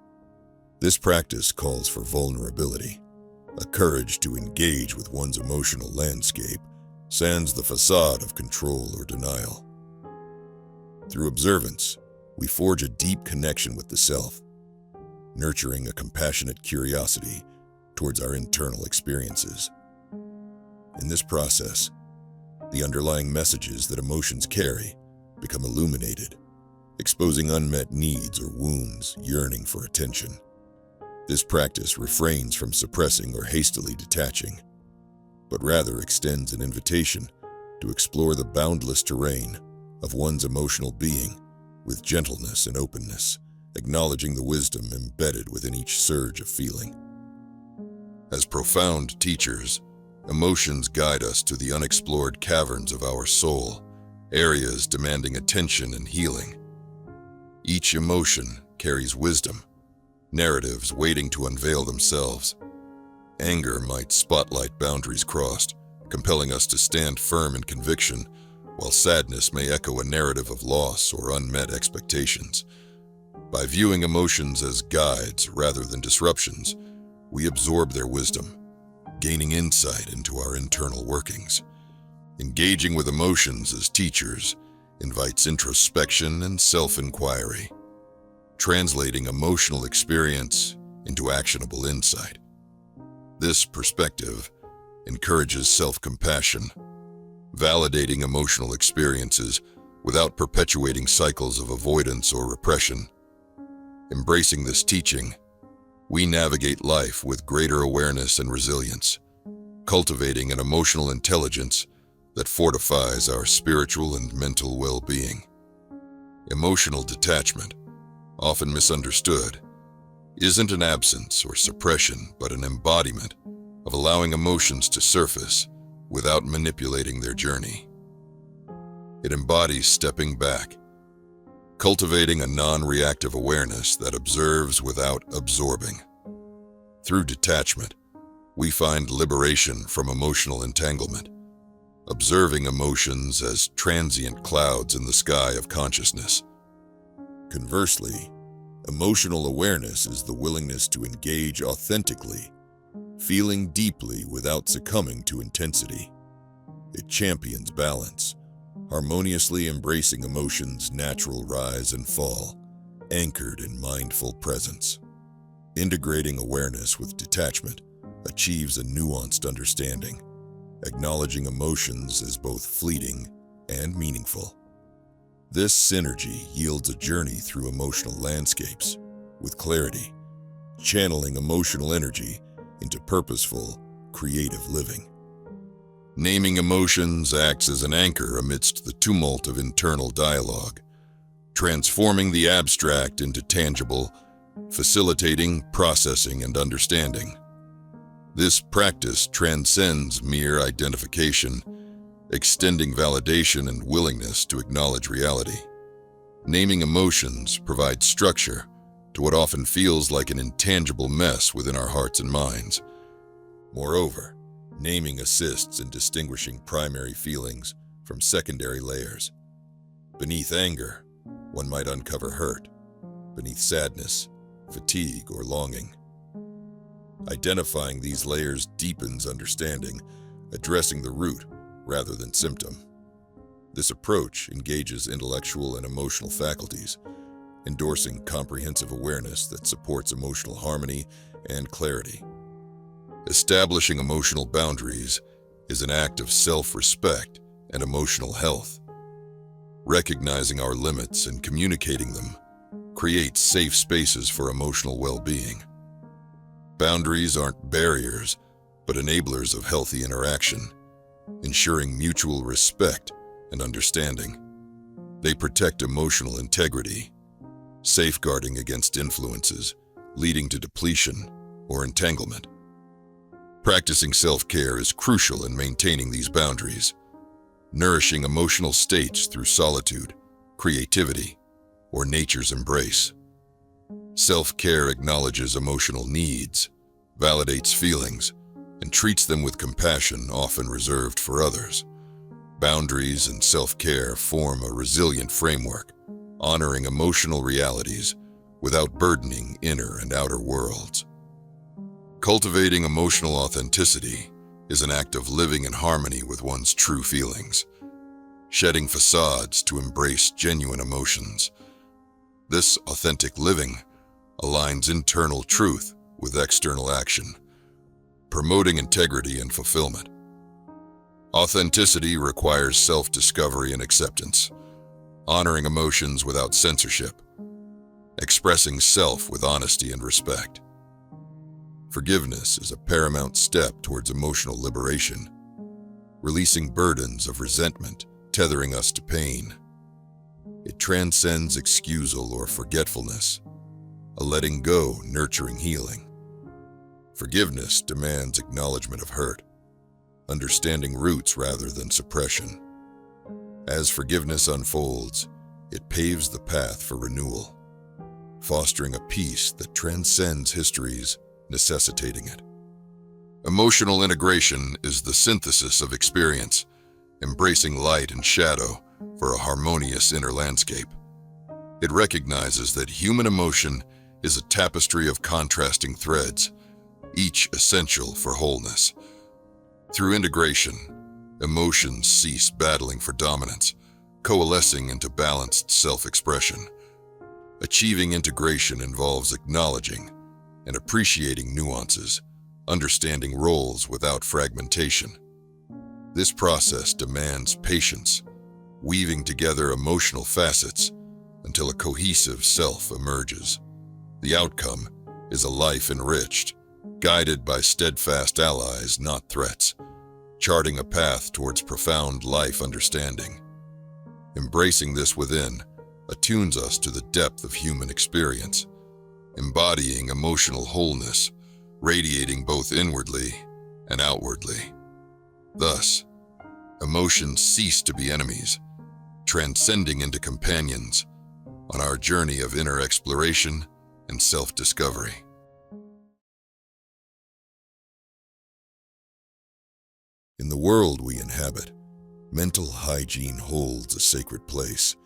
Speaker 1: This practice calls for vulnerability, a courage to engage with one's emotional landscape, sans the facade of control or denial. Through observance,
Speaker 2: we forge a deep connection with the self, nurturing a compassionate curiosity towards our internal experiences. In this process, the underlying messages that emotions carry become illuminated, exposing unmet needs or wounds yearning for attention. This practice refrains from suppressing or hastily detaching, but rather extends an invitation to explore the boundless terrain of one's emotional being with gentleness and openness, acknowledging the wisdom embedded within each surge of feeling.
Speaker 1: As profound teachers, emotions guide us to the unexplored caverns of our soul, areas demanding attention and healing. Each emotion carries wisdom, narratives waiting to unveil themselves. Anger might spotlight boundaries crossed, compelling us to stand firm in conviction, while sadness may echo a narrative of loss or unmet expectations. By viewing emotions as guides rather than disruptions, we absorb their wisdom, gaining insight into our internal workings. Engaging with emotions as teachers invites introspection and self-inquiry, translating emotional experience into actionable insight. This perspective encourages self-compassion, validating emotional experiences without perpetuating cycles of avoidance or repression. Embracing this teaching, we navigate life with greater awareness and resilience, cultivating an emotional intelligence that fortifies our spiritual and mental well-being. Emotional detachment, often misunderstood, isn't an absence or suppression, but an embodiment of allowing emotions to surface without manipulating their journey. It embodies stepping back, cultivating a non-reactive awareness that observes without absorbing. Through detachment, we find liberation from emotional entanglement, observing emotions as transient clouds in the sky of consciousness.
Speaker 2: Conversely, emotional awareness is the willingness to engage authentically, feeling deeply without succumbing to intensity. It champions balance, harmoniously embracing emotions' natural rise and fall, anchored in mindful presence. Integrating awareness with detachment achieves a nuanced understanding, acknowledging emotions as both fleeting and meaningful. This synergy yields a journey through emotional landscapes with clarity, channeling emotional energy into purposeful, creative living.
Speaker 1: Naming emotions acts as an anchor amidst the tumult of internal dialogue, transforming the abstract into tangible, facilitating processing and understanding. This practice transcends mere identification, extending validation and willingness to acknowledge reality. Naming emotions provides structure to what often feels like an intangible mess within our hearts and minds.
Speaker 2: Moreover, naming assists in distinguishing primary feelings from secondary layers. Beneath anger, one might uncover hurt. Beneath sadness, fatigue or longing. Identifying these layers deepens understanding, addressing the root rather than symptom. This approach engages intellectual and emotional faculties, endorsing comprehensive awareness that supports emotional harmony and clarity.
Speaker 1: Establishing emotional boundaries is an act of self-respect and emotional health. Recognizing our limits and communicating them creates safe spaces for emotional well-being. Boundaries aren't barriers, but enablers of healthy interaction, ensuring mutual respect and understanding. They protect emotional integrity, safeguarding against influences leading to depletion or entanglement. Practicing self-care is crucial in maintaining these boundaries, nourishing emotional states through solitude, creativity, or nature's embrace. Self-care acknowledges emotional needs, validates feelings, and treats them with compassion often reserved for others. Boundaries and self-care form a resilient framework, honoring emotional realities without burdening inner and outer worlds. Cultivating emotional authenticity is an act of living in harmony with one's true feelings, shedding facades to embrace genuine emotions. This authentic living aligns internal truth with external action, promoting integrity and fulfillment. Authenticity requires self-discovery and acceptance, honoring emotions without censorship, expressing self with honesty and respect. Forgiveness is a paramount step towards emotional liberation, releasing burdens of resentment tethering us to pain. It transcends excusal or forgetfulness, a letting go nurturing healing. Forgiveness demands acknowledgement of hurt, understanding roots rather than suppression. As forgiveness unfolds, it paves the path for renewal, fostering a peace that transcends histories, necessitating it. Emotional integration is the synthesis of experience, embracing light and shadow for a harmonious inner landscape. It recognizes that human emotion is a tapestry of contrasting threads, each essential for wholeness. Through integration, emotions cease battling for dominance, coalescing into balanced self-expression. Achieving integration involves acknowledging and appreciating nuances, understanding roles without fragmentation. This process demands patience, weaving together emotional facets until a cohesive self emerges. The outcome is a life enriched, guided by steadfast allies, not threats, charting a path towards profound life understanding. Embracing this within attunes us to the depth of human experience, embodying emotional wholeness, radiating both inwardly and outwardly. Thus, emotions cease to be enemies, transcending into companions on our journey of inner exploration and self-discovery.
Speaker 2: In the world we inhabit, mental hygiene holds a sacred place,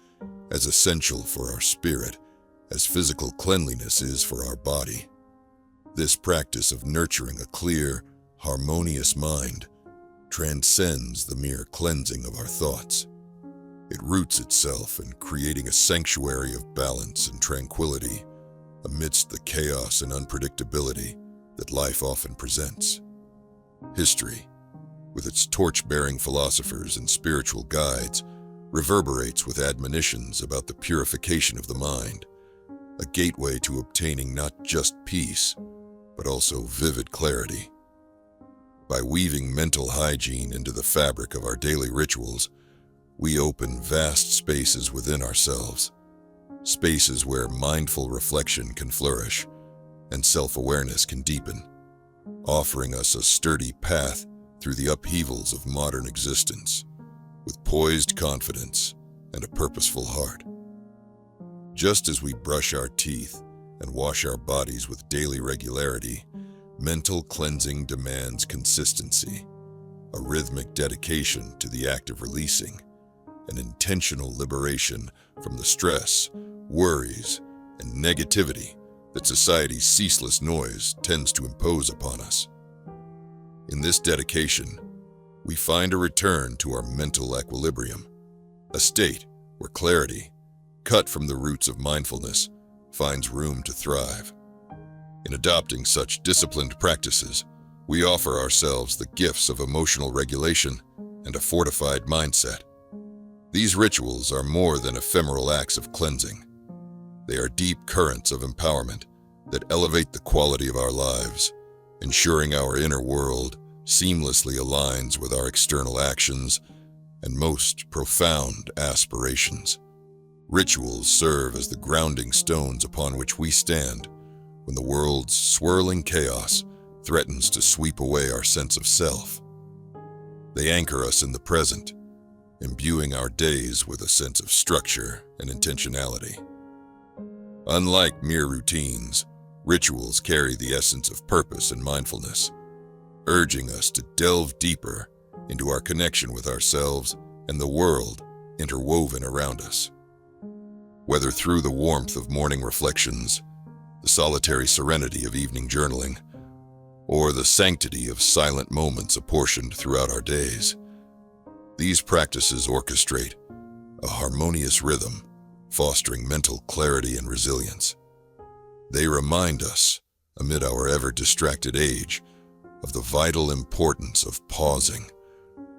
Speaker 2: as essential for our spirit as physical cleanliness is for our body. This practice of nurturing a clear, harmonious mind transcends the mere cleansing of our thoughts. It roots itself in creating a sanctuary of balance and tranquility amidst the chaos and unpredictability that life often presents. History, with its torch-bearing philosophers and spiritual guides, reverberates with admonitions about the purification of the mind, a gateway to obtaining not just peace, but also vivid clarity. By weaving mental hygiene into the fabric of our daily rituals, we open vast spaces within ourselves, spaces where mindful reflection can flourish and self-awareness can deepen, offering us a sturdy path through the upheavals of modern existence, with poised confidence and a purposeful heart. Just as we brush our teeth and wash our bodies with daily regularity, mental cleansing demands consistency, a rhythmic dedication to the act of releasing, an intentional liberation from the stress, worries, and negativity that society's ceaseless noise tends to impose upon us. In this dedication, we find a return to our mental equilibrium, a state where clarity, cut from the roots of mindfulness, finds room to thrive. In adopting such disciplined practices, we offer ourselves the gifts of emotional regulation and a fortified mindset. These rituals are more than ephemeral acts of cleansing. They are deep currents of empowerment that elevate the quality of our lives, ensuring our inner world seamlessly aligns with our external actions and most profound aspirations. Rituals serve as the grounding stones upon which we stand when the world's swirling chaos threatens to sweep away our sense of self. They anchor us in the present, imbuing our days with a sense of structure and intentionality. Unlike mere routines, rituals carry the essence of purpose and mindfulness, urging us to delve deeper into our connection with ourselves and the world interwoven around us. Whether through the warmth of morning reflections, the solitary serenity of evening journaling, or the sanctity of silent moments apportioned throughout our days, these practices orchestrate a harmonious rhythm
Speaker 1: fostering mental clarity and resilience. They remind us, amid our ever-distracted age, of the vital importance of pausing,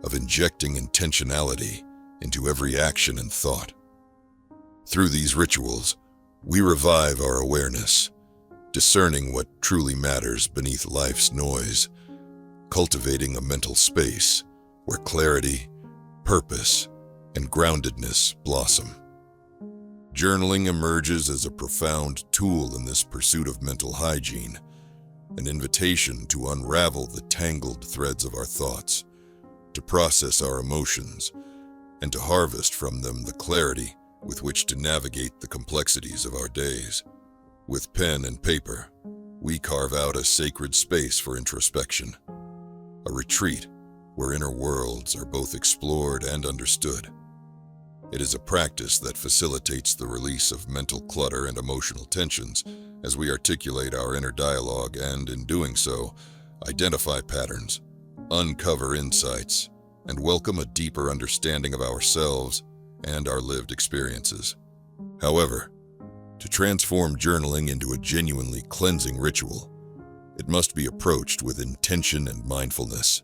Speaker 1: of injecting intentionality into every action and thought. Through these rituals, we revive our awareness, discerning what truly matters beneath life's noise, cultivating a mental space where clarity, purpose, and groundedness blossom. Journaling emerges as a profound tool in this pursuit of mental hygiene, an invitation to unravel the tangled threads of our thoughts, to process our emotions, and to harvest from them the clarity with which to navigate the complexities of our days. With pen and paper, we carve out a sacred space for introspection, a retreat where inner worlds are both explored and understood. It is a practice that facilitates the release of mental clutter and emotional tensions as we articulate our inner dialogue and, in doing so, identify patterns, uncover insights, and welcome a deeper understanding of ourselves and our lived experiences. However, to transform journaling into a genuinely cleansing ritual, it must be approached with intention and mindfulness.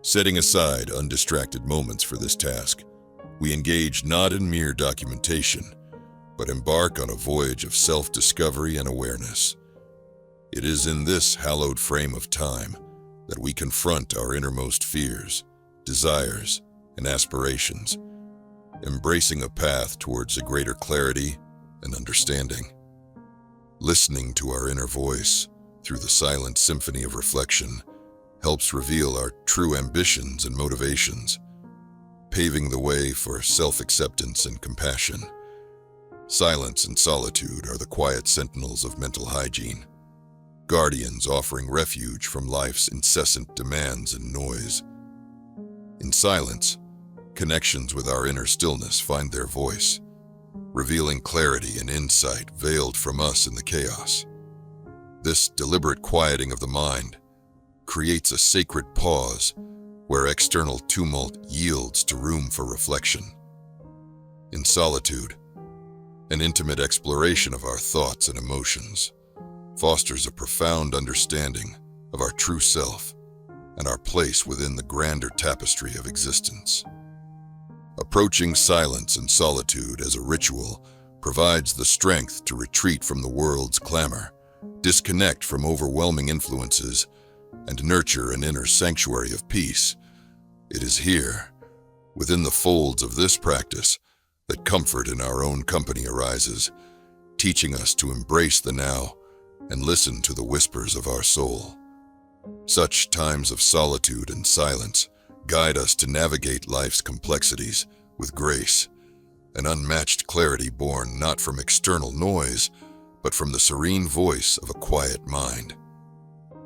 Speaker 1: Setting aside undistracted moments for this task, we engage not in mere documentation, but embark on a voyage of self-discovery and awareness. It is in this hallowed frame of time that we confront our innermost fears, desires, and aspirations, embracing a path towards a greater clarity and understanding. Listening to our inner voice through the silent symphony of reflection helps reveal our true ambitions and motivations, paving the way for self-acceptance and compassion. Silence and solitude are the quiet sentinels of mental hygiene, guardians offering refuge from life's incessant demands and noise. In silence, connections with our inner stillness find their voice, revealing clarity and insight veiled from us in the chaos. This deliberate quieting of the mind creates a sacred pause where external tumult yields to room for reflection. In solitude, an intimate exploration of our thoughts and emotions fosters a profound understanding of our true self and our place within the grander tapestry of existence. Approaching silence and solitude as a ritual provides the strength to retreat from the world's clamor, disconnect from overwhelming influences, and nurture an inner sanctuary of peace. It is here, within the folds of this practice, that comfort in our own company arises, teaching us to embrace the now and listen to the whispers of our soul. Such times of solitude and silence guide us to navigate life's complexities with grace, an unmatched clarity born not from external noise, but from the serene voice of a quiet mind.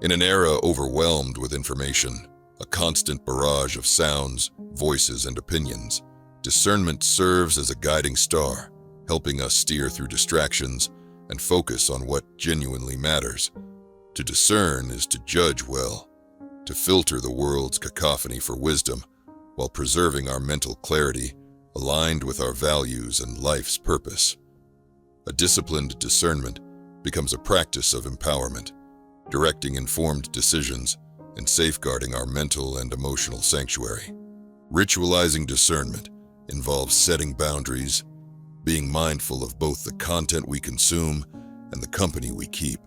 Speaker 1: In an era overwhelmed with information, a constant barrage of sounds, voices, and opinions, discernment serves as a guiding star, helping us steer through distractions and focus on what genuinely matters. To discern is to judge well, to filter the world's cacophony for wisdom, while preserving our mental clarity aligned with our values and life's purpose. A disciplined discernment becomes a practice of empowerment, directing informed decisions and safeguarding our mental and emotional sanctuary. Ritualizing discernment involves setting boundaries, being mindful of both the content we consume and the company we keep,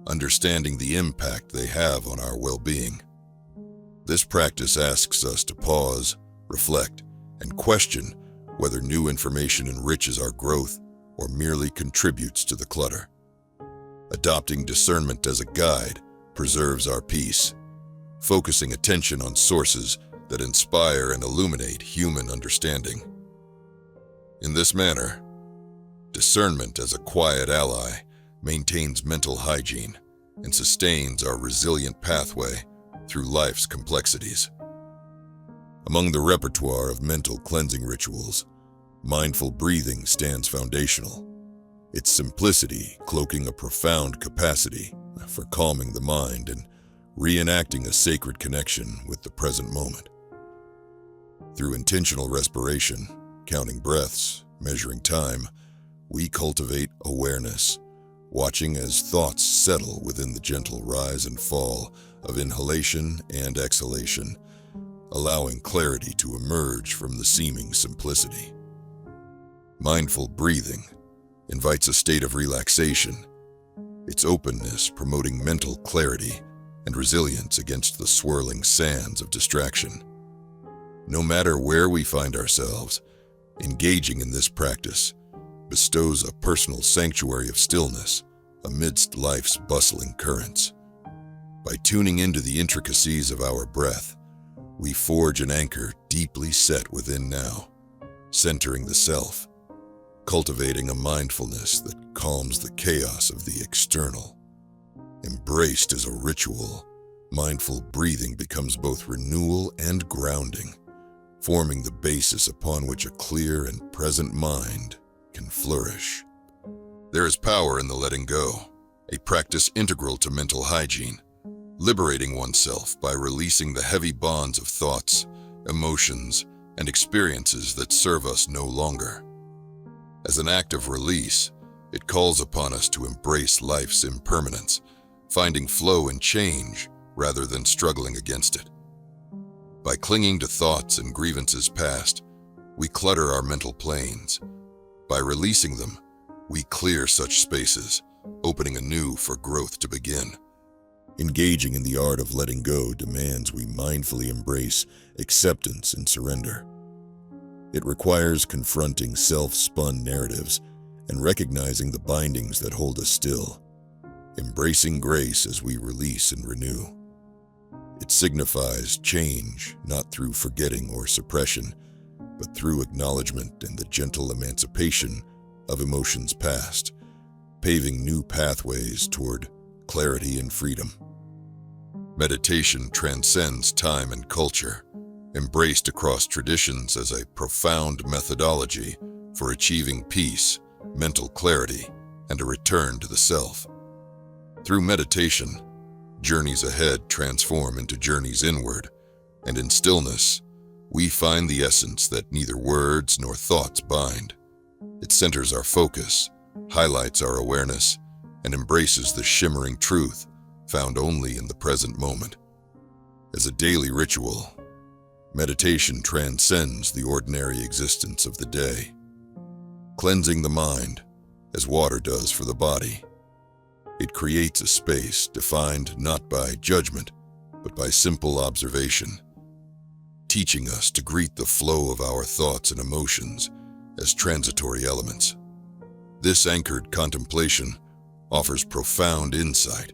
Speaker 1: understanding the impact they have on our well-being. This practice asks us to pause, reflect, and question whether new information enriches our growth or merely contributes to the clutter. Adopting discernment as a guide preserves our peace, focusing attention on sources that inspire and illuminate human understanding. In this manner, discernment as a quiet ally maintains mental hygiene and sustains our resilient pathway through life's complexities. Among the repertoire of mental cleansing rituals, mindful breathing stands foundational, its simplicity cloaking a profound capacity for calming the mind and reenacting a sacred connection with the present moment. Through intentional respiration, counting breaths,
Speaker 2: measuring time, we cultivate awareness, watching as thoughts settle within the gentle rise and fall of inhalation and exhalation, allowing clarity to emerge from the seeming simplicity. Mindful breathing invites a state of relaxation, its openness promoting mental clarity and resilience against the swirling sands of distraction. No matter where we find ourselves, engaging in this practice bestows a personal sanctuary of stillness amidst life's bustling currents. By tuning into the intricacies of our breath, we forge an anchor deeply set within now, centering the self, cultivating a mindfulness that calms the chaos of the external. Embraced as a ritual, mindful breathing becomes both renewal and grounding, forming the basis upon which a clear and present mind can flourish.
Speaker 1: There is power in the letting go, a practice integral to mental hygiene, liberating oneself by releasing the heavy bonds of thoughts, emotions, and experiences that serve us no longer. As an act of release, it calls upon us to embrace life's impermanence, finding flow in change rather than struggling against it. By clinging to thoughts and grievances past, we clutter our mental planes. By releasing them, we clear such spaces, opening anew for growth to begin.
Speaker 2: Engaging in the art of letting go demands we mindfully embrace acceptance and surrender. It requires confronting self-spun narratives and recognizing the bindings that hold us still, embracing grace as we release and renew. It signifies change not through forgetting or suppression, but through acknowledgement and the gentle emancipation of emotions past, paving new pathways toward clarity and freedom.
Speaker 1: Meditation transcends time and culture, embraced across traditions as a profound methodology for achieving peace, mental clarity, and a return to the self. Through meditation, journeys ahead transform into journeys inward, and in stillness, we find the essence that neither words nor thoughts bind. It centers our focus, highlights our awareness, and embraces the shimmering truth found only in the present moment. As a daily ritual, meditation transcends the ordinary existence of the day, cleansing the mind as water does for the body. It creates a space defined not by judgment, but by simple observation, teaching us to greet the flow of our thoughts and emotions as transitory elements. This anchored contemplation offers profound insight,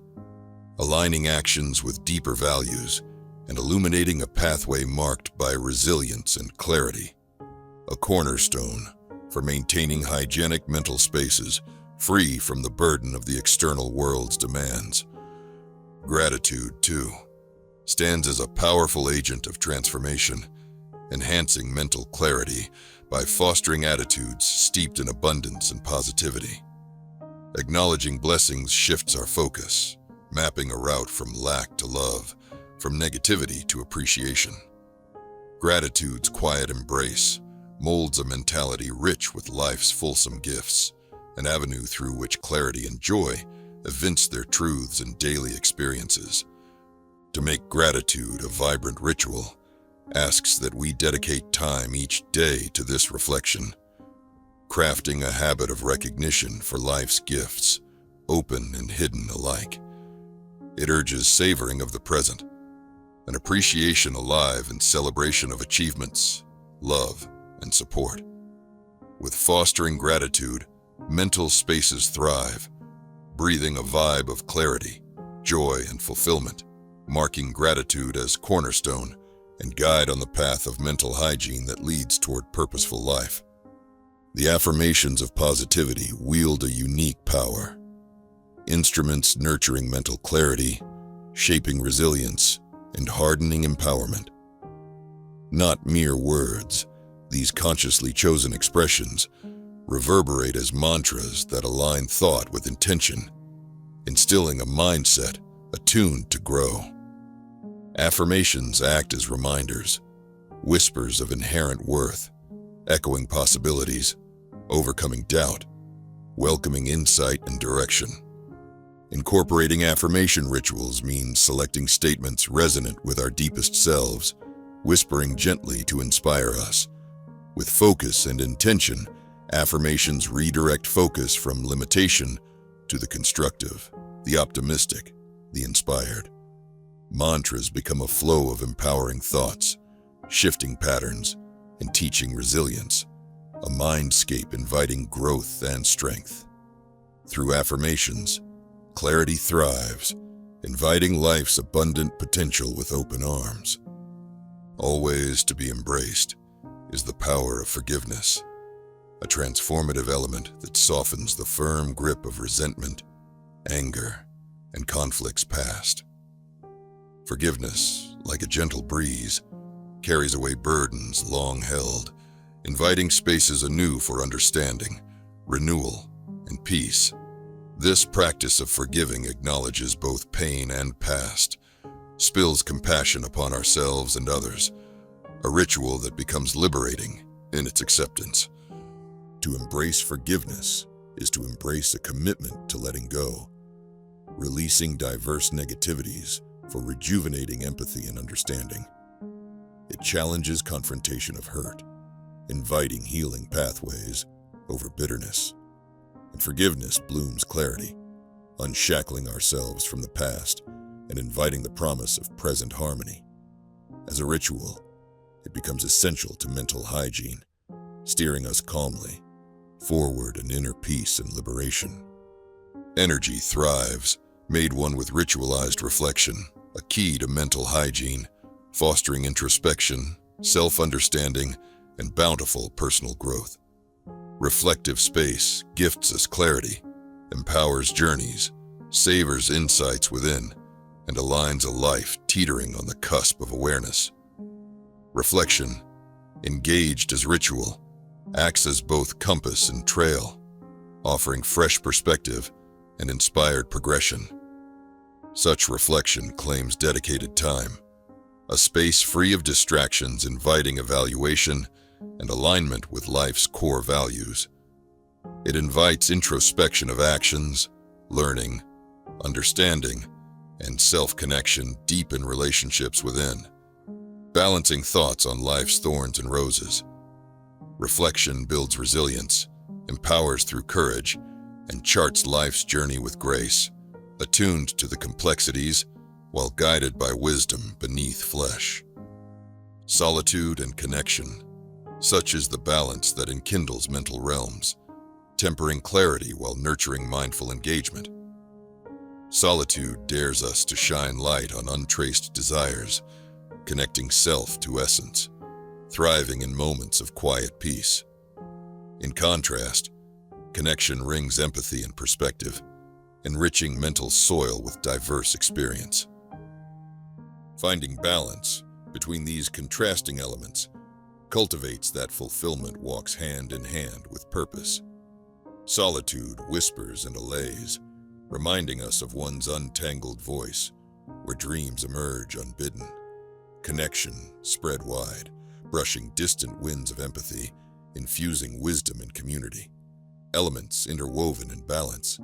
Speaker 1: aligning actions with deeper values and illuminating a pathway marked by resilience and clarity, a cornerstone for maintaining hygienic mental spaces free from the burden of the external world's demands. Gratitude, too, stands as a powerful agent of transformation, enhancing mental clarity by fostering attitudes steeped in abundance and positivity. Acknowledging blessings shifts our focus, mapping a route from lack to love, from negativity to appreciation. Gratitude's quiet embrace molds a mentality rich with life's fulsome gifts, an avenue through which clarity and joy evince their truths in daily experiences. To make gratitude a vibrant ritual asks that we dedicate time each day to this reflection, crafting a habit of recognition for life's gifts, open and hidden alike. It urges savoring of the present, an appreciation alive in celebration of achievements, love, and support. With fostering gratitude, mental spaces thrive, breathing a vibe of clarity, joy, and fulfillment, marking gratitude as cornerstone and guide on the path of mental hygiene that leads toward purposeful life. The affirmations of positivity wield a unique power, instruments nurturing mental clarity, shaping resilience, and hardening empowerment. Not mere words, these consciously chosen expressions reverberate as mantras that align thought with intention, instilling a mindset attuned to grow. Affirmations act as reminders, whispers of inherent worth, echoing possibilities,
Speaker 2: overcoming doubt, welcoming insight and direction. Incorporating affirmation rituals means selecting statements resonant with our deepest selves, whispering gently to inspire us. With focus and intention, affirmations redirect focus from limitation to the constructive, the optimistic, the inspired. Mantras become a flow of empowering thoughts, shifting patterns, and teaching resilience, a mindscape inviting growth and strength. Through affirmations, clarity thrives, inviting life's abundant potential with open arms. Always to be embraced is the power of forgiveness, a transformative element that softens the firm grip of resentment, anger, and conflicts past. Forgiveness, like a gentle breeze, carries away burdens long held, inviting spaces anew for understanding, renewal, and peace. This practice of forgiving acknowledges both pain and past, spills compassion upon ourselves and others, a ritual that becomes liberating in its acceptance. To embrace forgiveness is to embrace a commitment to letting go, releasing diverse negativities for rejuvenating empathy and understanding. It challenges confrontation of hurt, inviting healing pathways over bitterness. And forgiveness blooms clarity, unshackling ourselves from the past and inviting the promise of present harmony. As a ritual, it becomes essential to mental hygiene, steering us calmly forward in inner peace and liberation. Energy thrives, made one with ritualized reflection, a key to mental hygiene, fostering introspection, self-understanding, and bountiful personal growth. Reflective space gifts us clarity, empowers journeys, savors insights within, and aligns a life teetering on the cusp of awareness. Reflection, engaged as ritual, acts as both compass and trail, offering fresh perspective and inspired progression. Such reflection claims dedicated time, a space free of distractions inviting evaluation and alignment with life's core values. It invites introspection of actions, learning, understanding, and self-connection deep in relationships within, balancing thoughts on life's thorns and roses. Reflection builds resilience, empowers through courage, and charts life's journey with grace, attuned to the complexities while guided by wisdom beneath flesh. Solitude and connection, such is the balance that enkindles mental realms, tempering clarity while nurturing mindful engagement. Solitude dares us to shine light on untraced desires, connecting self to essence, thriving in moments of quiet peace. In contrast, connection brings empathy and perspective, enriching mental soil with diverse experience. Finding balance between these contrasting elements cultivates that fulfillment walks hand in hand with purpose. Solitude whispers and allays, reminding us of one's untangled voice, where dreams emerge unbidden. Connection spread wide, brushing distant winds of empathy, infusing wisdom and community. Elements interwoven in balance,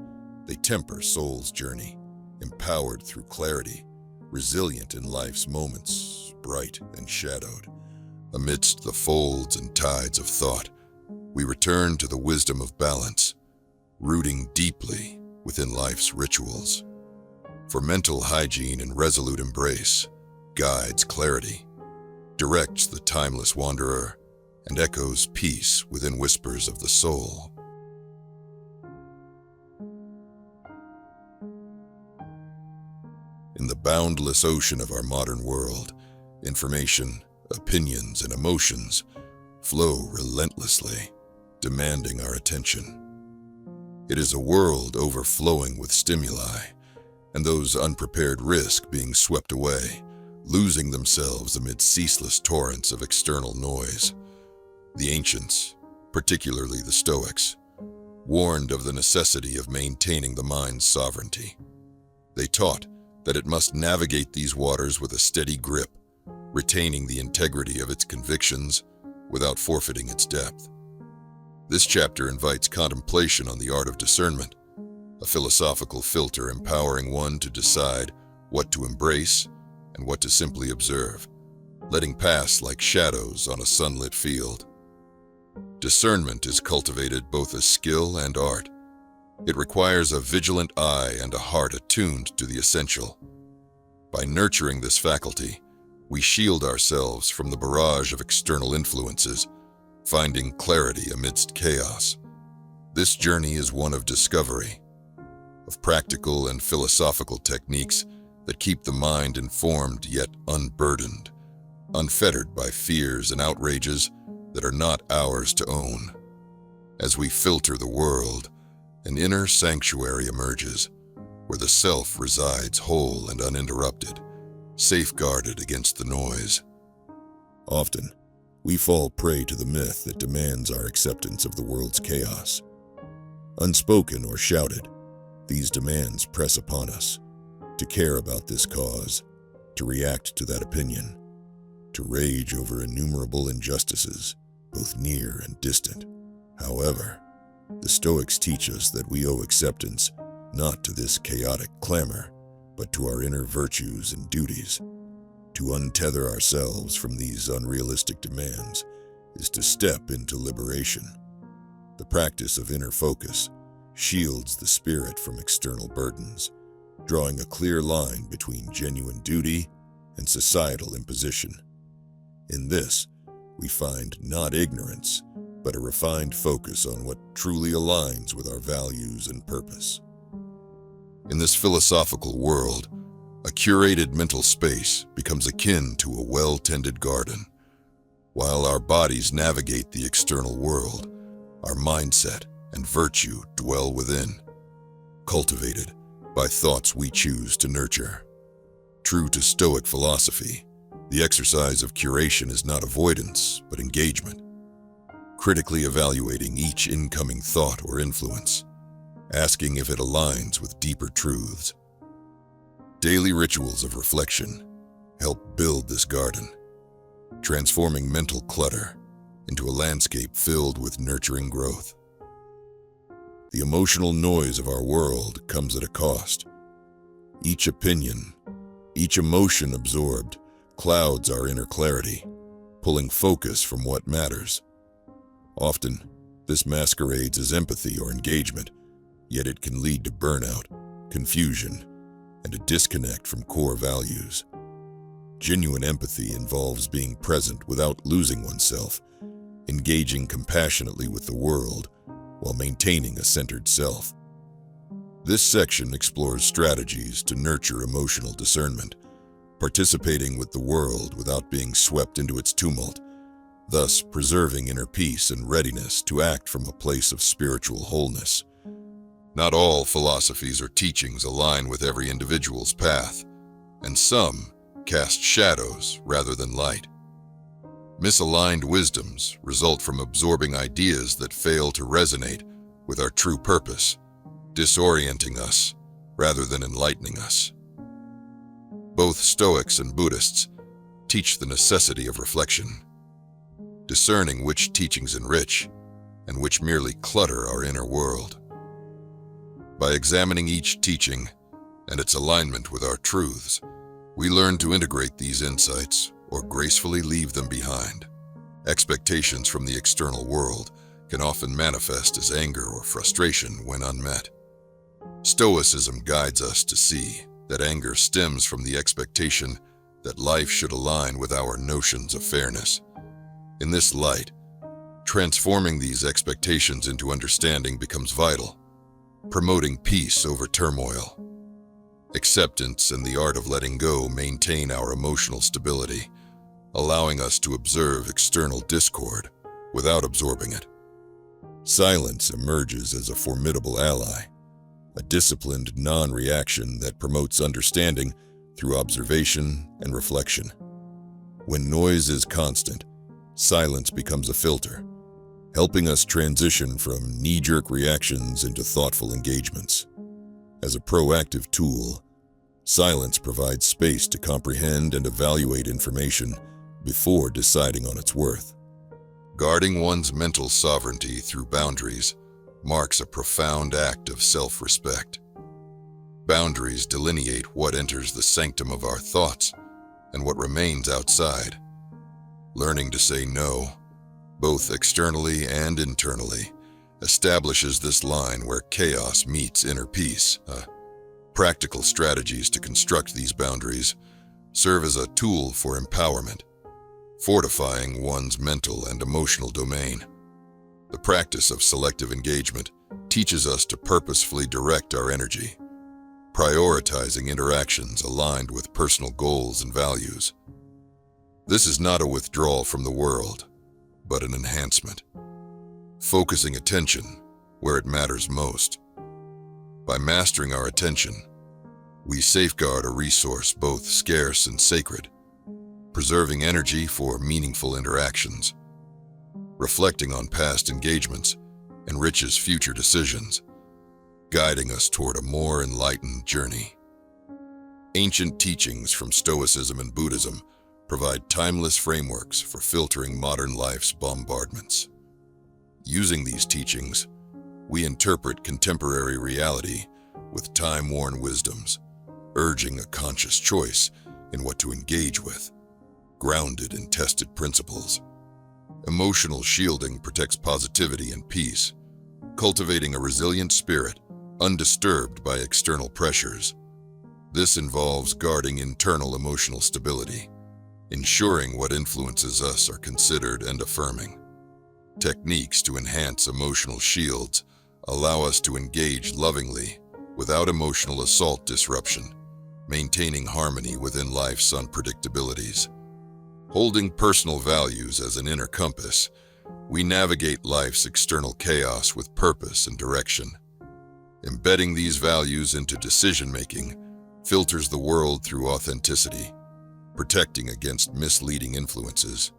Speaker 2: they temper soul's journey, empowered through clarity, resilient in life's moments, bright and shadowed. Amidst the folds and tides of thought, we return to the wisdom of balance, rooting deeply within life's rituals. For mental hygiene and resolute embrace guides clarity, directs the timeless wanderer, and echoes peace within whispers of the soul. In the boundless ocean of our modern world, information, opinions, and emotions flow relentlessly, demanding our attention. It is a world overflowing with stimuli, and those unprepared risk being swept away, losing themselves amid ceaseless torrents of external noise. The ancients, particularly the Stoics, warned of the necessity of maintaining the mind's sovereignty. They taught that it must navigate these waters with a steady grip, retaining the integrity of its convictions without forfeiting its depth.
Speaker 1: This chapter invites contemplation on the art of discernment, a philosophical filter empowering one to decide what to embrace and what to simply observe, letting pass like shadows on a sunlit field. Discernment is cultivated both as skill and art. It requires a vigilant eye and a heart attuned to the essential. By nurturing this faculty, we shield ourselves from the barrage of external influences, finding clarity amidst chaos. This journey is one of discovery, of practical and philosophical techniques that keep the mind informed yet unburdened, unfettered by fears and outrages that are not ours to own. As we filter the world, an inner sanctuary emerges, where the self resides whole and uninterrupted, safeguarded against the noise.
Speaker 2: Often, we fall prey to the myth that demands our acceptance of the world's chaos. Unspoken or shouted, these demands press upon us to care about this cause, to react to that opinion, to rage over innumerable injustices, both near and distant. However, the Stoics teach us that we owe acceptance not to this chaotic clamor, but to our inner virtues and duties. To untether ourselves from these unrealistic demands is to step into liberation. The practice of inner focus shields the spirit from external burdens, drawing a clear line between genuine duty and societal imposition. In this, we find not ignorance, but a refined focus on what truly aligns with our values and purpose.
Speaker 1: In this philosophical world, a curated mental space becomes akin to a well-tended garden. While our bodies navigate the external world, our mindset and virtue dwell within, cultivated by thoughts we choose to nurture. True to Stoic philosophy, the exercise of curation is not avoidance, but engagement, critically evaluating each incoming thought or influence, asking if it aligns with deeper truths. Daily rituals of reflection help build this garden, transforming mental clutter into a landscape filled with nurturing growth. The emotional noise of our world comes at a cost. Each opinion, each emotion absorbed, clouds our inner clarity, pulling focus from what matters. Often, this masquerades as empathy or engagement, yet it can lead to burnout, confusion, and a disconnect from core values. Genuine empathy involves being present without losing oneself, engaging compassionately with the world while maintaining a centered self. This section explores strategies to nurture emotional discernment, participating with the world without being swept into its tumult, thus preserving inner peace and readiness to act from a place of spiritual wholeness. Not all philosophies or teachings align with every individual's path, and some cast shadows rather than light. Misaligned wisdoms result from absorbing ideas that fail to resonate with our true purpose, disorienting us rather than enlightening us. Both Stoics and Buddhists teach the necessity of reflection, discerning which teachings enrich and which merely clutter our inner world. By examining each teaching and its alignment with our truths, we learn to integrate these insights or gracefully leave them behind. Expectations from the external world can often manifest as anger or frustration when unmet. Stoicism guides us to see that anger stems from the expectation that life should align with our notions of fairness. In this light, transforming these expectations into understanding becomes vital, promoting peace over turmoil. Acceptance and the art of letting go maintain our emotional stability, allowing us to observe external discord without absorbing it. Silence emerges as a formidable ally, a disciplined non-reaction that promotes understanding through observation and reflection. When noise is constant, silence becomes a filter, helping us transition from knee-jerk reactions into thoughtful engagements. As a proactive tool, silence provides space to comprehend and evaluate information before deciding on its worth. Guarding one's mental sovereignty through boundaries marks a profound act of self-respect. Boundaries delineate what enters the sanctum of our thoughts and what remains outside. Learning to say no, both externally and internally, establishes this line where chaos meets inner peace. Practical strategies to construct these boundaries serve as a tool for empowerment, fortifying one's mental and emotional domain. The practice of selective engagement teaches us to purposefully direct our energy, prioritizing interactions aligned with personal goals and values. This is not a withdrawal from the world, but an enhancement, focusing attention where it matters most. By mastering our attention, we safeguard a resource both scarce and sacred, preserving energy for meaningful interactions. Reflecting on past engagements enriches future decisions, guiding us toward a more enlightened journey. Ancient teachings from Stoicism and Buddhism provide timeless frameworks for filtering modern life's bombardments. Using these teachings, we interpret contemporary reality with time-worn wisdoms, urging a conscious choice in what to engage with, grounded in tested principles. Emotional shielding protects positivity and peace, cultivating a resilient spirit undisturbed by external pressures. This involves guarding internal emotional stability, ensuring what influences us are considered and affirming. Techniques to enhance emotional shields allow us to engage lovingly without emotional assault disruption, maintaining harmony within life's unpredictabilities. Holding personal values as an inner compass, we navigate life's external chaos with purpose and direction. Embedding these values into decision-making filters the world through authenticity, protecting against misleading influences.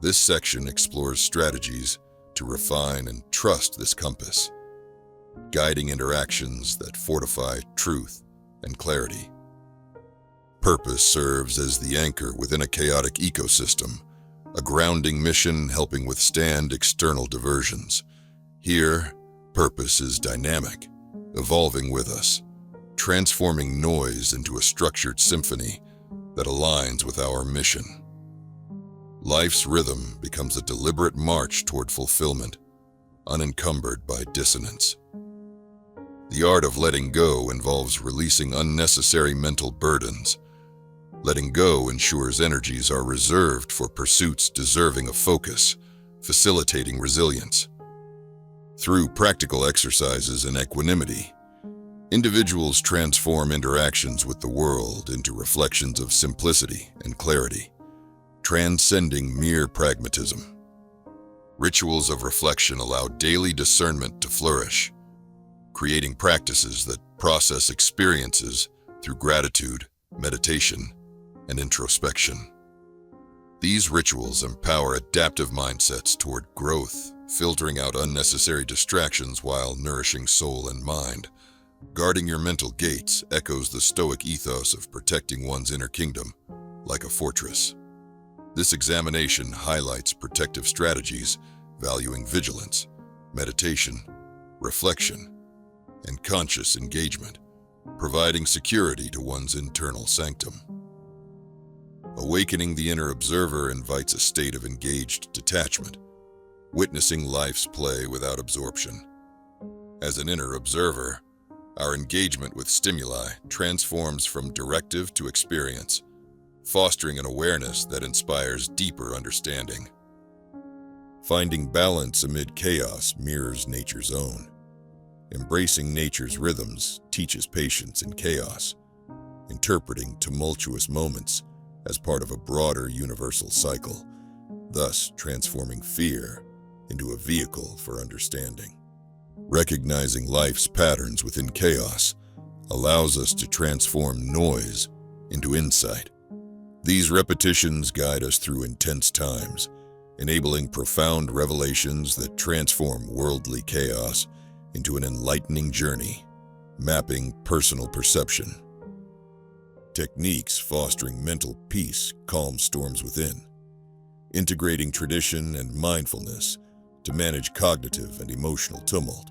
Speaker 1: This section explores strategies to refine and trust this compass, guiding interactions that fortify truth and clarity. Purpose serves as the anchor within a chaotic ecosystem, a grounding mission helping withstand external diversions. Here, purpose is dynamic, evolving with us, transforming noise into a structured symphony that aligns with our mission. Life's rhythm becomes a deliberate march toward fulfillment, unencumbered by dissonance. The art of letting go involves releasing unnecessary mental burdens. Letting go ensures energies are reserved for pursuits deserving of focus, facilitating resilience. Through practical exercises in equanimity, individuals transform interactions with the world into reflections of simplicity and clarity, transcending mere pragmatism. Rituals of reflection allow daily discernment to flourish, creating practices that process experiences through gratitude, meditation, and introspection. These rituals empower adaptive mindsets toward growth, filtering out unnecessary distractions while nourishing soul and mind. Guarding your mental gates echoes the Stoic ethos of protecting one's inner kingdom, like a fortress. This examination highlights protective strategies, valuing vigilance, meditation, reflection, and conscious engagement, providing security to one's internal sanctum. Awakening the inner observer invites a state of engaged detachment, witnessing life's play without absorption. As an inner observer, our engagement with stimuli transforms from directive to experience, fostering an awareness that inspires deeper understanding. Finding balance amid chaos mirrors nature's own. Embracing nature's rhythms teaches patience in chaos, interpreting tumultuous moments as part of a broader universal cycle, thus transforming fear into a vehicle for understanding. Recognizing life's patterns within chaos allows us to transform noise into insight. These repetitions guide us through intense times, enabling profound revelations that transform worldly chaos into an enlightening journey, mapping personal perception. Techniques fostering mental peace calm storms within.
Speaker 2: integrating tradition and mindfulness to manage cognitive and emotional tumult.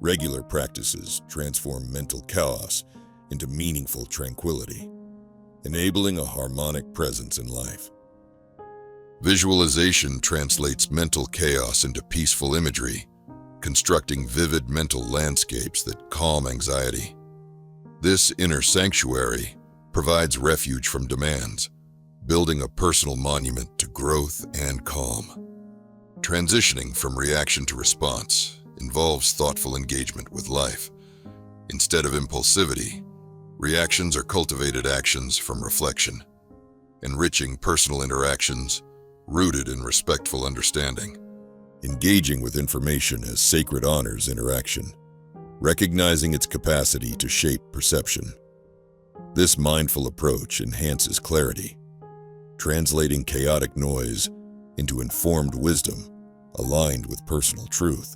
Speaker 2: Regular practices transform mental chaos into meaningful tranquility, enabling a harmonic presence in life.
Speaker 1: Visualization translates mental chaos into peaceful imagery, constructing vivid mental landscapes that calm anxiety. This inner sanctuary provides refuge from demands, building a personal monument to growth and calm. Transitioning from reaction to response involves thoughtful engagement with life. Instead of impulsivity, reactions are cultivated actions from reflection, enriching personal interactions rooted in respectful understanding.
Speaker 2: Engaging with information as sacred honors interaction, recognizing its capacity to shape perception. This mindful approach enhances clarity, translating chaotic noise into informed wisdom aligned with personal truth.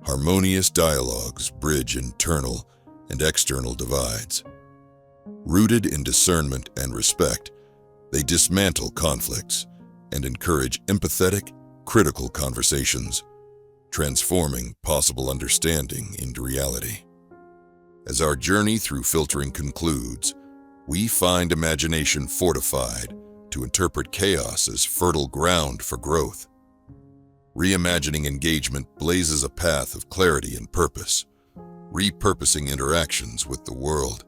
Speaker 2: Harmonious dialogues bridge internal and external divides. Rooted in discernment and respect, they dismantle conflicts and encourage empathetic, critical conversations, transforming possible understanding into reality. As our journey through filtering concludes, we find imagination fortified to interpret chaos as fertile ground for growth. Reimagining engagement blazes a path of clarity and purpose, repurposing interactions with the world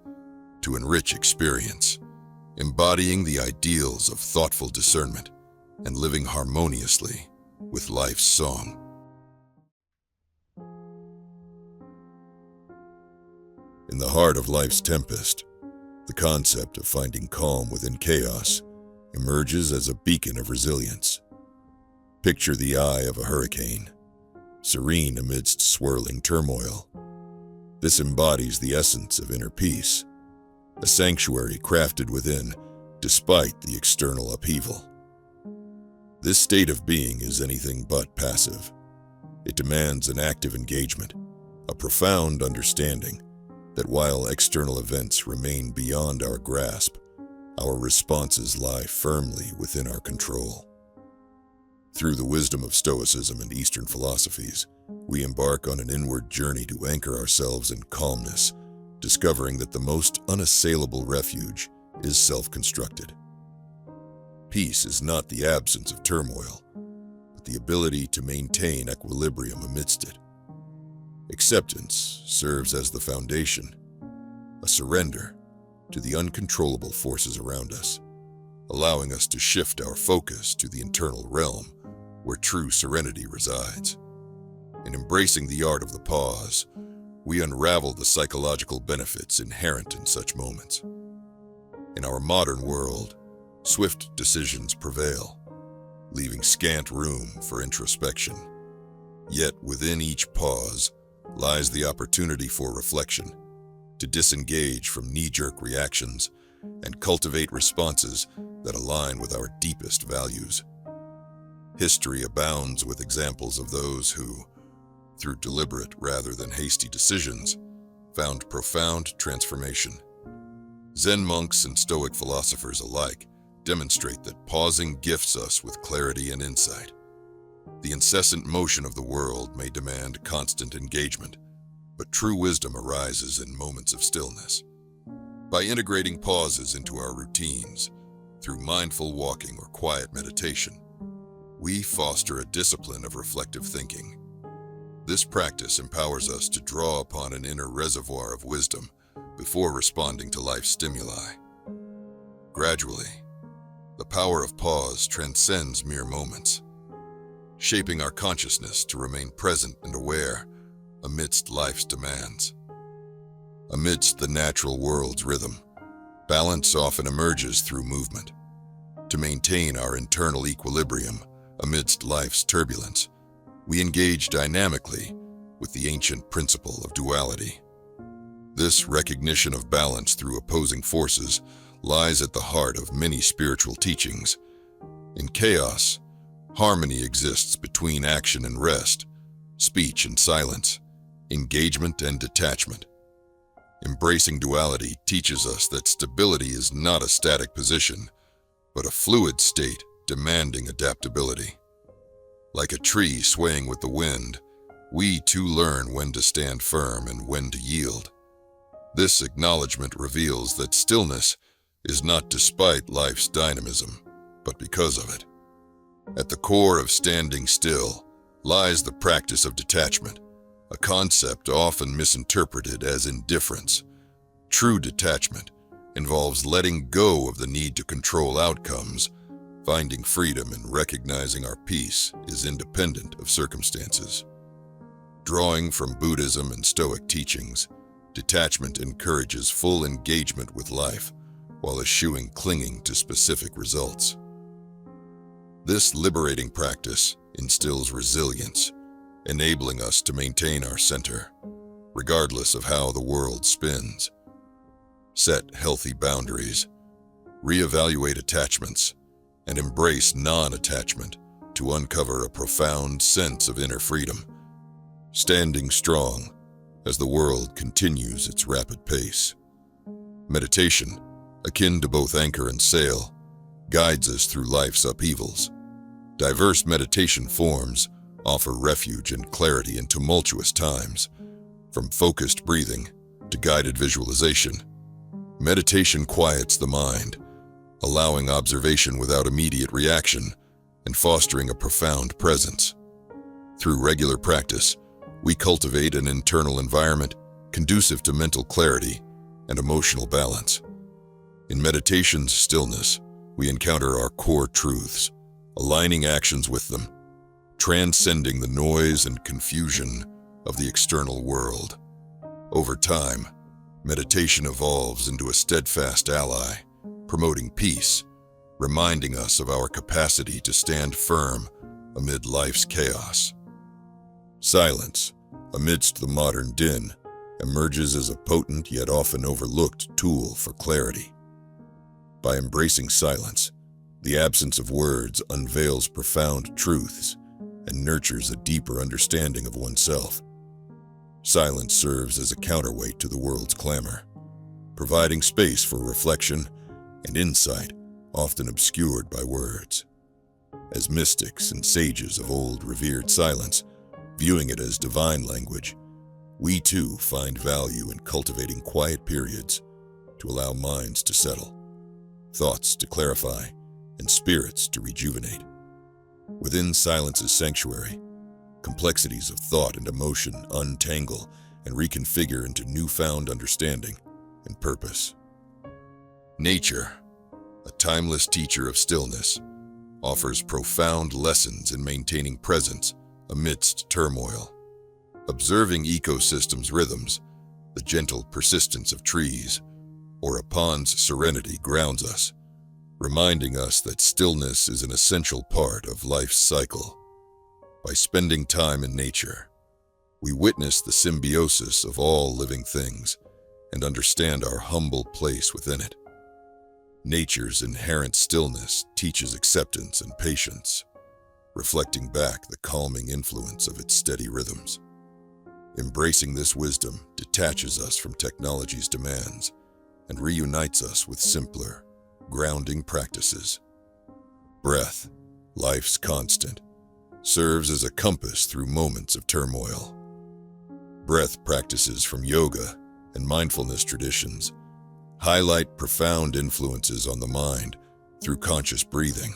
Speaker 2: to enrich experience, embodying the ideals of thoughtful discernment and living harmoniously with life's song. In the heart of life's tempest, the concept of finding calm within chaos emerges as a beacon of resilience. Picture the eye of a hurricane, serene amidst swirling turmoil. This embodies the essence of inner peace, a sanctuary crafted within despite the external upheaval. This state of being is anything but passive. It demands an active engagement, a profound understanding that while external events remain beyond our grasp, our responses lie firmly within our control. Through the wisdom of Stoicism and Eastern philosophies, we embark on an inward journey to anchor ourselves in calmness, discovering that the most unassailable refuge is self-constructed. Peace is not the absence of turmoil, but the ability to maintain equilibrium amidst it. Acceptance serves as the foundation, a surrender to the uncontrollable forces around us, allowing us to shift our focus to the internal realm where true serenity resides. In embracing the art of the pause, we unravel the psychological benefits inherent in such moments. In our modern world, swift decisions prevail, leaving scant room for introspection. Yet within each pause lies the opportunity for reflection, to disengage from knee-jerk reactions and cultivate responses that align with our deepest values. History abounds with examples of those who, through deliberate rather than hasty decisions, found profound transformation. Zen monks and Stoic philosophers alike demonstrate that pausing gifts us with clarity and insight. The incessant motion of the world may demand constant engagement, but true wisdom arises in moments of stillness. By integrating pauses into our routines, through mindful walking or quiet meditation, we foster a discipline of reflective thinking. This practice empowers us to draw upon an inner reservoir of wisdom before responding to life's stimuli. Gradually, the power of pause transcends mere moments, shaping our consciousness to remain present and aware amidst life's demands. Amidst the natural world's rhythm, balance often emerges through movement. To maintain our internal equilibrium amidst life's turbulence, we engage dynamically with the ancient principle of duality. This recognition of balance through opposing forces lies at the heart of many spiritual teachings. In chaos, harmony exists between action and rest, speech and silence, engagement and detachment. Embracing duality teaches us that stability is not a static position, but a fluid state
Speaker 1: demanding adaptability. Like a tree swaying with the wind, we too learn when to stand firm and when to yield. This acknowledgement reveals that stillness is not despite life's dynamism, but because of it. At the core of standing still lies the practice of detachment, a concept often misinterpreted as indifference. True detachment involves letting go of the need to control outcomes. Finding freedom and recognizing our peace is independent of circumstances. Drawing from Buddhism and Stoic teachings, detachment encourages full engagement with life while eschewing clinging to specific results. This liberating practice instills resilience, enabling us to maintain our center, regardless of how the world spins. Set healthy boundaries, reevaluate attachments, and embrace non-attachment to uncover a profound sense of inner freedom, standing strong as the world continues its rapid pace. Meditation, akin to both anchor and sail, guides us through life's upheavals. Diverse meditation forms offer refuge and clarity in tumultuous times, from focused breathing to guided visualization. Meditation quiets the mind, allowing observation without immediate reaction and fostering a profound presence. Through regular practice, we cultivate an internal environment conducive to mental clarity and emotional balance. In meditation's stillness, we encounter our core truths, aligning actions with them, transcending the noise and confusion of the external world. Over time, meditation evolves into a steadfast ally, promoting peace, reminding us of our capacity to stand firm amid life's chaos. Silence, amidst the modern din, emerges as a potent yet often overlooked tool for clarity. By embracing silence, the absence of words unveils profound truths and nurtures a deeper understanding of oneself. Silence serves as a counterweight to the world's clamor, providing space for reflection and insight often obscured by words. As mystics and sages of old revered silence, viewing it as divine language, we too find value in cultivating quiet periods to allow minds to settle, thoughts to clarify, and spirits to rejuvenate. Within silence's sanctuary, complexities of thought and emotion untangle and reconfigure into newfound understanding and purpose. Nature, a timeless teacher of stillness, offers profound lessons in maintaining presence amidst turmoil. Observing ecosystems' rhythms, the gentle persistence of trees, or a pond's serenity grounds us, reminding us that stillness is an essential part of life's cycle. By spending time in nature, we witness the symbiosis of all living things and understand our humble place within it. Nature's inherent stillness teaches acceptance and patience, reflecting back the calming influence of its steady rhythms. Embracing this wisdom detaches us from technology's demands and reunites us with simpler, grounding practices. Breath, life's constant, serves as a compass through moments of turmoil. Breath practices from yoga and mindfulness traditions highlight profound influences on the mind through conscious breathing.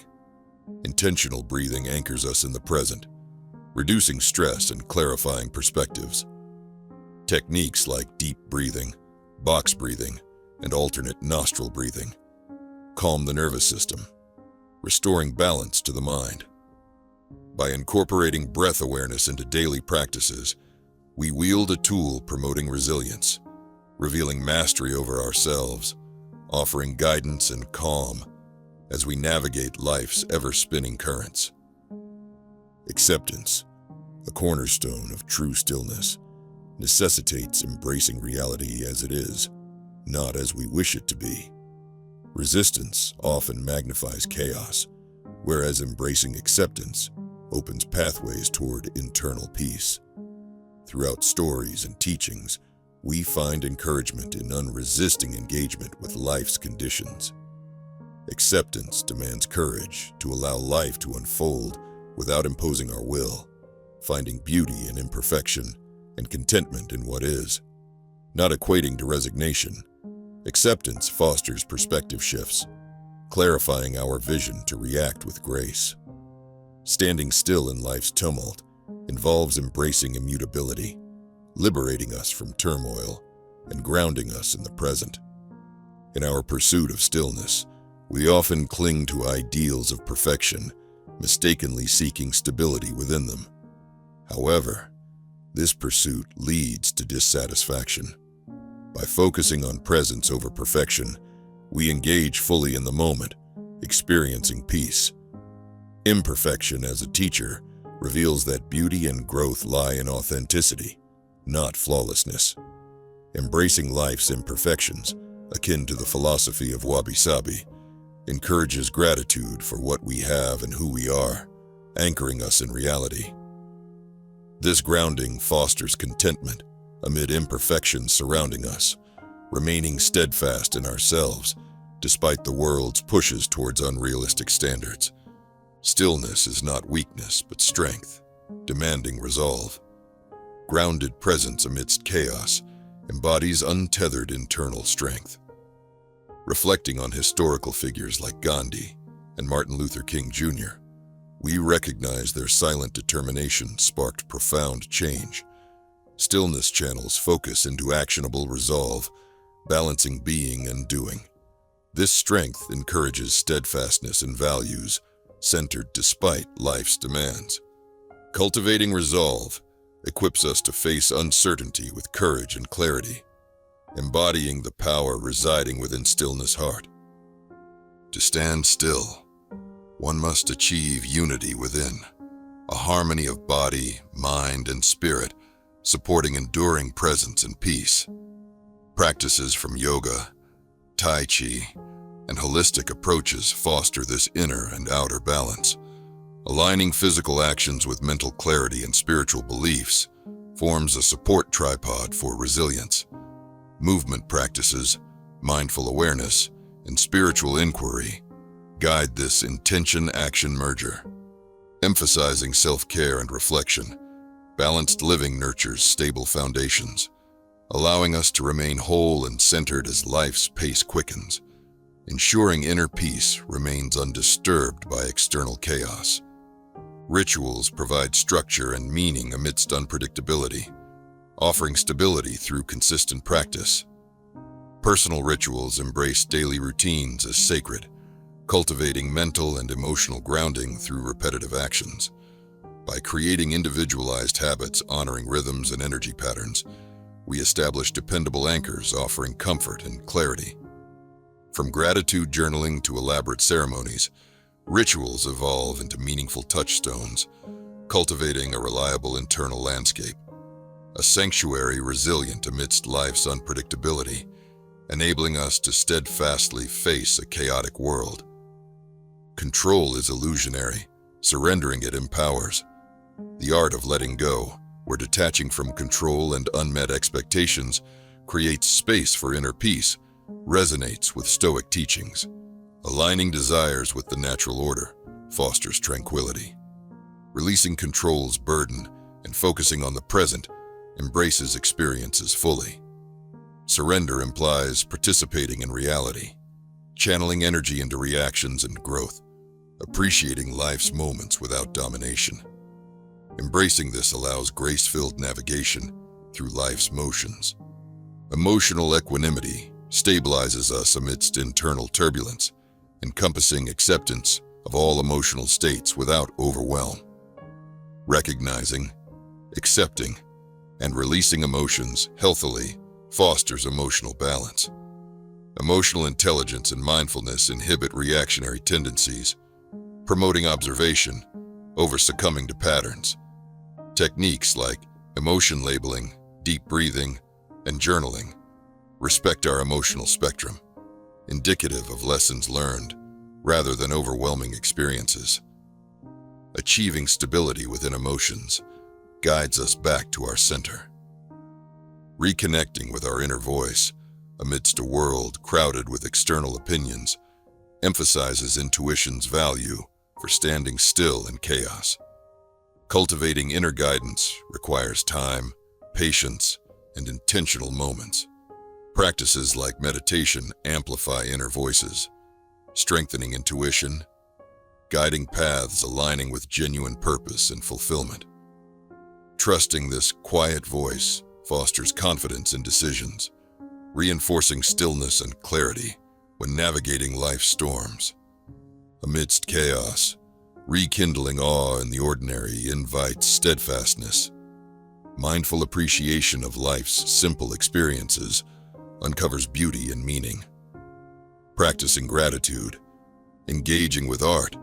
Speaker 1: Intentional breathing anchors us in the present, reducing stress and clarifying perspectives. Techniques like deep breathing, box breathing, and alternate nostril breathing calm the nervous system, restoring balance to the mind. By incorporating breath awareness into daily practices, we wield a tool promoting resilience, revealing mastery over ourselves, offering guidance and calm as we navigate life's ever-spinning currents. Acceptance, a cornerstone of true stillness, necessitates embracing reality as it is, not as we wish it to be. Resistance often magnifies chaos, whereas embracing acceptance opens pathways toward internal peace. Throughout stories and teachings, we find encouragement in unresisting engagement with life's conditions.
Speaker 2: Acceptance demands courage to allow life to unfold without imposing our will, finding beauty in imperfection and contentment in what is. Not equating to resignation, acceptance fosters perspective shifts, clarifying our vision to react with grace. Standing still in life's tumult involves embracing immutability, liberating us from turmoil and grounding us in the present. In our pursuit of stillness, we often cling to ideals of perfection, mistakenly seeking stability within them. However, this pursuit leads to dissatisfaction. By focusing on presence over perfection, we engage fully in the moment, experiencing peace. Imperfection as a teacher reveals that beauty and growth lie in authenticity, not flawlessness. Embracing life's imperfections, akin to the philosophy of wabi-sabi, encourages gratitude for what we have and who we are, anchoring us in reality. This grounding fosters contentment amid imperfections surrounding us, remaining steadfast in ourselves despite the world's pushes towards unrealistic standards. Stillness is not weakness but strength, demanding resolve. Grounded presence amidst chaos embodies untethered internal strength. Reflecting on historical figures like Gandhi and Martin Luther King Jr., we recognize their silent determination sparked profound change. Stillness channels focus into actionable resolve, balancing being and doing. This strength encourages steadfastness in values, centered despite life's demands. Cultivating resolve equips us to face uncertainty with courage and clarity, embodying the power residing within stillness' heart. To stand still, one must achieve unity within, a harmony of body, mind, and spirit, supporting enduring presence and peace. Practices from yoga, tai chi, and holistic approaches foster this inner and outer balance. Aligning physical actions with mental clarity and spiritual beliefs forms a support tripod for resilience. Movement practices, mindful awareness, and spiritual inquiry guide this intention-action merger. Emphasizing self-care and reflection, balanced living nurtures stable foundations, allowing us to remain whole and centered as life's pace quickens, ensuring inner peace remains undisturbed by external chaos. Rituals provide structure and meaning amidst unpredictability, offering stability through consistent practice. Personal rituals embrace daily routines as sacred, cultivating mental and emotional grounding through repetitive actions. By creating individualized habits honoring rhythms and energy patterns, we establish dependable anchors offering comfort and clarity. From gratitude journaling to elaborate ceremonies, rituals evolve into meaningful touchstones, cultivating a reliable internal landscape, a sanctuary resilient amidst life's unpredictability, enabling us to steadfastly face a chaotic world. Control is illusionary, surrendering it empowers. The art of letting go, where detaching from control and unmet expectations creates space for inner peace, resonates with Stoic teachings. Aligning desires with the natural order fosters tranquility. Releasing control's burden and focusing on the present embraces experiences fully. Surrender implies participating in reality, channeling energy into reactions and growth, appreciating life's moments without domination. Embracing this allows grace-filled navigation through life's motions. Emotional equanimity stabilizes us amidst internal turbulence, encompassing acceptance of all emotional states without overwhelm. Recognizing, accepting, and releasing emotions healthily fosters emotional balance. Emotional intelligence and mindfulness inhibit reactionary tendencies, promoting observation over succumbing to patterns. Techniques like emotion labeling, deep breathing, and journaling respect our emotional spectrum, indicative of lessons learned rather than overwhelming experiences. Achieving stability within emotions guides us back to our center. Reconnecting with our inner voice amidst a world crowded with external opinions
Speaker 1: emphasizes intuition's value for standing still in chaos. Cultivating inner guidance requires time, patience, and intentional moments. Practices like meditation amplify inner voices, strengthening intuition, guiding paths aligning with genuine purpose and fulfillment. Trusting this quiet voice fosters confidence in decisions, reinforcing stillness and clarity when navigating life's storms. Amidst chaos, rekindling awe in the ordinary invites steadfastness. Mindful appreciation of life's simple experiences uncovers beauty and meaning. Practicing gratitude, engaging with art,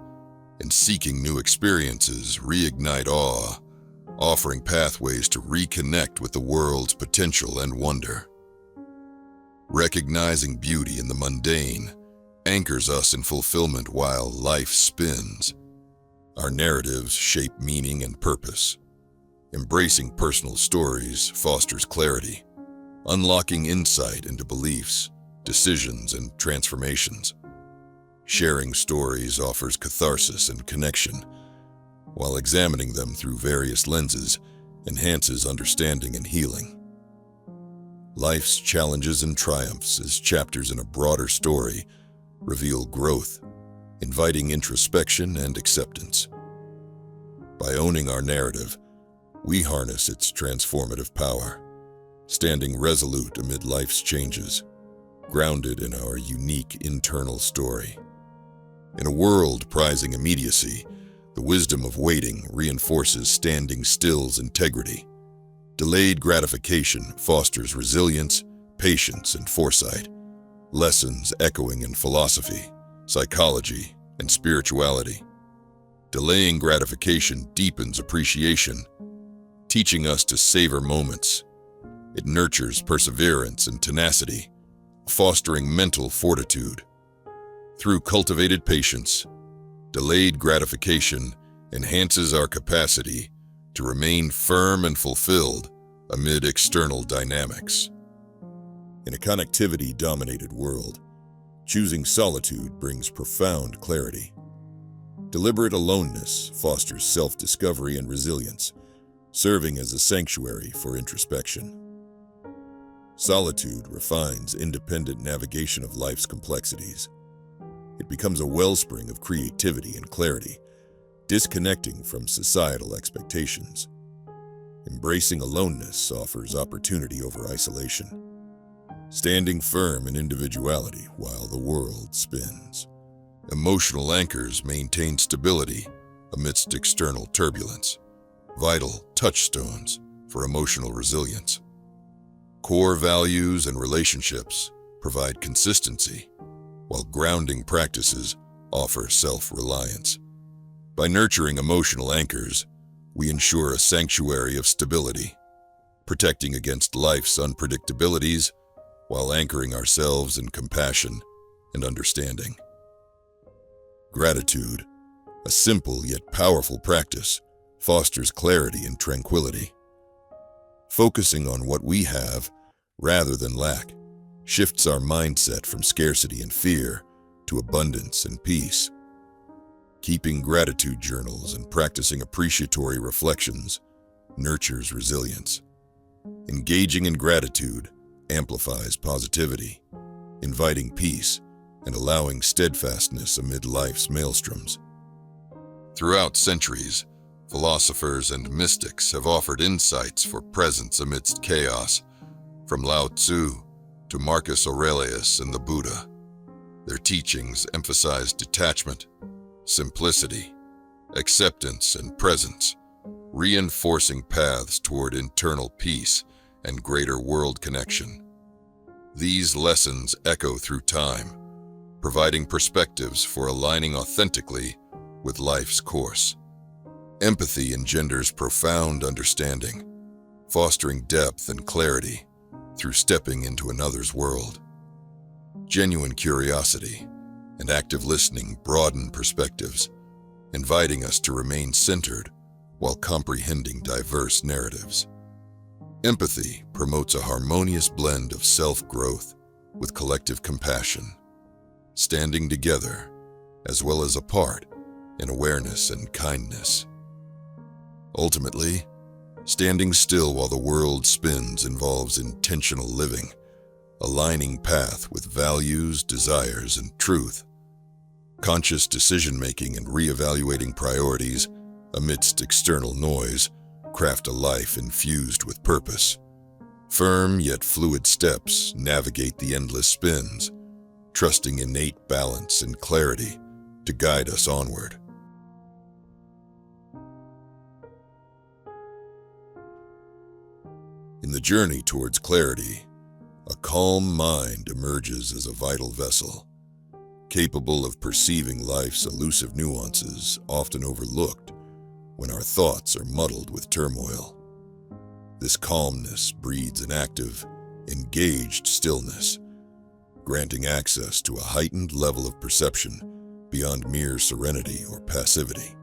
Speaker 1: and seeking new experiences reignite awe, offering pathways to reconnect with the world's potential and wonder. Recognizing beauty in the mundane anchors us in fulfillment while life spins. Our narratives shape meaning and purpose. Embracing personal stories fosters clarity, unlocking insight into beliefs, decisions, and transformations. Sharing stories offers catharsis and connection, while examining them through various lenses enhances understanding and healing. Life's challenges and triumphs as chapters in a broader story reveal growth, inviting introspection and acceptance. By owning our narrative, we harness its transformative power, standing resolute amid life's changes, grounded in our unique internal story. In a world prizing immediacy, the wisdom of waiting reinforces standing still's integrity. Delayed gratification fosters resilience, patience, and foresight, lessons echoing in philosophy, psychology, and spirituality. Delaying gratification deepens appreciation, teaching us to savor moments. It nurtures perseverance and tenacity, fostering mental fortitude. Through cultivated patience, delayed gratification enhances our capacity to remain firm and fulfilled amid external dynamics. In a connectivity-dominated world, choosing solitude brings profound clarity. Deliberate aloneness fosters self-discovery and resilience, serving as a sanctuary for introspection. Solitude refines independent navigation of life's complexities. It becomes a wellspring of creativity and clarity, disconnecting from societal expectations. Embracing aloneness offers opportunity over isolation, standing firm in individuality while the world spins. Emotional anchors maintain stability amidst external turbulence, vital touchstones for emotional resilience. Core values and relationships provide consistency, while grounding practices offer self-reliance. By nurturing emotional anchors, we ensure a sanctuary of stability, protecting against life's unpredictabilities while anchoring ourselves in compassion and understanding. Gratitude, a simple yet powerful practice, fosters clarity and tranquility. Focusing on what we have rather than lack shifts our mindset from scarcity and fear to abundance and peace. Keeping gratitude journals and practicing appreciatory reflections nurtures resilience. Engaging in gratitude amplifies positivity, inviting peace and allowing steadfastness amid life's maelstroms. Throughout centuries, philosophers and mystics have offered insights for presence amidst chaos, from Lao Tzu to Marcus Aurelius and the Buddha. Their teachings emphasize detachment, simplicity, acceptance, and presence, reinforcing paths toward internal peace and greater world connection. These lessons echo through time, providing perspectives for aligning authentically with life's course. Empathy engenders profound understanding, fostering depth and clarity through stepping into another's world. Genuine curiosity and active listening broaden perspectives, inviting us to remain centered while comprehending diverse narratives. Empathy promotes a harmonious blend of self-growth with collective compassion, standing together, as well as apart, in awareness and kindness. Ultimately, standing still while the world spins involves intentional living, aligning path with values, desires, and truth. Conscious decision-making and reevaluating priorities amidst external noise craft a life infused with purpose. Firm yet fluid steps navigate the endless spins, trusting innate balance and clarity to guide us onward. In the journey towards clarity, a calm mind emerges as a vital vessel, capable of perceiving life's elusive nuances often overlooked when our thoughts are muddled with turmoil. This calmness breeds an active, engaged stillness, granting access to a heightened level of perception beyond mere serenity or passivity.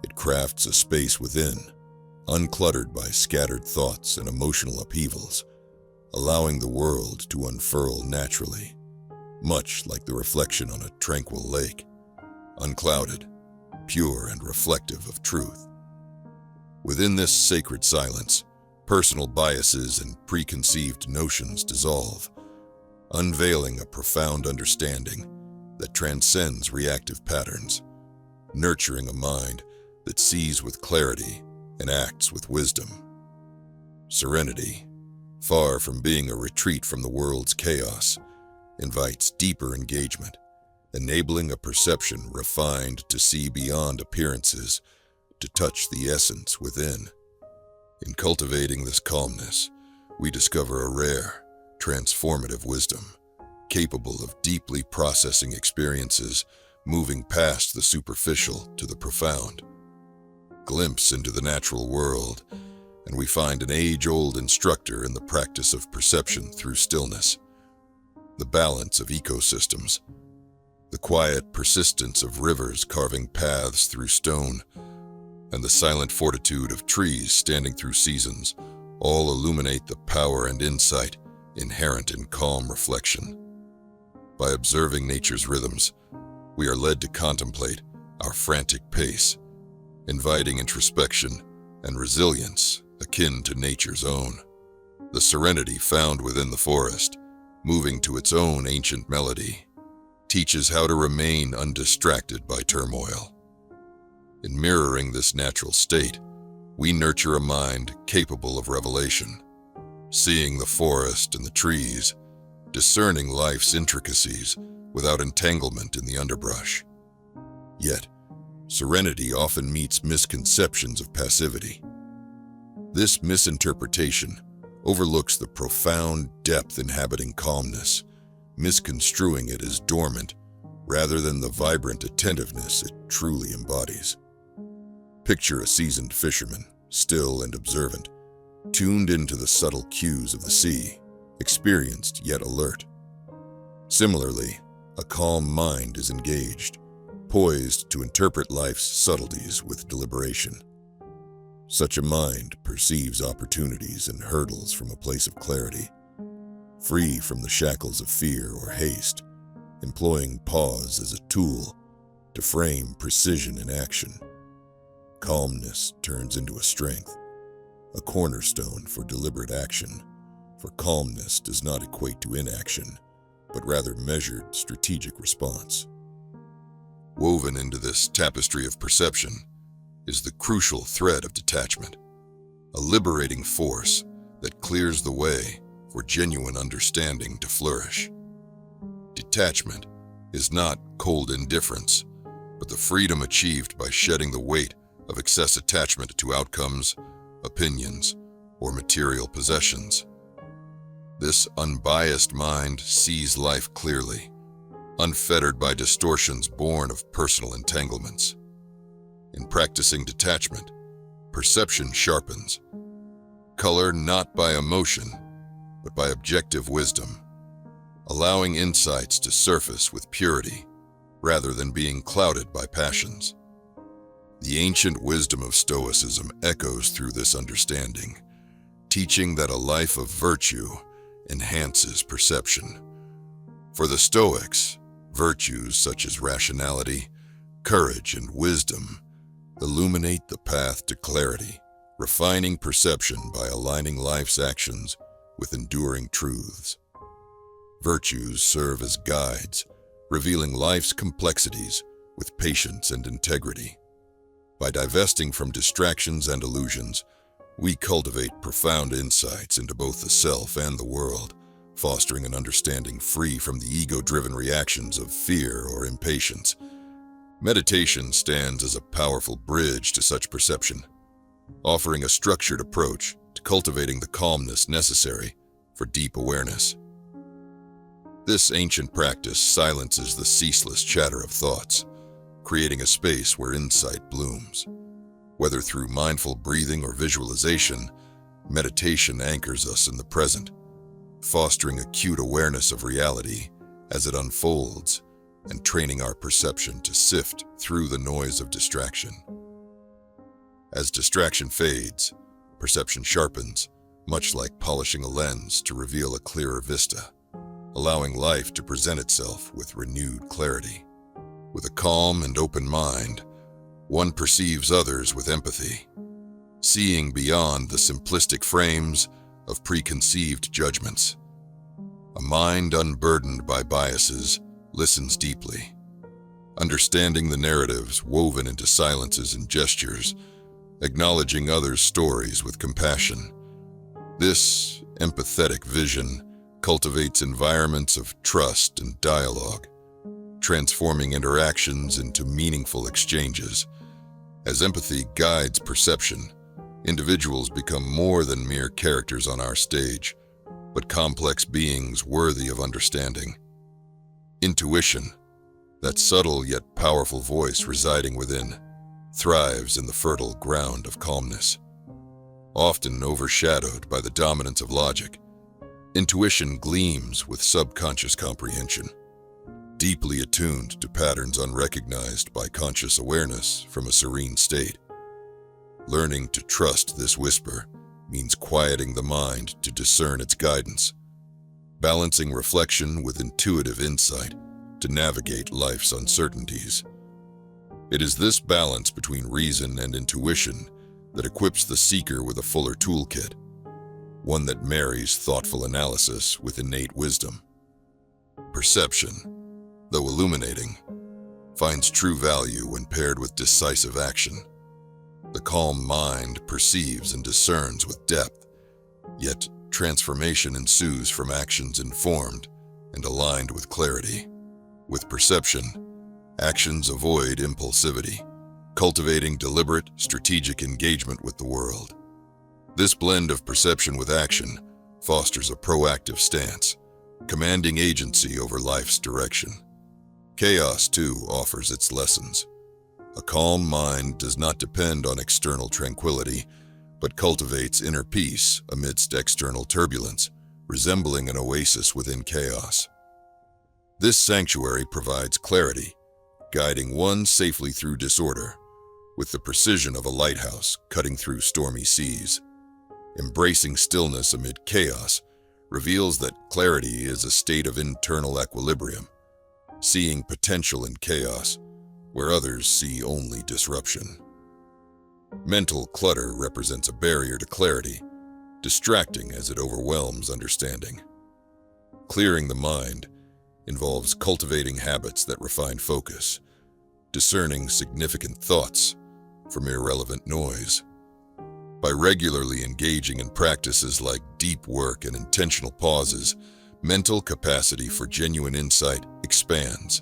Speaker 1: It crafts a space within, uncluttered by scattered thoughts and emotional upheavals, allowing the world to unfurl naturally, much like the reflection on a tranquil lake, unclouded, pure and reflective of truth. Within this sacred silence, personal biases and preconceived notions dissolve, unveiling a profound understanding that transcends reactive patterns, nurturing a mind that sees with clarity and acts with wisdom. Serenity, far from being a retreat from the world's chaos, invites deeper engagement, enabling a perception refined to see beyond appearances, to touch the essence within. In cultivating this calmness, we discover a rare, transformative wisdom, capable of deeply processing experiences, moving past the superficial to the profound. Glimpse into the natural world, and we find an age-old instructor in the practice of perception through stillness. The balance of ecosystems, the quiet persistence of rivers carving paths through stone, and the silent fortitude of trees standing through seasons, all illuminate the power and insight inherent in calm reflection. By observing nature's rhythms, we are led to contemplate our frantic pace, inviting introspection and resilience akin to nature's own. The serenity found within the forest, moving to its own ancient melody, teaches how to remain undistracted by turmoil. In mirroring this natural state, we nurture a mind capable of revelation, seeing the forest and the trees, discerning life's intricacies without entanglement in the underbrush. Yet, serenity often meets misconceptions of passivity. This misinterpretation overlooks the profound depth inhabiting calmness, misconstruing it as dormant rather than the vibrant attentiveness it truly embodies. Picture a seasoned fisherman, still and observant, tuned into the subtle cues of the sea, experienced yet alert. Similarly, a calm mind is engaged, poised to interpret life's subtleties with deliberation. Such a mind perceives opportunities and hurdles from a place of clarity, free from the shackles of fear or haste, employing pause as a tool to frame precision in action. Calmness turns into a strength, a cornerstone for deliberate action, for calmness does not equate to inaction, but rather measured, strategic response. Woven into this tapestry of perception is the crucial thread of detachment, a liberating force that clears the way for genuine understanding to flourish. Detachment is not cold indifference, but the freedom achieved by shedding the weight of excess attachment to outcomes, opinions, or material possessions. This unbiased mind sees life clearly, unfettered by distortions born of personal entanglements. In practicing detachment, perception sharpens, colored not by emotion, but by objective wisdom, allowing insights to surface with purity rather than being clouded by passions. The ancient wisdom of Stoicism echoes through this understanding, teaching that a life of virtue enhances perception. For the Stoics, Virtues such as rationality, courage, and wisdom illuminate the path to clarity, refining perception by aligning life's actions with enduring truths. Virtues serve as guides, revealing life's complexities with patience and integrity. By divesting from distractions and illusions, we cultivate profound insights into both the self and the world, fostering an understanding free from the ego-driven reactions of fear or impatience. Meditation stands as a powerful bridge to such perception, offering a structured approach to cultivating the calmness necessary for deep awareness. This ancient practice silences the ceaseless chatter of thoughts, creating a space where insight blooms. Whether through mindful breathing or visualization, meditation anchors us in the present, fostering acute awareness of reality as it unfolds and training our perception to sift through the noise of distraction. As distraction fades, perception sharpens, much like polishing a lens to reveal a clearer vista, allowing life to present itself with renewed clarity. With a calm and open mind, one perceives others with empathy, seeing beyond the simplistic frames of preconceived judgments. A mind unburdened by biases listens deeply, understanding the narratives woven into silences and gestures, acknowledging others' stories with compassion. This empathetic vision cultivates environments of trust and dialogue, transforming interactions into meaningful exchanges. As empathy guides perception, individuals become more than mere characters on our stage, but complex beings worthy of understanding. Intuition, that subtle yet powerful voice residing within, thrives in the fertile ground of calmness. Often overshadowed by the dominance of logic, intuition gleams with subconscious comprehension, deeply attuned to patterns unrecognized by conscious awareness from a serene state. Learning to trust this whisper means quieting the mind to discern its guidance, balancing reflection with intuitive insight to navigate life's uncertainties. It is this balance between reason and intuition that equips the seeker with a fuller toolkit, one that marries thoughtful analysis with innate wisdom. Perception, though illuminating, finds true value when paired with decisive action. The calm mind perceives and discerns with depth, yet transformation ensues from actions informed and aligned with clarity. With perception, actions avoid impulsivity, cultivating deliberate, strategic engagement with the world. This blend of perception with action fosters a proactive stance, commanding agency over life's direction. Chaos, too, offers its lessons. A calm mind does not depend on external tranquility, but cultivates inner peace amidst external turbulence, resembling an oasis within chaos. This sanctuary provides clarity, guiding one safely through disorder, with the precision of a lighthouse cutting through stormy seas. Embracing stillness amid chaos reveals that clarity is a state of internal equilibrium, seeing potential in chaos where others see only disruption. Mental clutter represents a barrier to clarity, distracting as it overwhelms understanding. Clearing the mind involves cultivating habits that refine focus, discerning significant thoughts from irrelevant noise. By regularly engaging in practices like deep work and intentional pauses, mental capacity for genuine insight expands,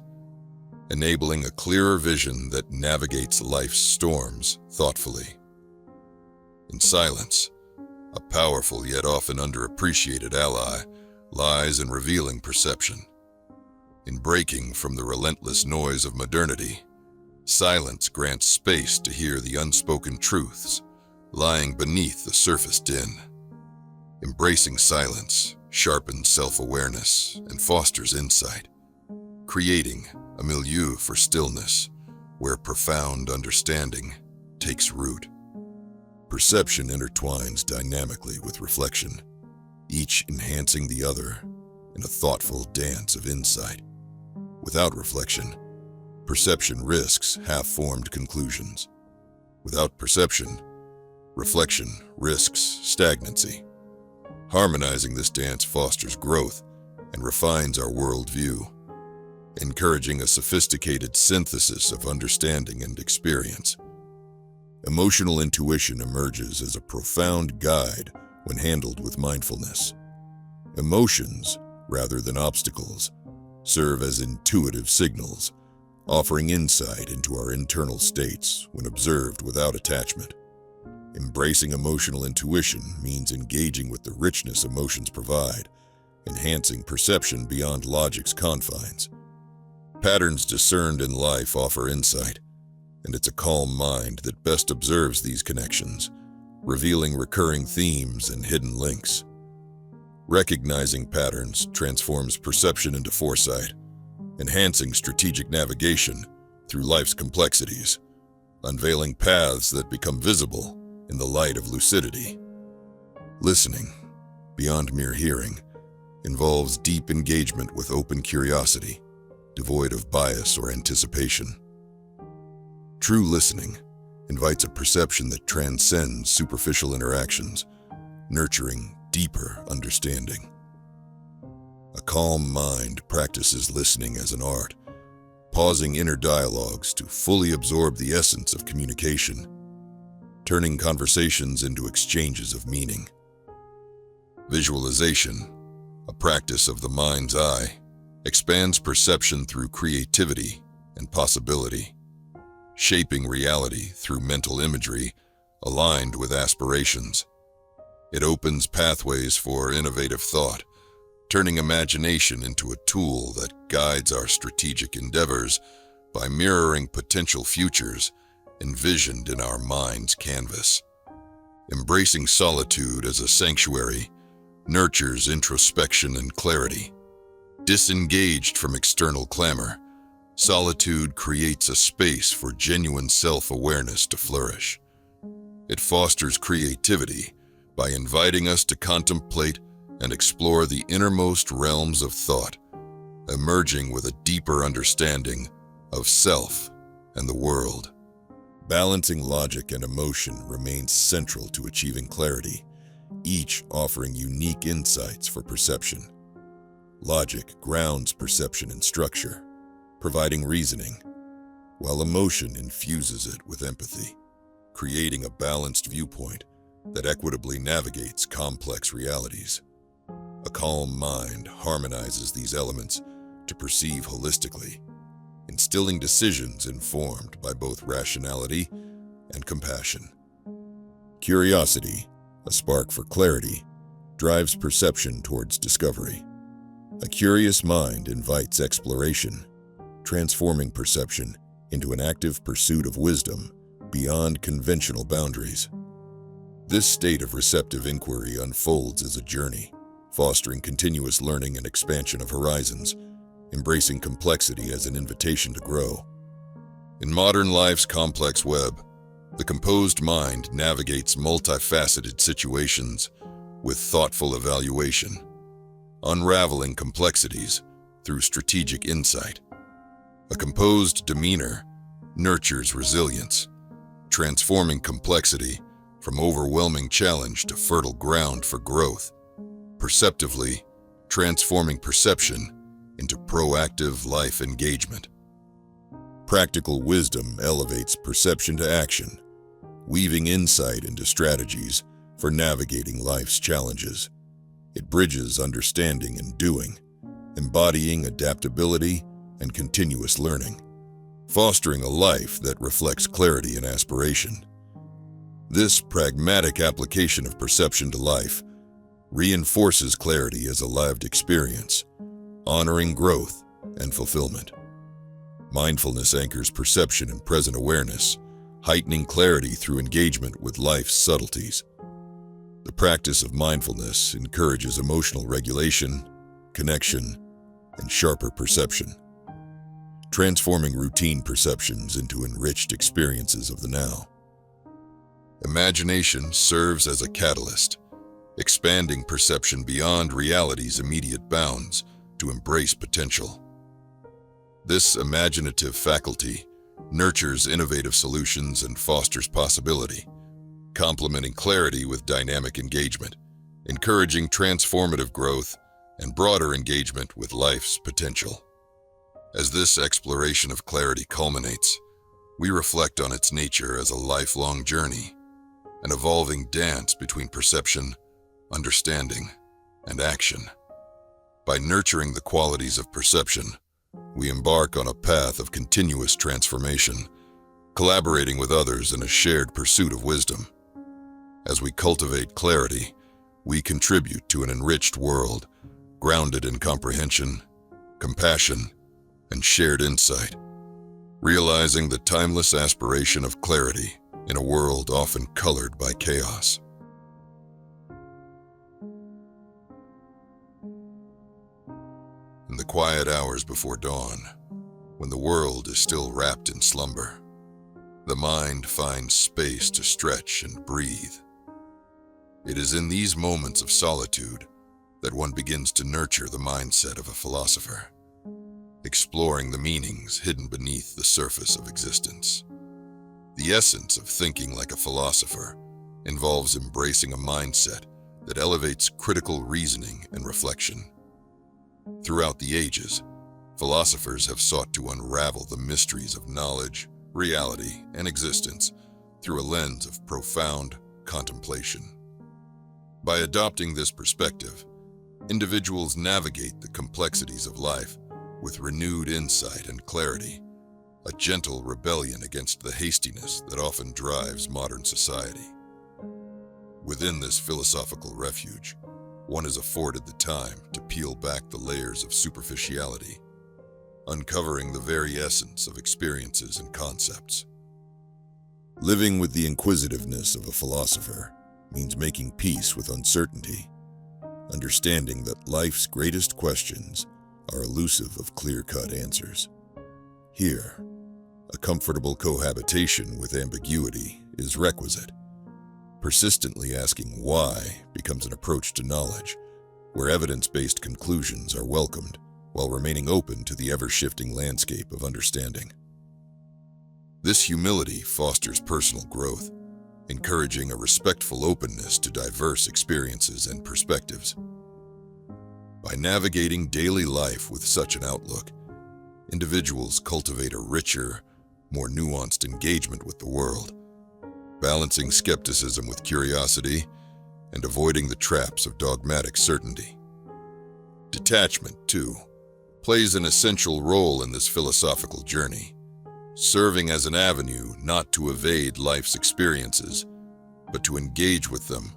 Speaker 1: enabling a clearer vision that navigates life's storms thoughtfully. In silence, a powerful yet often underappreciated ally lies in revealing perception. In breaking from the relentless noise of modernity, silence grants space to hear the unspoken truths lying beneath the surface din. Embracing silence sharpens self-awareness and fosters insight, creating a milieu for stillness where profound understanding takes root. Perception intertwines dynamically with reflection, each enhancing the other in a thoughtful dance of insight.
Speaker 2: Without reflection, perception risks half-formed conclusions. Without perception, reflection risks stagnancy. Harmonizing this dance fosters growth and refines our worldview, encouraging a sophisticated synthesis of understanding and experience. Emotional intuition emerges as a profound guide when handled with mindfulness. Emotions, rather than obstacles, serve as intuitive signals, offering insight into our internal states when observed without attachment. Embracing emotional intuition means engaging with the richness emotions provide, enhancing perception beyond logic's confines. Patterns discerned in life offer insight, and it's a calm mind that best observes these connections, revealing recurring themes and hidden links. Recognizing patterns transforms perception into foresight, enhancing strategic navigation through life's complexities, unveiling paths that become visible in the light of lucidity. Listening, beyond mere hearing, involves deep engagement with open curiosity, devoid of bias or anticipation. True listening invites a perception that transcends superficial interactions, nurturing deeper understanding. A calm mind practices listening as an art, pausing inner dialogues to fully absorb the essence of communication, turning conversations into exchanges of meaning. Visualization, a practice of the mind's eye, expands perception through creativity and possibility, shaping reality through mental imagery aligned with aspirations. It opens pathways for innovative thought, turning imagination into a tool that guides our strategic endeavors by mirroring potential futures envisioned in our mind's canvas. Embracing solitude as a sanctuary nurtures introspection and clarity. Disengaged from external clamor, solitude creates a space for genuine self-awareness to flourish. It fosters creativity by inviting us to contemplate and explore the innermost realms of thought, emerging with a deeper understanding of self and the world. Balancing logic and emotion remains central to achieving clarity, each offering unique insights for perception. Logic grounds perception in structure, providing reasoning, while emotion infuses it with empathy, creating a balanced viewpoint that equitably navigates complex realities. A calm mind harmonizes these elements to perceive holistically, instilling decisions informed by both rationality and compassion. Curiosity, a spark for clarity, drives perception towards discovery. A curious mind invites exploration, transforming perception into an active pursuit of wisdom beyond conventional boundaries. This state of receptive inquiry unfolds as a journey, fostering continuous learning and expansion of horizons, embracing complexity as an invitation to grow. In modern life's complex web, the composed mind navigates multifaceted situations with thoughtful evaluation, unraveling complexities through strategic insight. A composed demeanor nurtures resilience, transforming complexity from overwhelming challenge to fertile ground for growth, perceptively transforming perception into proactive life engagement. Practical wisdom elevates perception to action, weaving insight into strategies for navigating life's challenges. It bridges understanding and doing, embodying adaptability and continuous learning, fostering a life that reflects clarity and aspiration. This pragmatic application of perception to life reinforces clarity as a lived experience, honoring growth and fulfillment. Mindfulness anchors perception in present awareness, heightening clarity through engagement with life's subtleties. The practice of mindfulness encourages emotional regulation, connection, and sharper perception, transforming routine perceptions into enriched experiences of the now. Imagination serves as a catalyst, expanding perception beyond reality's immediate bounds to embrace potential.
Speaker 1: This imaginative faculty nurtures innovative solutions and fosters possibility, complementing clarity with dynamic engagement, encouraging transformative growth and broader engagement with life's potential. As this exploration of clarity culminates, we reflect on its nature as a lifelong journey, an evolving dance between perception, understanding, and action. By nurturing the qualities of perception, we embark on a path of continuous transformation, collaborating with others in a shared pursuit of wisdom. As we cultivate clarity, we contribute to an enriched world, grounded in comprehension, compassion, and shared insight, realizing the timeless aspiration of clarity in a world often colored by chaos. In the quiet hours before dawn, when the world is still wrapped in slumber, the mind finds space to stretch and breathe. It is in these moments of solitude that one begins to nurture the mindset of a philosopher, exploring the meanings hidden beneath the surface of existence. The essence of thinking like a philosopher involves embracing a mindset that elevates critical reasoning and reflection. Throughout the ages, philosophers have sought to unravel the mysteries of knowledge, reality, and existence through a lens of profound contemplation. By adopting this perspective, individuals navigate the complexities of life with renewed insight and clarity, a gentle rebellion against the hastiness that often drives modern society. Within this philosophical refuge, one is afforded the time to peel back the layers of superficiality, uncovering the very essence of experiences and concepts.
Speaker 2: Living with the inquisitiveness of a philosopher means making peace with uncertainty, understanding that life's greatest questions are elusive of clear-cut answers. Here, a comfortable cohabitation with ambiguity is requisite. Persistently asking why becomes an approach to knowledge, where evidence-based conclusions are welcomed while remaining open to the ever-shifting landscape of understanding.
Speaker 1: This humility fosters personal growth, encouraging a respectful openness to diverse experiences and perspectives. By navigating daily life with such an outlook, individuals cultivate a richer, more nuanced engagement with the world, balancing skepticism with curiosity and avoiding the traps of dogmatic certainty. Detachment, too, plays an essential role in this philosophical journey, serving as an avenue not to evade life's experiences, but to engage with them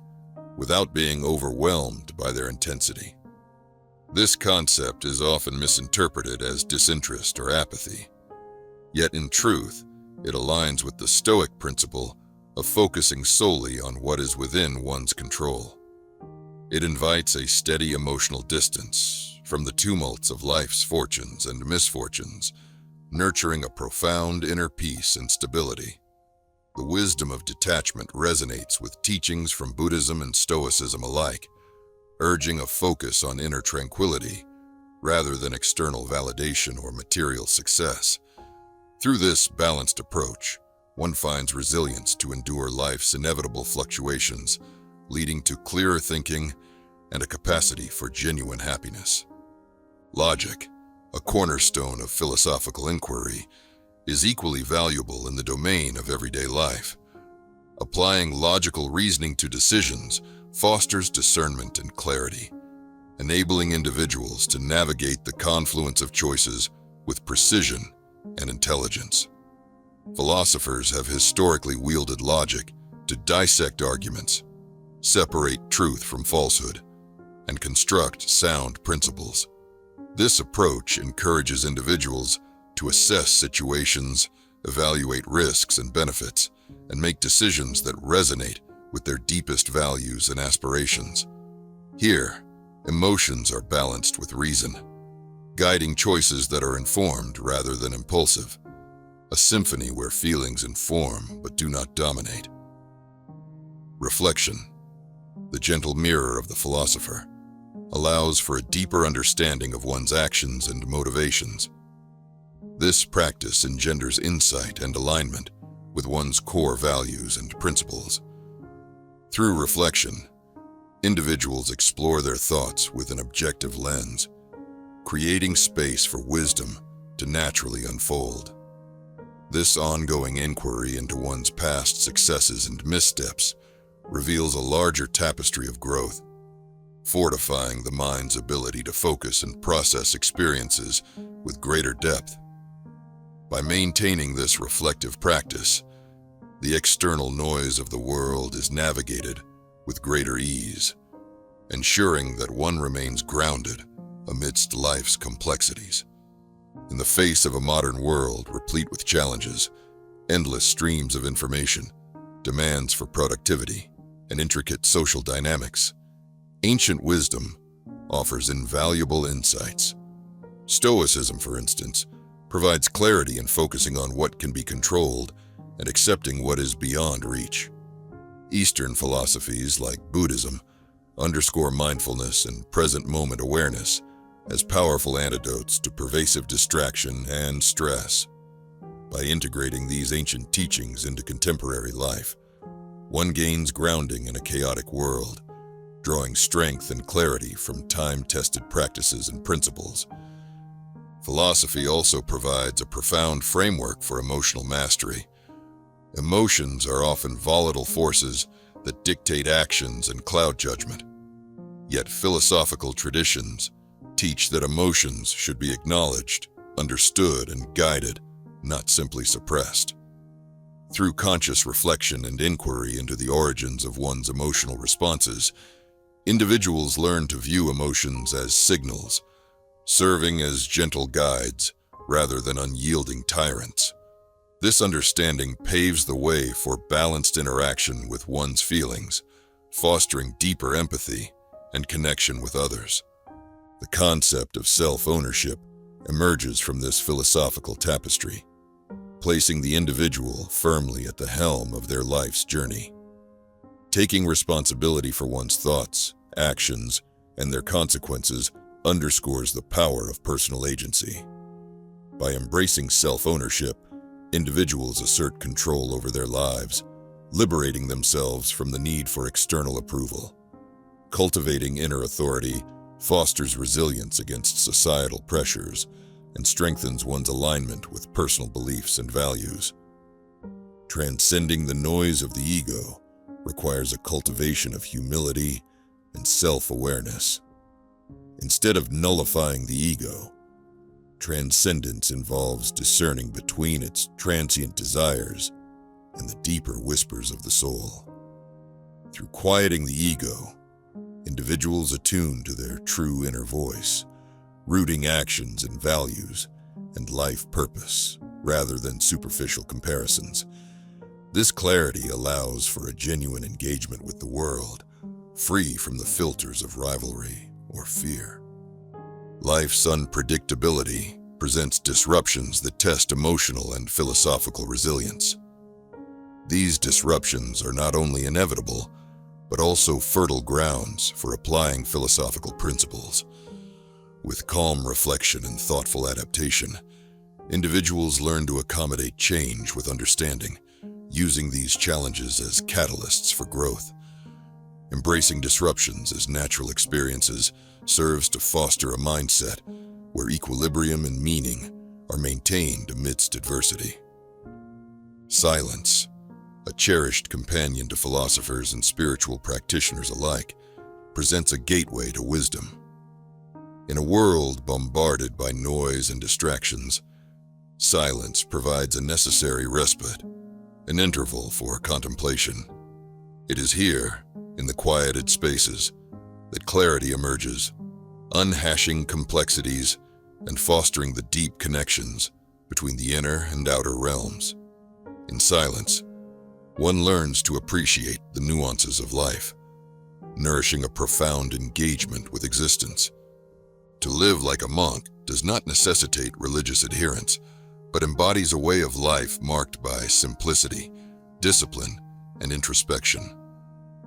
Speaker 1: without being overwhelmed by their intensity. This concept is often misinterpreted as disinterest or apathy, yet in truth, it aligns with the Stoic principle of focusing solely on what is within one's control. It invites a steady emotional distance from the tumults of life's fortunes and misfortunes, nurturing a profound inner peace and stability. The wisdom of detachment resonates with teachings from Buddhism and Stoicism alike, urging a focus on inner tranquility rather than external validation or material success. Through this balanced approach, one finds resilience to endure life's inevitable fluctuations, leading to clearer thinking and a capacity for genuine happiness. Logic, a cornerstone of philosophical inquiry, is equally valuable in the domain of everyday life. Applying logical reasoning to decisions fosters discernment and clarity, enabling individuals to navigate the confluence of choices with precision and intelligence. Philosophers have historically wielded logic to dissect arguments, separate truth from falsehood, and construct sound principles. This approach encourages individuals to assess situations, evaluate risks and benefits, and make decisions that resonate with their deepest values and aspirations. Here, emotions are balanced with reason, guiding choices that are informed rather than impulsive, a symphony where feelings inform but do not dominate. Reflection, the gentle mirror of the philosopher, allows for a deeper understanding of one's actions and motivations. This practice engenders insight and alignment with one's core values and principles. Through reflection, individuals explore their thoughts with an objective lens, creating space for wisdom to naturally unfold. This ongoing inquiry into one's past successes and missteps reveals a larger tapestry of growth, fortifying the mind's ability to focus and process experiences with greater depth. By maintaining this reflective practice, the external noise of the world is navigated with greater ease, ensuring that one remains grounded amidst life's complexities. In the face of a modern world replete with challenges, endless streams of information, demands for productivity, and intricate social dynamics, ancient wisdom offers invaluable insights. Stoicism, for instance, provides clarity in focusing on what can be controlled and accepting what is beyond reach. Eastern philosophies like Buddhism underscore mindfulness and present moment awareness as powerful antidotes to pervasive distraction and stress. By integrating these ancient teachings into contemporary life, one gains grounding in a chaotic world, drawing strength and clarity from time-tested practices and principles. Philosophy also provides a profound framework for emotional mastery. Emotions are often volatile forces that dictate actions and cloud judgment. Yet philosophical traditions teach that emotions should be acknowledged, understood, and guided, not simply suppressed. Through conscious reflection and inquiry into the origins of one's emotional responses, individuals learn to view emotions as signals, serving as gentle guides rather than unyielding tyrants. This understanding paves the way for balanced interaction with one's feelings, fostering deeper empathy and connection with others. The concept of self-ownership emerges from this philosophical tapestry, placing the individual firmly at the helm of their life's journey. Taking responsibility for one's thoughts, actions, and their consequences underscores the power of personal agency. By embracing self-ownership, individuals assert control over their lives, liberating themselves from the need for external approval. Cultivating inner authority fosters resilience against societal pressures and strengthens one's alignment with personal beliefs and values. Transcending the noise of the ego requires a cultivation of humility and self-awareness. Instead of nullifying the ego, transcendence involves discerning between its transient desires and the deeper whispers of the soul. Through quieting the ego, individuals attune to their true inner voice, rooting actions in values and life purpose rather than superficial comparisons. This clarity allows for a genuine engagement with the world, free from the filters of rivalry or fear. Life's unpredictability presents disruptions that test emotional and philosophical resilience. These disruptions are not only inevitable, but also fertile grounds for applying philosophical principles. With calm reflection and thoughtful adaptation, individuals learn to accommodate change with understanding, using these challenges as catalysts for growth. Embracing disruptions as natural experiences serves to foster a mindset where equilibrium and meaning are maintained amidst adversity. Silence, a cherished companion to philosophers and spiritual practitioners alike, presents a gateway to wisdom. In a world bombarded by noise and distractions, silence provides a necessary respite, an interval for contemplation. It is here, in the quieted spaces, that clarity emerges, unhashing complexities and fostering the deep connections between the inner and outer realms. In silence, one learns to appreciate the nuances of life, nourishing a profound engagement with existence. To live like a monk does not necessitate religious adherence, but embodies a way of life marked by simplicity, discipline, and introspection.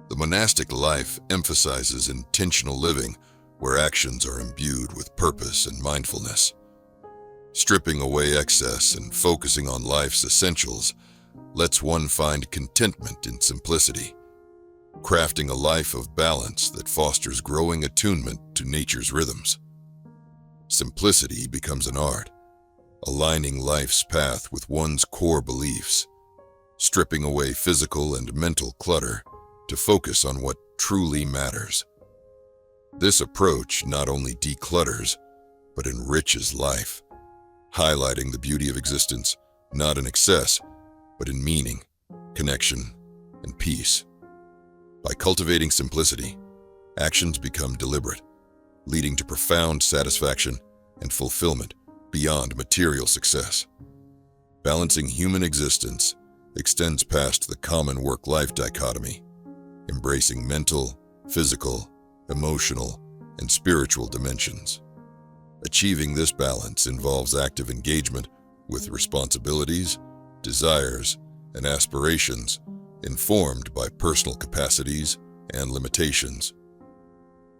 Speaker 1: The monastic life emphasizes intentional living, where actions are imbued with purpose and mindfulness. Stripping away excess and focusing on life's essentials lets one find contentment in simplicity, crafting a life of balance that fosters growing attunement to nature's rhythms. Simplicity becomes an art, aligning life's path with one's core beliefs, stripping away physical and mental clutter to focus on what truly matters. This approach not only declutters, but enriches life, highlighting the beauty of existence not in excess, but in meaning, connection, and peace. By cultivating simplicity, actions become deliberate, leading to profound satisfaction and fulfillment beyond material success. Balancing human existence extends past the common work-life dichotomy, embracing mental, physical, emotional, and spiritual dimensions. Achieving this balance involves active engagement with responsibilities, desires, and aspirations informed by personal capacities and limitations.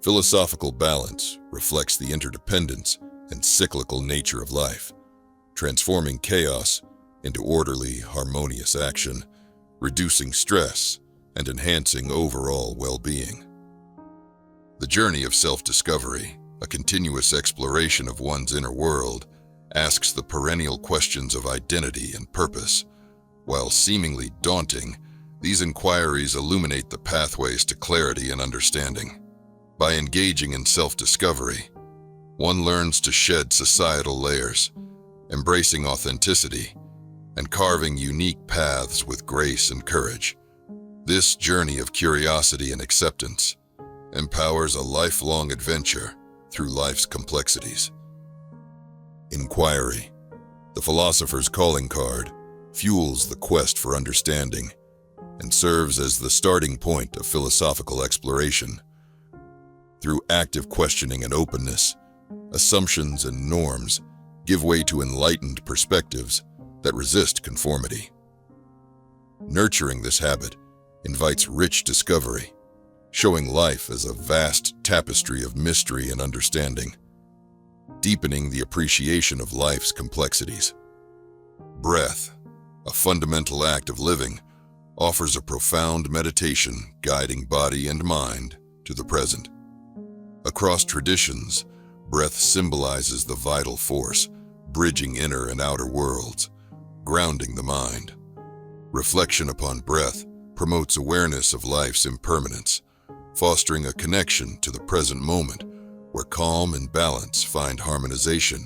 Speaker 1: Philosophical balance reflects the interdependence and cyclical nature of life, transforming chaos into orderly, harmonious action, reducing stress and enhancing overall well-being. The journey of self-discovery, a continuous exploration of one's inner world, asks the perennial questions of identity and purpose. While seemingly daunting, these inquiries illuminate the pathways to clarity and understanding. By engaging in self-discovery, one learns to shed societal layers, embracing authenticity, and carving unique paths with grace and courage. This journey of curiosity and acceptance empowers a lifelong adventure through life's complexities. Inquiry, the philosopher's calling card, fuels the quest for understanding and serves as the starting point of philosophical exploration. Through active questioning and openness, assumptions and norms give way to enlightened perspectives that resist conformity. Nurturing this habit invites rich discovery, showing life as a vast tapestry of mystery and understanding, deepening the appreciation of life's complexities. Breath, a fundamental act of living, offers a profound meditation guiding body and mind to the present. Across traditions, breath symbolizes the vital force, bridging inner and outer worlds, grounding the mind. Reflection upon breath promotes awareness of life's impermanence, fostering a connection to the present moment where calm and balance find harmonization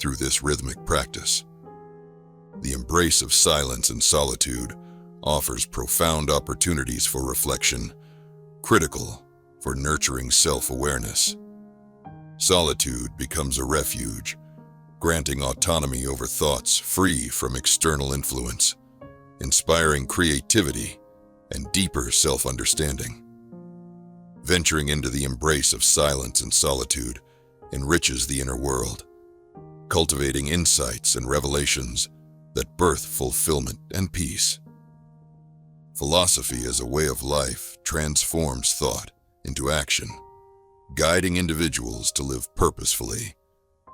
Speaker 1: through this rhythmic practice. The embrace of silence and solitude offers profound opportunities for reflection, critical for nurturing self-awareness. Solitude becomes a refuge, granting autonomy over thoughts free from external influence, inspiring creativity and deeper self-understanding. Venturing into the embrace of silence and solitude enriches the inner world, cultivating insights and revelations that birth fulfillment and peace. Philosophy as a way of life transforms thought into action, guiding individuals to live purposefully,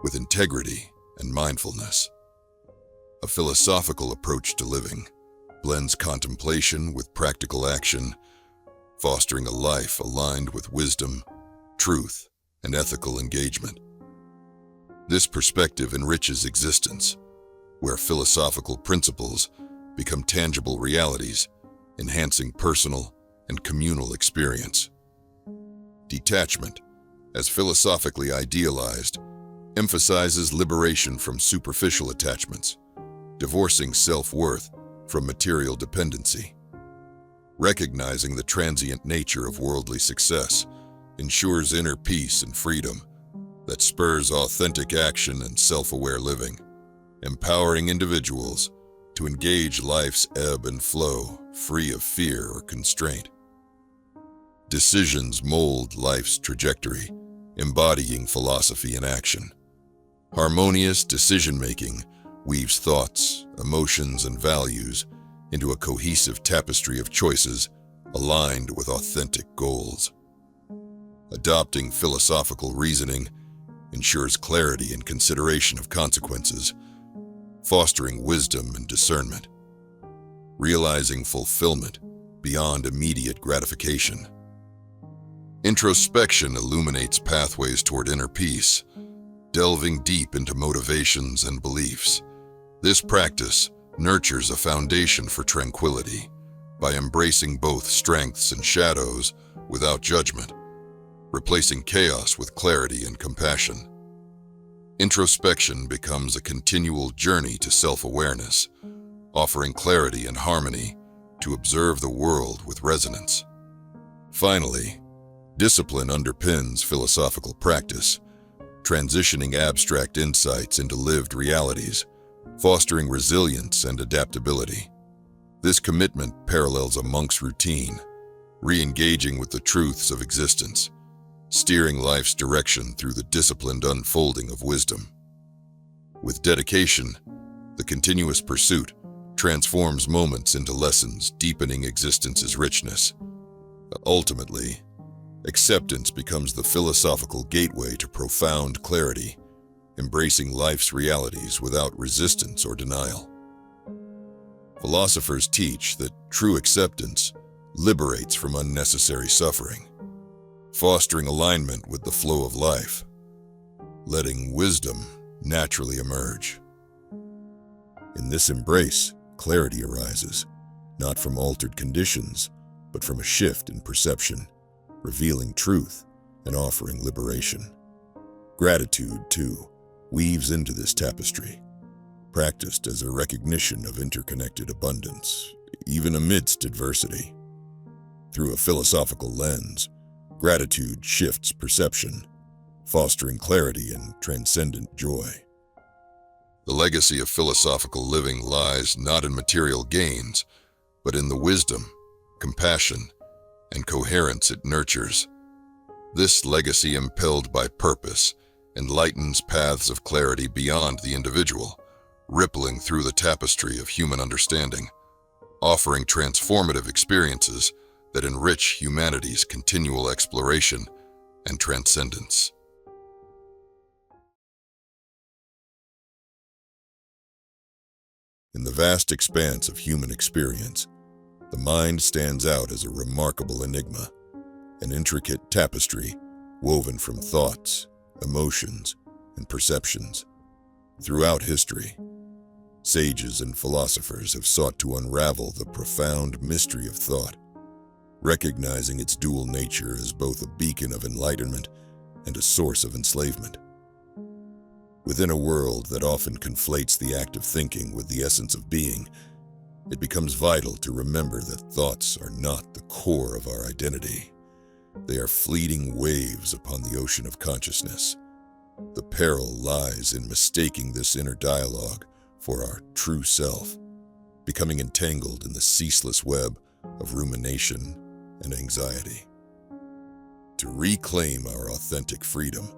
Speaker 1: with integrity and mindfulness. A philosophical approach to living blends contemplation with practical action, fostering a life aligned with wisdom, truth, and ethical engagement. This perspective enriches existence, where philosophical principles become tangible realities, enhancing personal and communal experience. Detachment, as philosophically idealized, emphasizes liberation from superficial attachments, divorcing self-worth from material dependency. Recognizing the transient nature of worldly success ensures inner peace and freedom that spurs authentic action and self-aware living, empowering individuals to engage life's ebb and flow free of fear or constraint. Decisions mold life's trajectory, embodying philosophy in action. Harmonious decision-making weaves thoughts, emotions, and values into a cohesive tapestry of choices aligned with authentic goals. Adopting philosophical reasoning ensures clarity and consideration of consequences, fostering wisdom and discernment, realizing fulfillment beyond immediate gratification. Introspection illuminates pathways toward inner peace, delving deep into motivations and beliefs. This practice nurtures a foundation for tranquility by embracing both strengths and shadows without judgment, replacing chaos with clarity and compassion. Introspection becomes a continual journey to self-awareness, offering clarity and harmony to observe the world with resonance. Finally, discipline underpins philosophical practice, transitioning abstract insights into lived realities, fostering resilience and adaptability. This commitment parallels a monk's routine, re-engaging with the truths of existence, steering life's direction through the disciplined unfolding of wisdom. With dedication, the continuous pursuit transforms moments into lessons, deepening existence's richness. Ultimately, acceptance becomes the philosophical gateway to profound clarity, embracing life's realities without resistance or denial. Philosophers teach that true acceptance liberates from unnecessary suffering, fostering alignment with the flow of life, letting wisdom naturally emerge. In this embrace, clarity arises, not from altered conditions, but from a shift in perception, revealing truth and offering liberation. Gratitude, too, weaves into this tapestry, practiced as a recognition of interconnected abundance, even amidst adversity. Through a philosophical lens, gratitude shifts perception, fostering clarity and transcendent joy. The legacy of philosophical living lies not in material gains, but in the wisdom, compassion, and coherence it nurtures. This legacy, impelled by purpose, enlightens paths of clarity beyond the individual, rippling through the tapestry of human understanding, offering transformative experiences that enrich humanity's continual exploration and transcendence. In the vast expanse of human experience, the mind stands out as a remarkable enigma, an intricate tapestry woven from thoughts, emotions, and perceptions. Throughout history, sages and philosophers have sought to unravel the profound mystery of thought, recognizing its dual nature as both a beacon of enlightenment and a source of enslavement. Within a world that often conflates the act of thinking with the essence of being, it becomes vital to remember that thoughts are not the core of our identity. They are fleeting waves upon the ocean of consciousness. The peril lies in mistaking this inner dialogue for our true self, becoming entangled in the ceaseless web of rumination and anxiety. To reclaim our authentic freedom,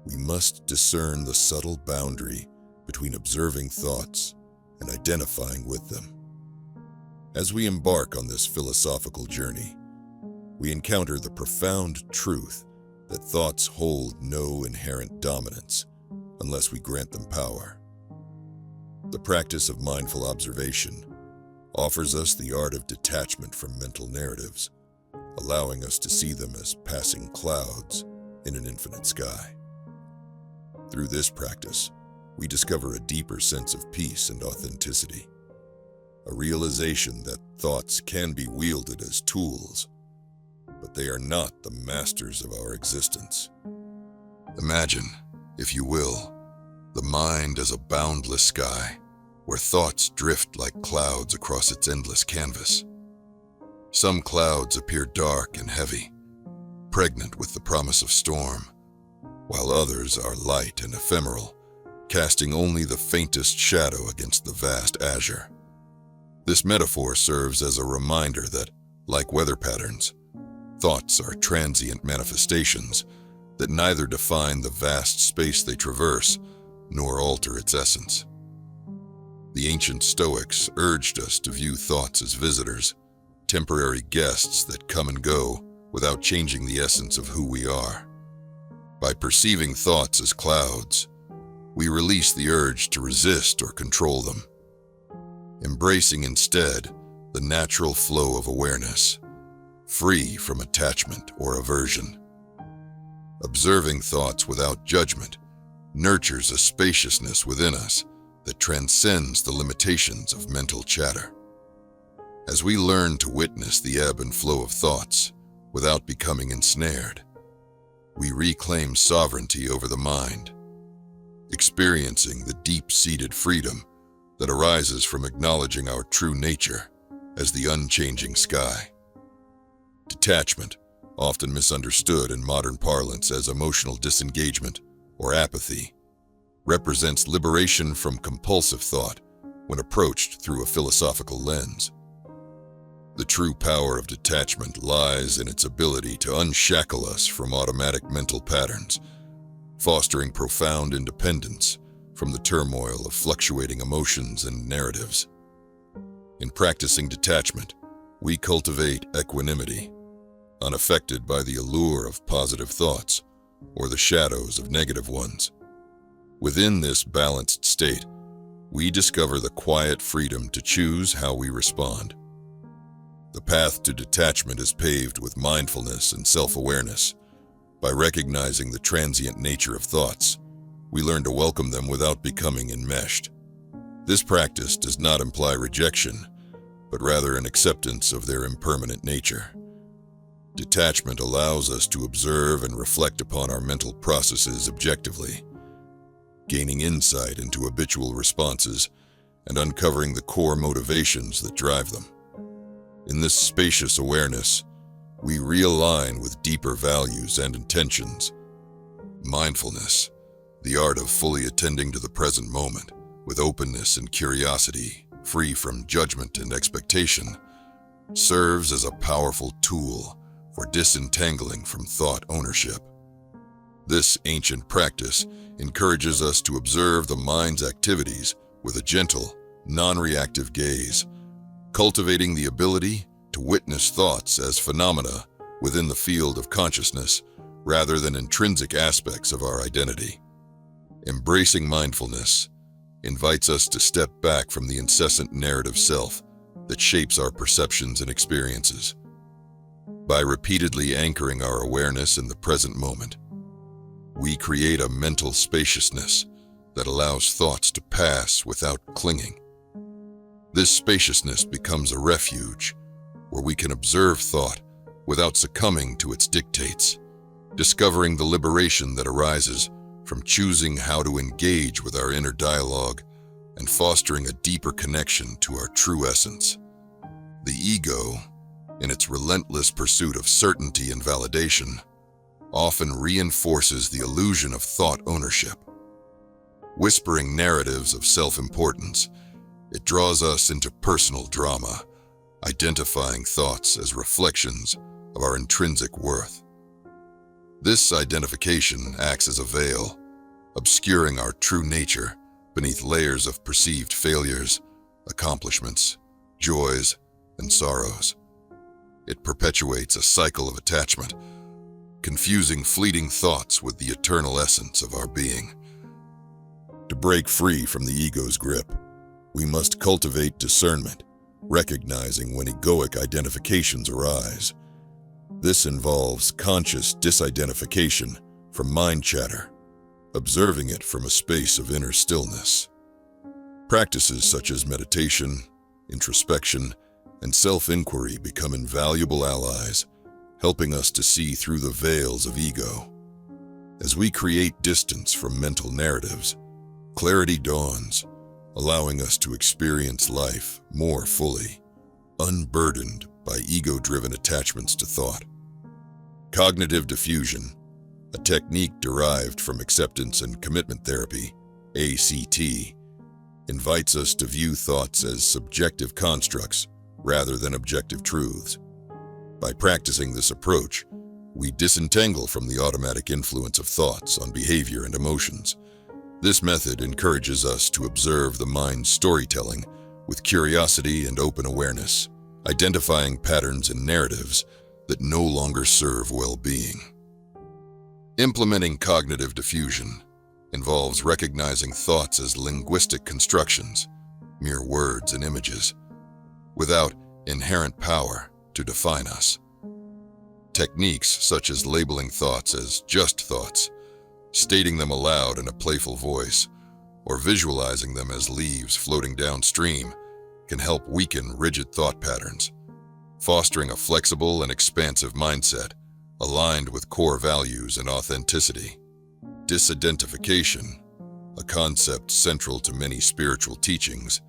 Speaker 1: we must discern the subtle boundary between observing thoughts and identifying with them. As we embark on this philosophical journey, we encounter the profound truth that thoughts hold no inherent dominance unless we grant them power. The practice of mindful observation offers us the art of detachment from mental narratives, allowing us to see them as passing clouds in an infinite sky. Through this practice, we discover a deeper sense of peace and authenticity, a realization that thoughts can be wielded as tools, but they are not the masters of our existence. Imagine, if you will, the mind as a boundless sky, where thoughts drift like clouds across its endless canvas. Some clouds appear dark and heavy, pregnant with the promise of storm, while others are light and ephemeral, casting only the faintest shadow against the vast azure. This metaphor serves as a reminder that, like weather patterns, thoughts are transient manifestations that neither define the vast space they traverse nor alter its essence. The ancient Stoics urged us to view thoughts as visitors, temporary guests that come and go without changing the essence of who we are. By perceiving thoughts as clouds, we release the urge to resist or control them, embracing instead the natural flow of awareness, free from attachment or aversion. Observing thoughts without judgment nurtures a spaciousness within us that transcends the limitations of mental chatter. As we learn to witness the ebb and flow of thoughts without becoming ensnared, we reclaim sovereignty over the mind, experiencing the deep-seated freedom that arises from acknowledging our true nature as the unchanging sky. Detachment, often misunderstood in modern parlance as emotional disengagement or apathy, represents liberation from compulsive thought when approached through a philosophical lens. The true power of detachment lies in its ability to unshackle us from automatic mental patterns, fostering profound independence from the turmoil of fluctuating emotions and narratives. In practicing detachment, we cultivate equanimity, unaffected by the allure of positive thoughts or the shadows of negative ones. Within this balanced state, we discover the quiet freedom to choose how we respond. The path to detachment is paved with mindfulness and self-awareness. By recognizing the transient nature of thoughts, we learn to welcome them without becoming enmeshed. This practice does not imply rejection, but rather an acceptance of their impermanent nature. Detachment allows us to observe and reflect upon our mental processes objectively, gaining insight into habitual responses and uncovering the core motivations that drive them. In this spacious awareness, we realign with deeper values and intentions. Mindfulness, the art of fully attending to the present moment with openness and curiosity, free from judgment and expectation, serves as a powerful tool for disentangling from thought ownership. This ancient practice encourages us to observe the mind's activities with a gentle, non-reactive gaze, cultivating the ability to witness thoughts as phenomena within the field of consciousness rather than intrinsic aspects of our identity. Embracing mindfulness invites us to step back from the incessant narrative self that shapes our perceptions and experiences. By repeatedly anchoring our awareness in the present moment, we create a mental spaciousness that allows thoughts to pass without clinging. This spaciousness becomes a refuge where we can observe thought without succumbing to its dictates, discovering the liberation that arises from choosing how to engage with our inner dialogue and fostering a deeper connection to our true essence. The ego, in its relentless pursuit of certainty and validation, often reinforces the illusion of thought ownership. Whispering narratives of self-importance, it draws us into personal drama, identifying thoughts as reflections of our intrinsic worth. This identification acts as a veil, obscuring our true nature beneath layers of perceived failures, accomplishments, joys, and sorrows. It perpetuates a cycle of attachment, confusing fleeting thoughts with the eternal essence of our being. To break free from the ego's grip, we must cultivate discernment, recognizing when egoic identifications arise. This involves conscious disidentification from mind chatter, observing it from a space of inner stillness. Practices such as meditation, introspection, and self-inquiry become invaluable allies, helping us to see through the veils of ego. As we create distance from mental narratives, clarity dawns, allowing us to experience life more fully, unburdened by ego-driven attachments to thought. Cognitive diffusion, a technique derived from acceptance and commitment therapy, ACT, invites us to view thoughts as subjective constructs rather than objective truths. By practicing this approach, we disentangle from the automatic influence of thoughts on behavior and emotions. This method encourages us to observe the mind's storytelling with curiosity and open awareness, identifying patterns and narratives that no longer serve well-being. Implementing cognitive diffusion involves recognizing thoughts as linguistic constructions, mere words and images, without inherent power to define us. Techniques such as labeling thoughts as just thoughts, stating them aloud in a playful voice, or visualizing them as leaves floating downstream can help weaken rigid thought patterns, fostering a flexible and expansive mindset aligned with core values and authenticity. Disidentification, a concept central to many spiritual teachings,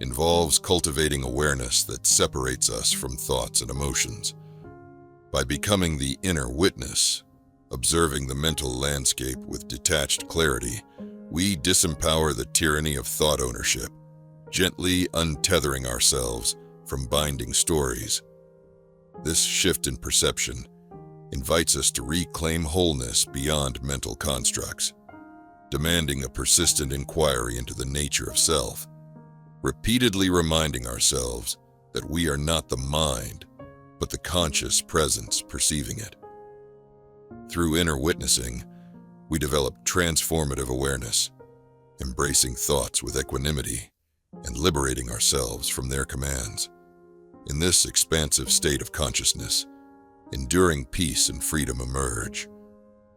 Speaker 1: involves cultivating awareness that separates us from thoughts and emotions. By becoming the inner witness, observing the mental landscape with detached clarity, we disempower the tyranny of thought ownership, gently untethering ourselves from binding stories. This shift in perception invites us to reclaim wholeness beyond mental constructs, demanding a persistent inquiry into the nature of self, repeatedly reminding ourselves that we are not the mind, but the conscious presence perceiving it. Through inner witnessing, we develop transformative awareness, embracing thoughts with equanimity and liberating ourselves from their commands. In this expansive state of consciousness, enduring peace and freedom emerge,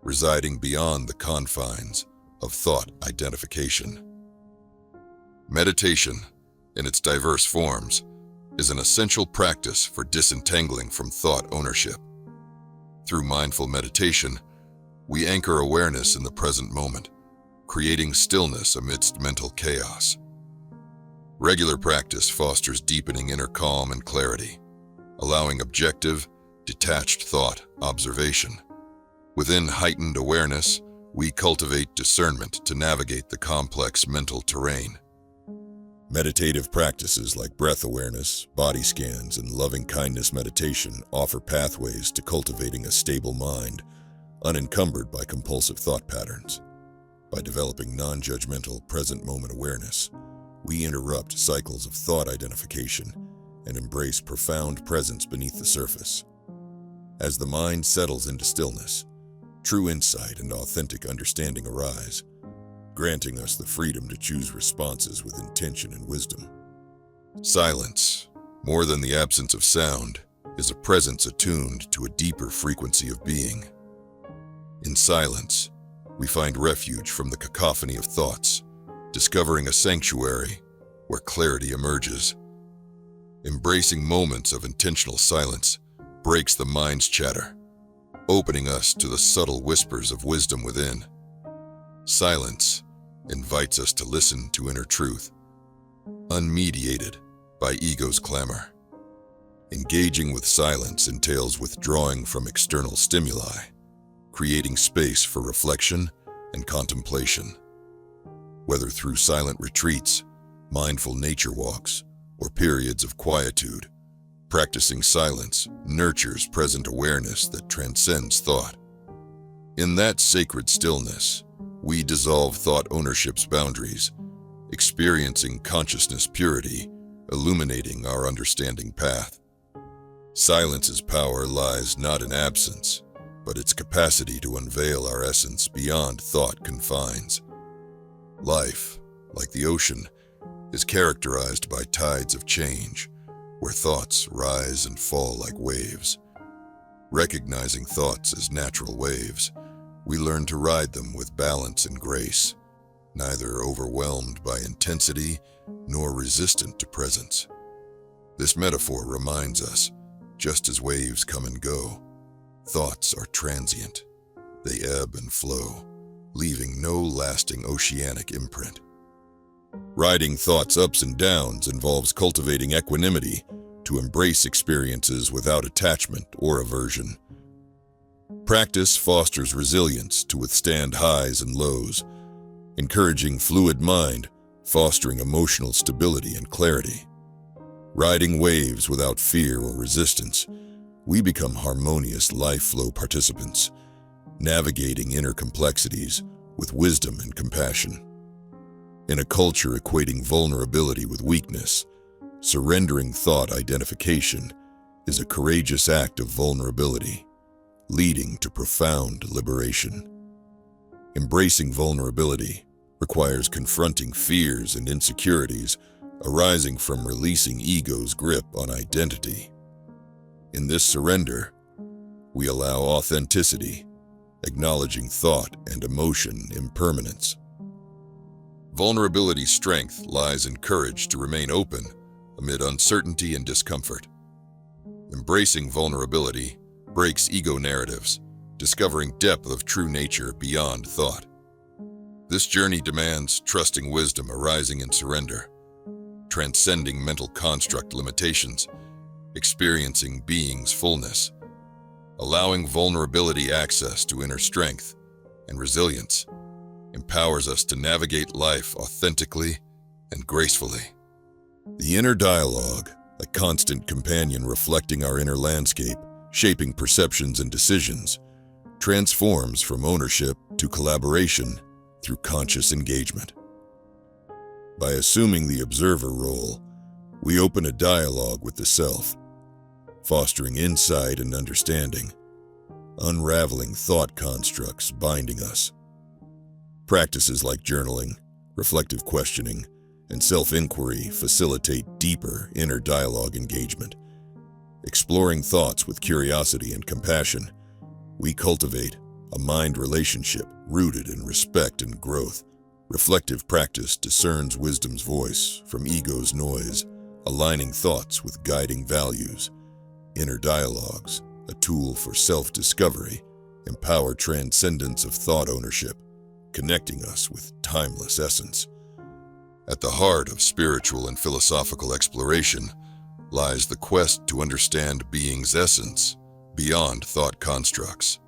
Speaker 1: residing beyond the confines of thought identification. Meditation, in its diverse forms, is an essential practice for disentangling from thought ownership. Through mindful meditation, we anchor awareness in the present moment, creating stillness amidst mental chaos. Regular practice fosters deepening inner calm and clarity, allowing objective, detached thought observation. Within heightened awareness, we cultivate discernment to navigate the complex mental terrain.
Speaker 2: Meditative practices like breath awareness, body scans, and loving-kindness meditation offer pathways to cultivating a stable mind, unencumbered by compulsive thought patterns. By developing non-judgmental, present-moment awareness, we interrupt cycles of thought identification and embrace profound presence beneath the surface. As the mind settles into stillness, true insight and authentic understanding arise, granting us the freedom to choose responses with intention and wisdom.
Speaker 1: Silence, more than the absence of sound, is a presence attuned to a deeper frequency of being. In silence, we find refuge from the cacophony of thoughts, discovering a sanctuary where clarity emerges. Embracing moments of intentional silence breaks the mind's chatter, opening us to the subtle whispers of wisdom within. Silence invites us to listen to inner truth, unmediated by ego's clamor. Engaging with silence entails withdrawing from external stimuli, creating space for reflection and contemplation. Whether through silent retreats, mindful nature walks, or periods of quietude, practicing silence nurtures present awareness that transcends thought. In that sacred stillness, we dissolve thought ownership's boundaries, experiencing consciousness purity, illuminating our understanding path. Silence's power lies not in absence, but its capacity to unveil our essence beyond thought confines. Life, like the ocean, is characterized by tides of change, where thoughts rise and fall like waves. Recognizing thoughts as natural waves, we learn to ride them with balance and grace, neither overwhelmed by intensity nor resistant to presence. This metaphor reminds us, just as waves come and go, thoughts are transient. They ebb and flow, leaving no lasting oceanic imprint. Riding thoughts' ups and downs involves cultivating equanimity to embrace experiences without attachment or aversion. Practice fosters resilience to withstand highs and lows, encouraging fluid mind, fostering emotional stability and clarity. Riding waves without fear or resistance, we become harmonious life flow participants, navigating inner complexities with wisdom and compassion. In a culture equating vulnerability with weakness, surrendering thought identification is a courageous act of vulnerability,
Speaker 2: leading to profound liberation. Embracing vulnerability requires confronting fears and insecurities arising from releasing ego's grip on identity. In this surrender, we allow authenticity, acknowledging thought and emotion impermanence.
Speaker 1: Vulnerability's strength lies in courage to remain open amid uncertainty and discomfort. Embracing vulnerability breaks ego narratives, discovering depth of true nature beyond thought. This journey demands trusting wisdom arising in surrender, transcending mental construct limitations, experiencing being's fullness, allowing vulnerability access to inner strength and resilience, empowers us to navigate life authentically and gracefully.
Speaker 2: The inner dialogue, a constant companion reflecting our inner landscape, shaping perceptions and decisions, transforms from ownership to collaboration through conscious engagement. By assuming the observer role, we open a dialogue with the self, fostering insight and understanding, unraveling thought constructs binding us. Practices like journaling, reflective questioning, and self-inquiry facilitate deeper inner dialogue engagement. Exploring thoughts with curiosity and compassion, we cultivate a mind relationship rooted in respect and growth. Reflective practice discerns wisdom's voice from ego's noise, aligning thoughts with guiding values. Inner dialogues, a tool for self-discovery, empower transcendence of thought ownership, connecting us with timeless essence.
Speaker 1: At the heart of spiritual and philosophical exploration lies the quest to understand being's essence beyond thought constructs.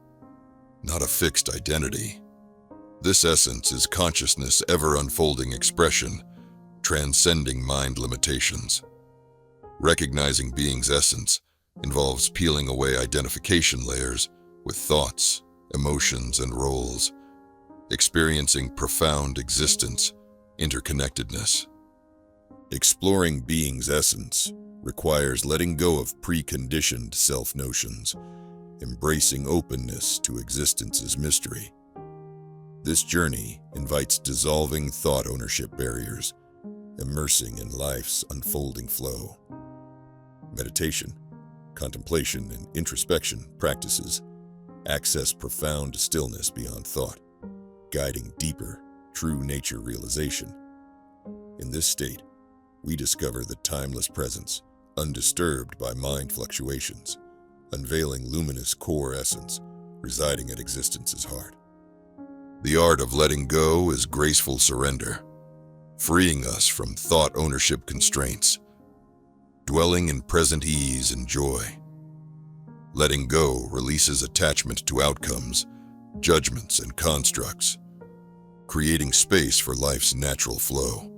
Speaker 1: Not a fixed identity. This essence is consciousness' ever-unfolding expression, transcending mind limitations. Recognizing being's essence involves peeling away identification layers with thoughts, emotions, and roles, experiencing profound existence, interconnectedness.
Speaker 2: Exploring being's essence requires letting go of preconditioned self-notions, embracing openness to existence's mystery. This journey invites dissolving thought ownership barriers, immersing in life's unfolding flow. Meditation, contemplation, and introspection practices access profound stillness beyond thought, guiding deeper, true nature realization. In this state, we discover the timeless presence, undisturbed by mind fluctuations, unveiling luminous core essence residing at existence's heart.
Speaker 1: The art of letting go is graceful surrender, freeing us from thought ownership constraints, dwelling in present ease and joy. Letting go releases attachment to outcomes, judgments, and constructs, creating space for life's natural flow.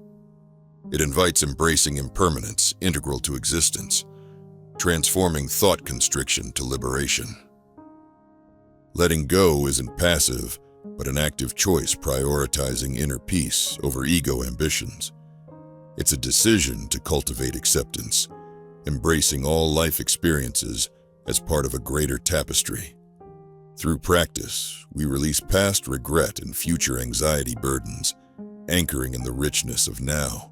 Speaker 1: It invites embracing impermanence integral to existence, transforming thought constriction to liberation. Letting go isn't passive, but an active choice prioritizing inner peace over ego ambitions. It's a decision to cultivate acceptance, embracing all life experiences as part of a greater tapestry. Through practice, we release past regret and future anxiety burdens, anchoring in the richness of now.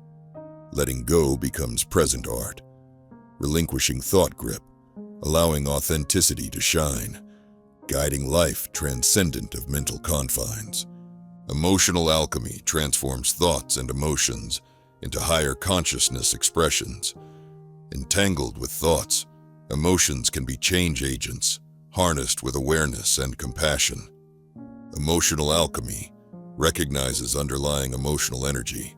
Speaker 1: Letting go becomes present art, relinquishing thought grip, allowing authenticity to shine, guiding life transcendent of mental confines. Emotional alchemy transforms thoughts and emotions into higher consciousness expressions. Entangled with thoughts, emotions can be change agents, harnessed with awareness and compassion. Emotional alchemy recognizes underlying emotional energy,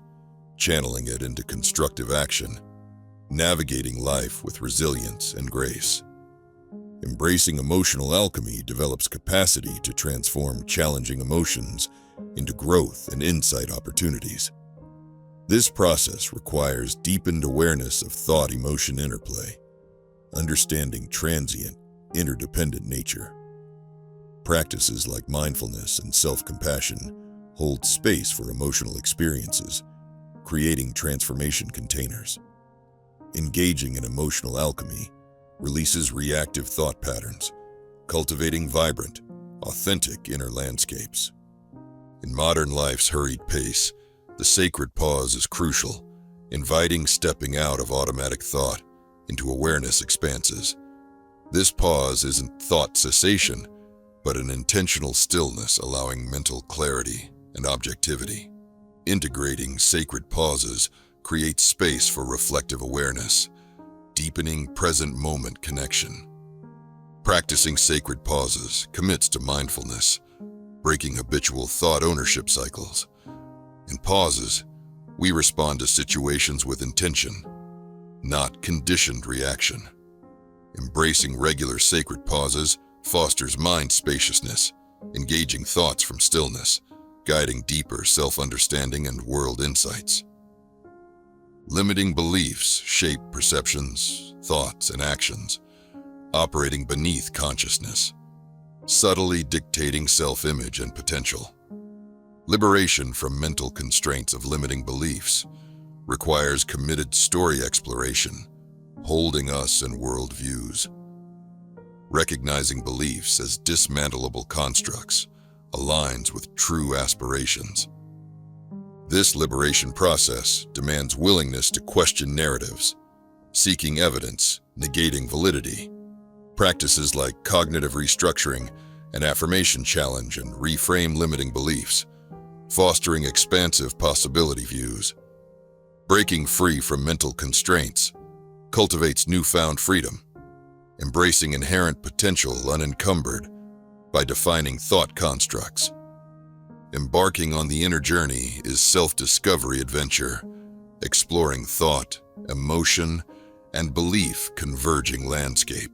Speaker 1: channeling it into constructive action, navigating life with resilience and grace. Embracing emotional alchemy develops capacity to transform challenging emotions into growth and insight opportunities. This process requires deepened awareness of thought-emotion interplay, understanding transient, interdependent nature. Practices like mindfulness and self-compassion hold space for emotional experiences, creating transformation containers. Engaging in emotional alchemy releases reactive thought patterns,
Speaker 2: cultivating vibrant, authentic inner landscapes. In modern life's hurried pace, the sacred pause is crucial, inviting stepping out of automatic thought into awareness expanses. This pause isn't thought cessation, but an intentional stillness allowing mental clarity and objectivity. Integrating sacred pauses creates space for reflective awareness, deepening present moment connection. Practicing sacred pauses commits to mindfulness, breaking habitual thought ownership cycles. In pauses, we respond to situations with intention, not conditioned reaction. Embracing regular sacred pauses fosters mind spaciousness, engaging thoughts from stillness, guiding deeper self-understanding and world insights. Limiting beliefs shape perceptions, thoughts, and actions, operating beneath consciousness, subtly dictating self-image and potential. Liberation from mental constraints of limiting beliefs requires committed story exploration, holding us in worldviews. Recognizing beliefs as dismantleable constructs aligns with true aspirations. This liberation process demands willingness to question narratives, seeking evidence, negating validity. Practices like cognitive restructuring and affirmation challenge and reframe limiting beliefs, fostering expansive possibility views. Breaking free from mental constraints cultivates newfound freedom, embracing inherent potential unencumbered by defining thought constructs. Embarking on the inner journey is self-discovery adventure, exploring thought, emotion, and belief converging landscape.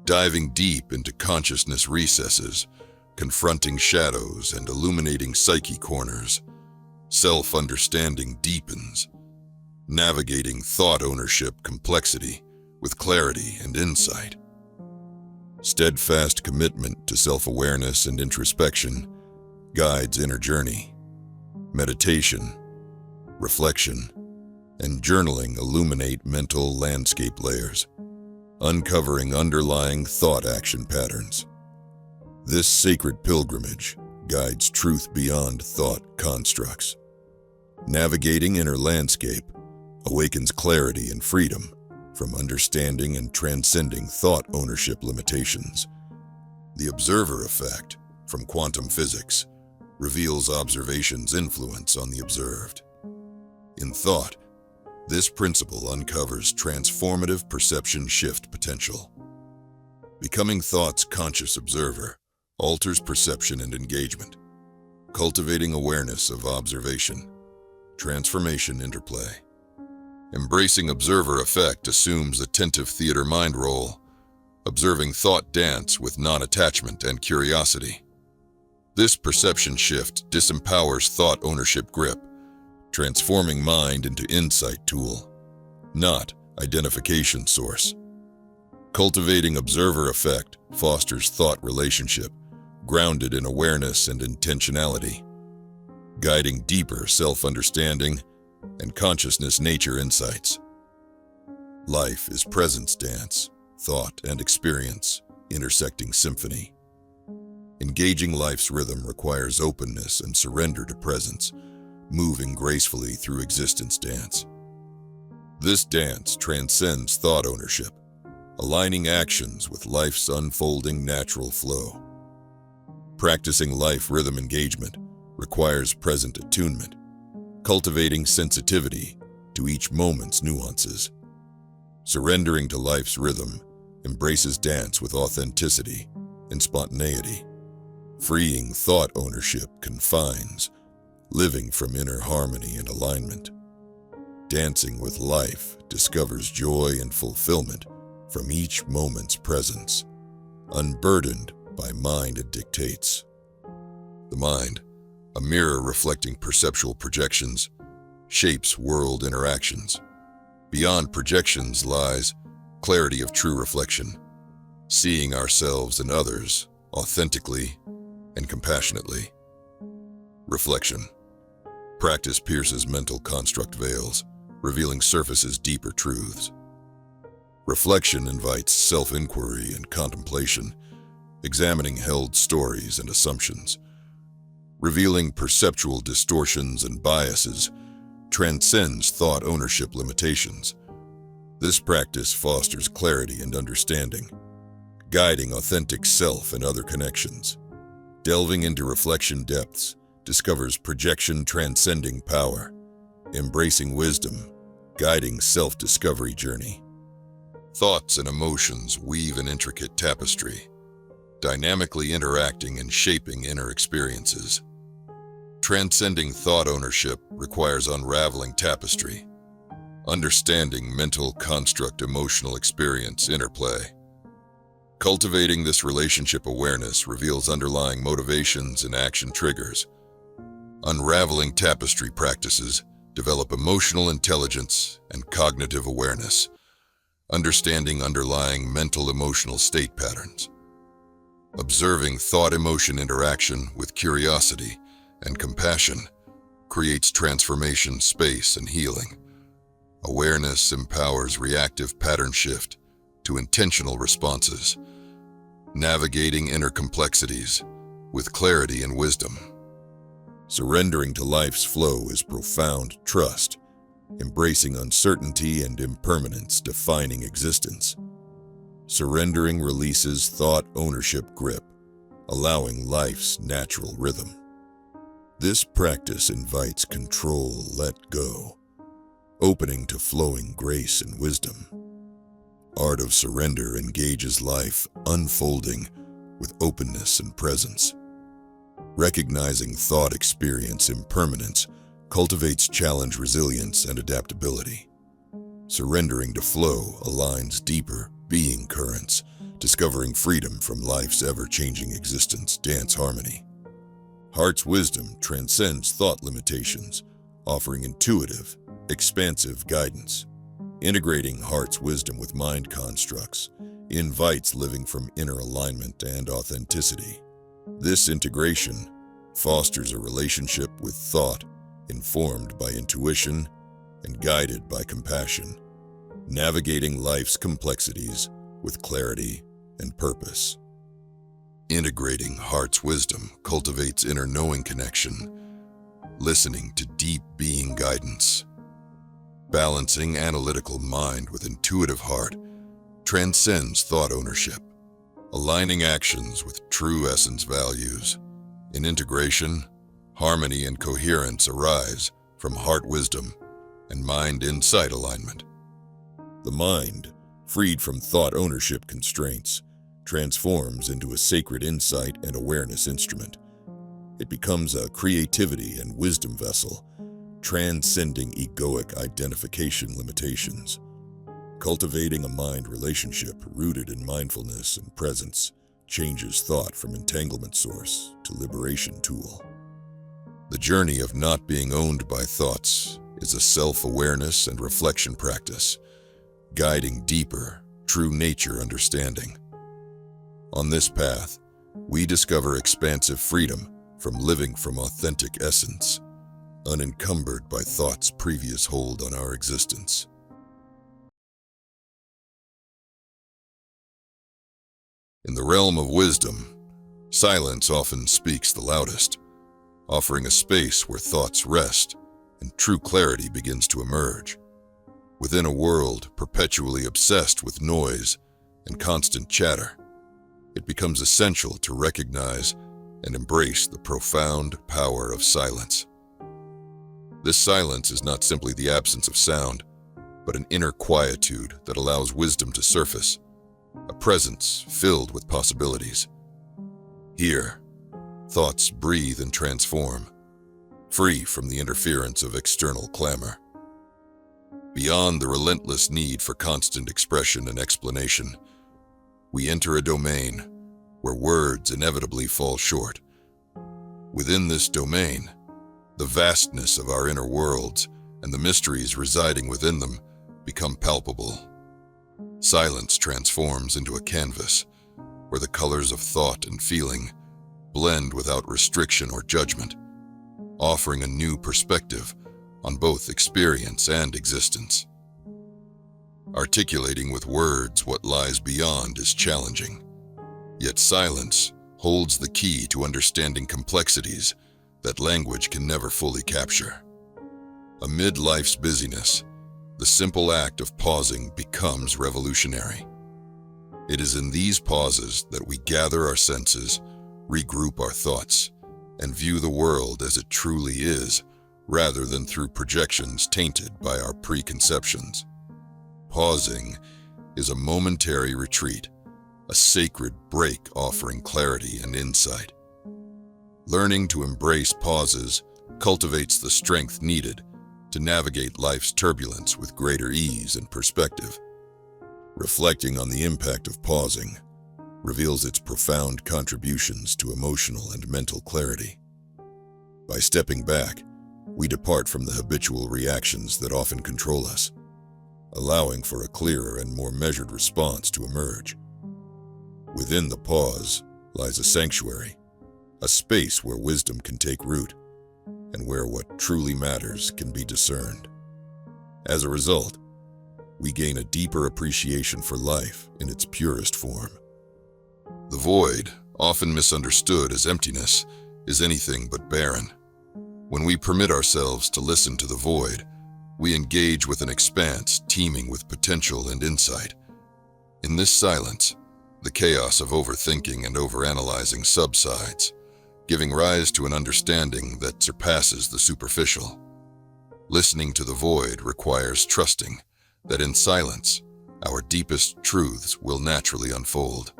Speaker 2: Diving deep into consciousness recesses, confronting shadows and illuminating psyche corners, self-understanding deepens, navigating thought ownership complexity with clarity and insight. Steadfast commitment to self-awareness and introspection guides inner journey. Meditation, reflection, and journaling illuminate mental landscape layers, uncovering underlying thought action patterns. This sacred pilgrimage guides truth beyond thought constructs. Navigating inner landscape awakens clarity and freedom from understanding and transcending thought ownership limitations. The observer effect from quantum physics reveals observation's influence on the observed. In thought, this principle uncovers transformative perception shift potential. Becoming thought's conscious observer alters perception and engagement, cultivating awareness of observation, transformation interplay. Embracing observer effect assumes attentive theater mind role, observing thought dance with non-attachment and curiosity. This perception shift disempowers thought ownership grip, transforming mind into insight tool, not identification source. Cultivating observer effect fosters thought relationship, grounded in awareness and intentionality, guiding deeper self-understanding and consciousness nature insights. Life is presence dance, thought and experience, intersecting symphony. Engaging life's rhythm requires openness and surrender to presence, moving gracefully through existence dance. This dance transcends thought ownership, aligning actions with life's unfolding natural flow. Practicing life rhythm engagement requires present attunement, cultivating sensitivity to each moment's nuances. Surrendering to life's rhythm embraces dance with authenticity and spontaneity. Freeing thought ownership confines, living from inner harmony and alignment. Dancing with life discovers joy and fulfillment from each moment's presence, unburdened by mind it dictates. The mind, a mirror reflecting perceptual projections, shapes world interactions. Beyond projections lies clarity of true reflection, seeing ourselves and others authentically and compassionately. Reflection. Practice pierces mental construct veils, revealing surface's deeper truths. Reflection invites self-inquiry and contemplation, examining held stories and assumptions, revealing perceptual distortions and biases, transcends thought ownership limitations. This practice fosters clarity and understanding, guiding authentic self and other connections. Delving into reflection depths discovers projection transcending power, embracing wisdom, guiding self-discovery journey. Thoughts and emotions weave an intricate tapestry, dynamically interacting and shaping inner experiences. Transcending thought ownership requires unraveling tapestry, understanding mental construct emotional experience interplay. Cultivating this relationship awareness reveals underlying motivations and action triggers. Unraveling tapestry practices develop emotional intelligence and cognitive awareness, understanding underlying mental emotional state patterns. Observing thought-emotion interaction with curiosity and compassion creates transformation, space, and healing. Awareness empowers reactive pattern shift to intentional responses, navigating inner complexities with clarity and wisdom. Surrendering to life's flow is profound trust, embracing uncertainty and impermanence defining existence. Surrendering releases thought ownership grip, allowing life's natural rhythm. This practice invites control, let go, opening to flowing grace and wisdom. Art of surrender engages life, unfolding with openness and presence. Recognizing thought experience impermanence cultivates challenge resilience and adaptability. Surrendering to flow aligns deeper being currents, discovering freedom from life's ever-changing existence, dance harmony. Heart's wisdom transcends thought limitations, offering intuitive, expansive guidance. Integrating heart's wisdom with mind constructs invites living from inner alignment and authenticity. This integration fosters a relationship with thought informed by intuition and guided by compassion, navigating life's complexities with clarity and purpose. Integrating heart's wisdom cultivates inner knowing connection, listening to deep being guidance. Balancing analytical mind with intuitive heart transcends thought ownership, aligning actions with true essence values. In integration, harmony and coherence arise from heart wisdom and mind insight alignment. The mind, freed from thought ownership constraints, transforms into a sacred insight and awareness instrument. It becomes a creativity and wisdom vessel, transcending egoic identification limitations. Cultivating a mind relationship rooted in mindfulness and presence changes thought from entanglement source to liberation tool. The journey of not being owned by thoughts is a self-awareness and reflection practice, guiding deeper, true nature understanding. On this path, we discover expansive freedom from living from authentic essence, unencumbered by thought's previous hold on our existence. In the realm of wisdom, silence often speaks the loudest, offering a space where thoughts rest and true clarity begins to emerge. Within a world perpetually obsessed with noise and constant chatter, it becomes essential to recognize and embrace the profound power of silence. This silence is not simply the absence of sound, but an inner quietude that allows wisdom to surface, a presence filled with possibilities. Here, thoughts breathe and transform, free from the interference of external clamor. Beyond the relentless need for constant expression and explanation, we enter a domain where words inevitably fall short. Within this domain, the vastness of our inner worlds and the mysteries residing within them become palpable. Silence transforms into a canvas where the colors of thought and feeling blend without restriction or judgment, offering a new perspective on both experience and existence. Articulating with words what lies beyond is challenging,
Speaker 1: Yet silence holds the key to understanding complexities that language can never fully capture. Amid life's busyness, the simple act of pausing becomes revolutionary. It is in these pauses that we gather our senses, regroup our thoughts, and view the world as it truly is, rather than through projections tainted by our preconceptions. Pausing is a momentary retreat, a sacred break offering clarity and insight. Learning to embrace pauses cultivates the strength needed to navigate life's turbulence with greater ease and perspective. Reflecting on the impact of pausing reveals its profound contributions to emotional and mental clarity. By stepping back, we depart from the habitual reactions that often control us, allowing for a clearer and more measured response to emerge. Within the pause lies a sanctuary, a space where wisdom can take root, and where what truly matters can be discerned. As a result, we gain a deeper appreciation for life in its purest form. The void, often misunderstood as emptiness, is anything but barren. When we permit ourselves to listen to the void, we engage with an expanse teeming with potential and insight. In this silence, the chaos of overthinking and overanalyzing subsides, giving rise to an understanding that surpasses the superficial. Listening to the void requires trusting that in silence, our deepest truths will naturally unfold.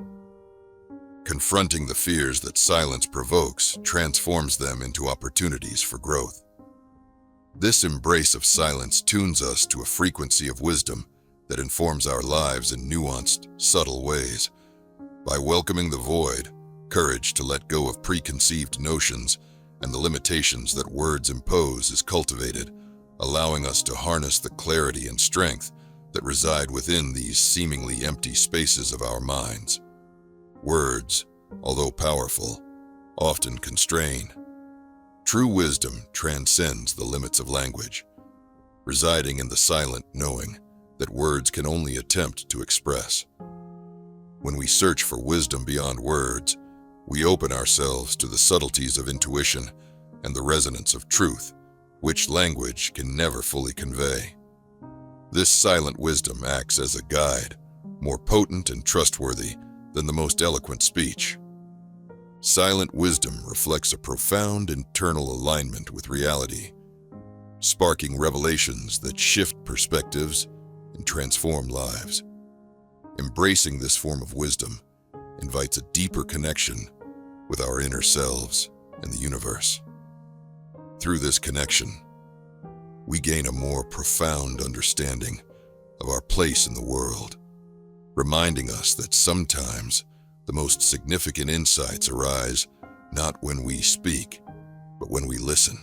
Speaker 1: Confronting the fears that silence provokes transforms them into opportunities for growth. This embrace of silence tunes us to a frequency of wisdom that informs our lives in nuanced, subtle ways. By welcoming the void, courage to let go of preconceived notions and the limitations that words impose is cultivated, allowing us to harness the clarity and strength that reside within these seemingly empty spaces of our minds. Words, although powerful, often constrain. True wisdom transcends the limits of language, residing in the silent knowing that words can only attempt to express. When we search for wisdom beyond words, we open ourselves to the subtleties of intuition and the resonance of truth, which language can never fully convey. This silent wisdom acts as a guide, more potent and trustworthy than the most eloquent speech. Silent wisdom reflects a profound internal alignment with reality, sparking revelations that shift perspectives and transform lives. Embracing this form of wisdom invites a deeper connection with our inner selves and the universe. Through this connection, we gain a more profound understanding of our place in the world, reminding us that sometimes the most significant insights arise not when we speak, but when we listen.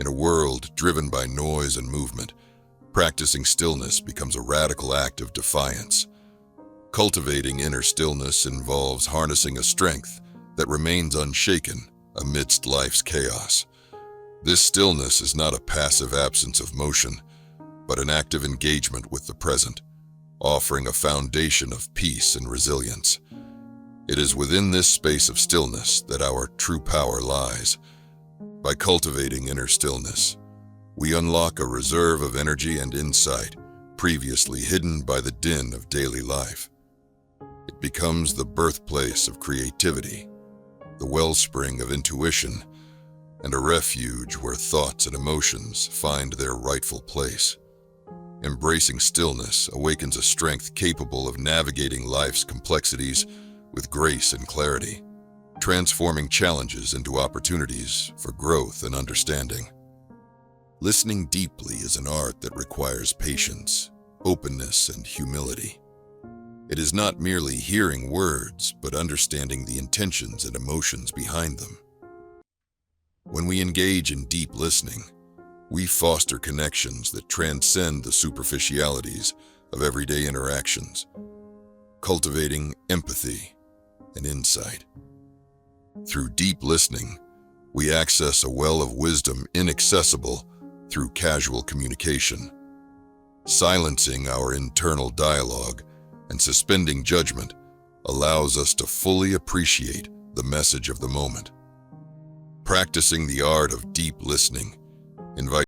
Speaker 1: In a world driven by noise and movement, practicing stillness becomes a radical act of defiance. Cultivating inner stillness involves harnessing a strength that remains unshaken amidst life's chaos. This stillness is not a passive absence of motion, but an active engagement with the present, offering a foundation of peace and resilience. It is within this space of stillness that our true power lies. By cultivating inner stillness, we unlock a reserve of energy and insight previously hidden by the din of daily life. It becomes the birthplace of creativity, the wellspring of intuition, and a refuge where thoughts and emotions find their rightful place. Embracing stillness awakens a strength capable of navigating life's complexities with grace and clarity, transforming challenges into opportunities for growth and understanding. Listening deeply is an art that requires patience, openness, and humility. It is not merely hearing words, but understanding the intentions and emotions behind them. When we engage in deep listening, we foster connections that transcend the superficialities of everyday interactions, cultivating empathy and insight. Through deep listening, we access a well of wisdom inaccessible through casual communication. Silencing our internal dialogue and suspending judgment, allows us to fully appreciate the message of the moment. Practicing the art of deep listening invites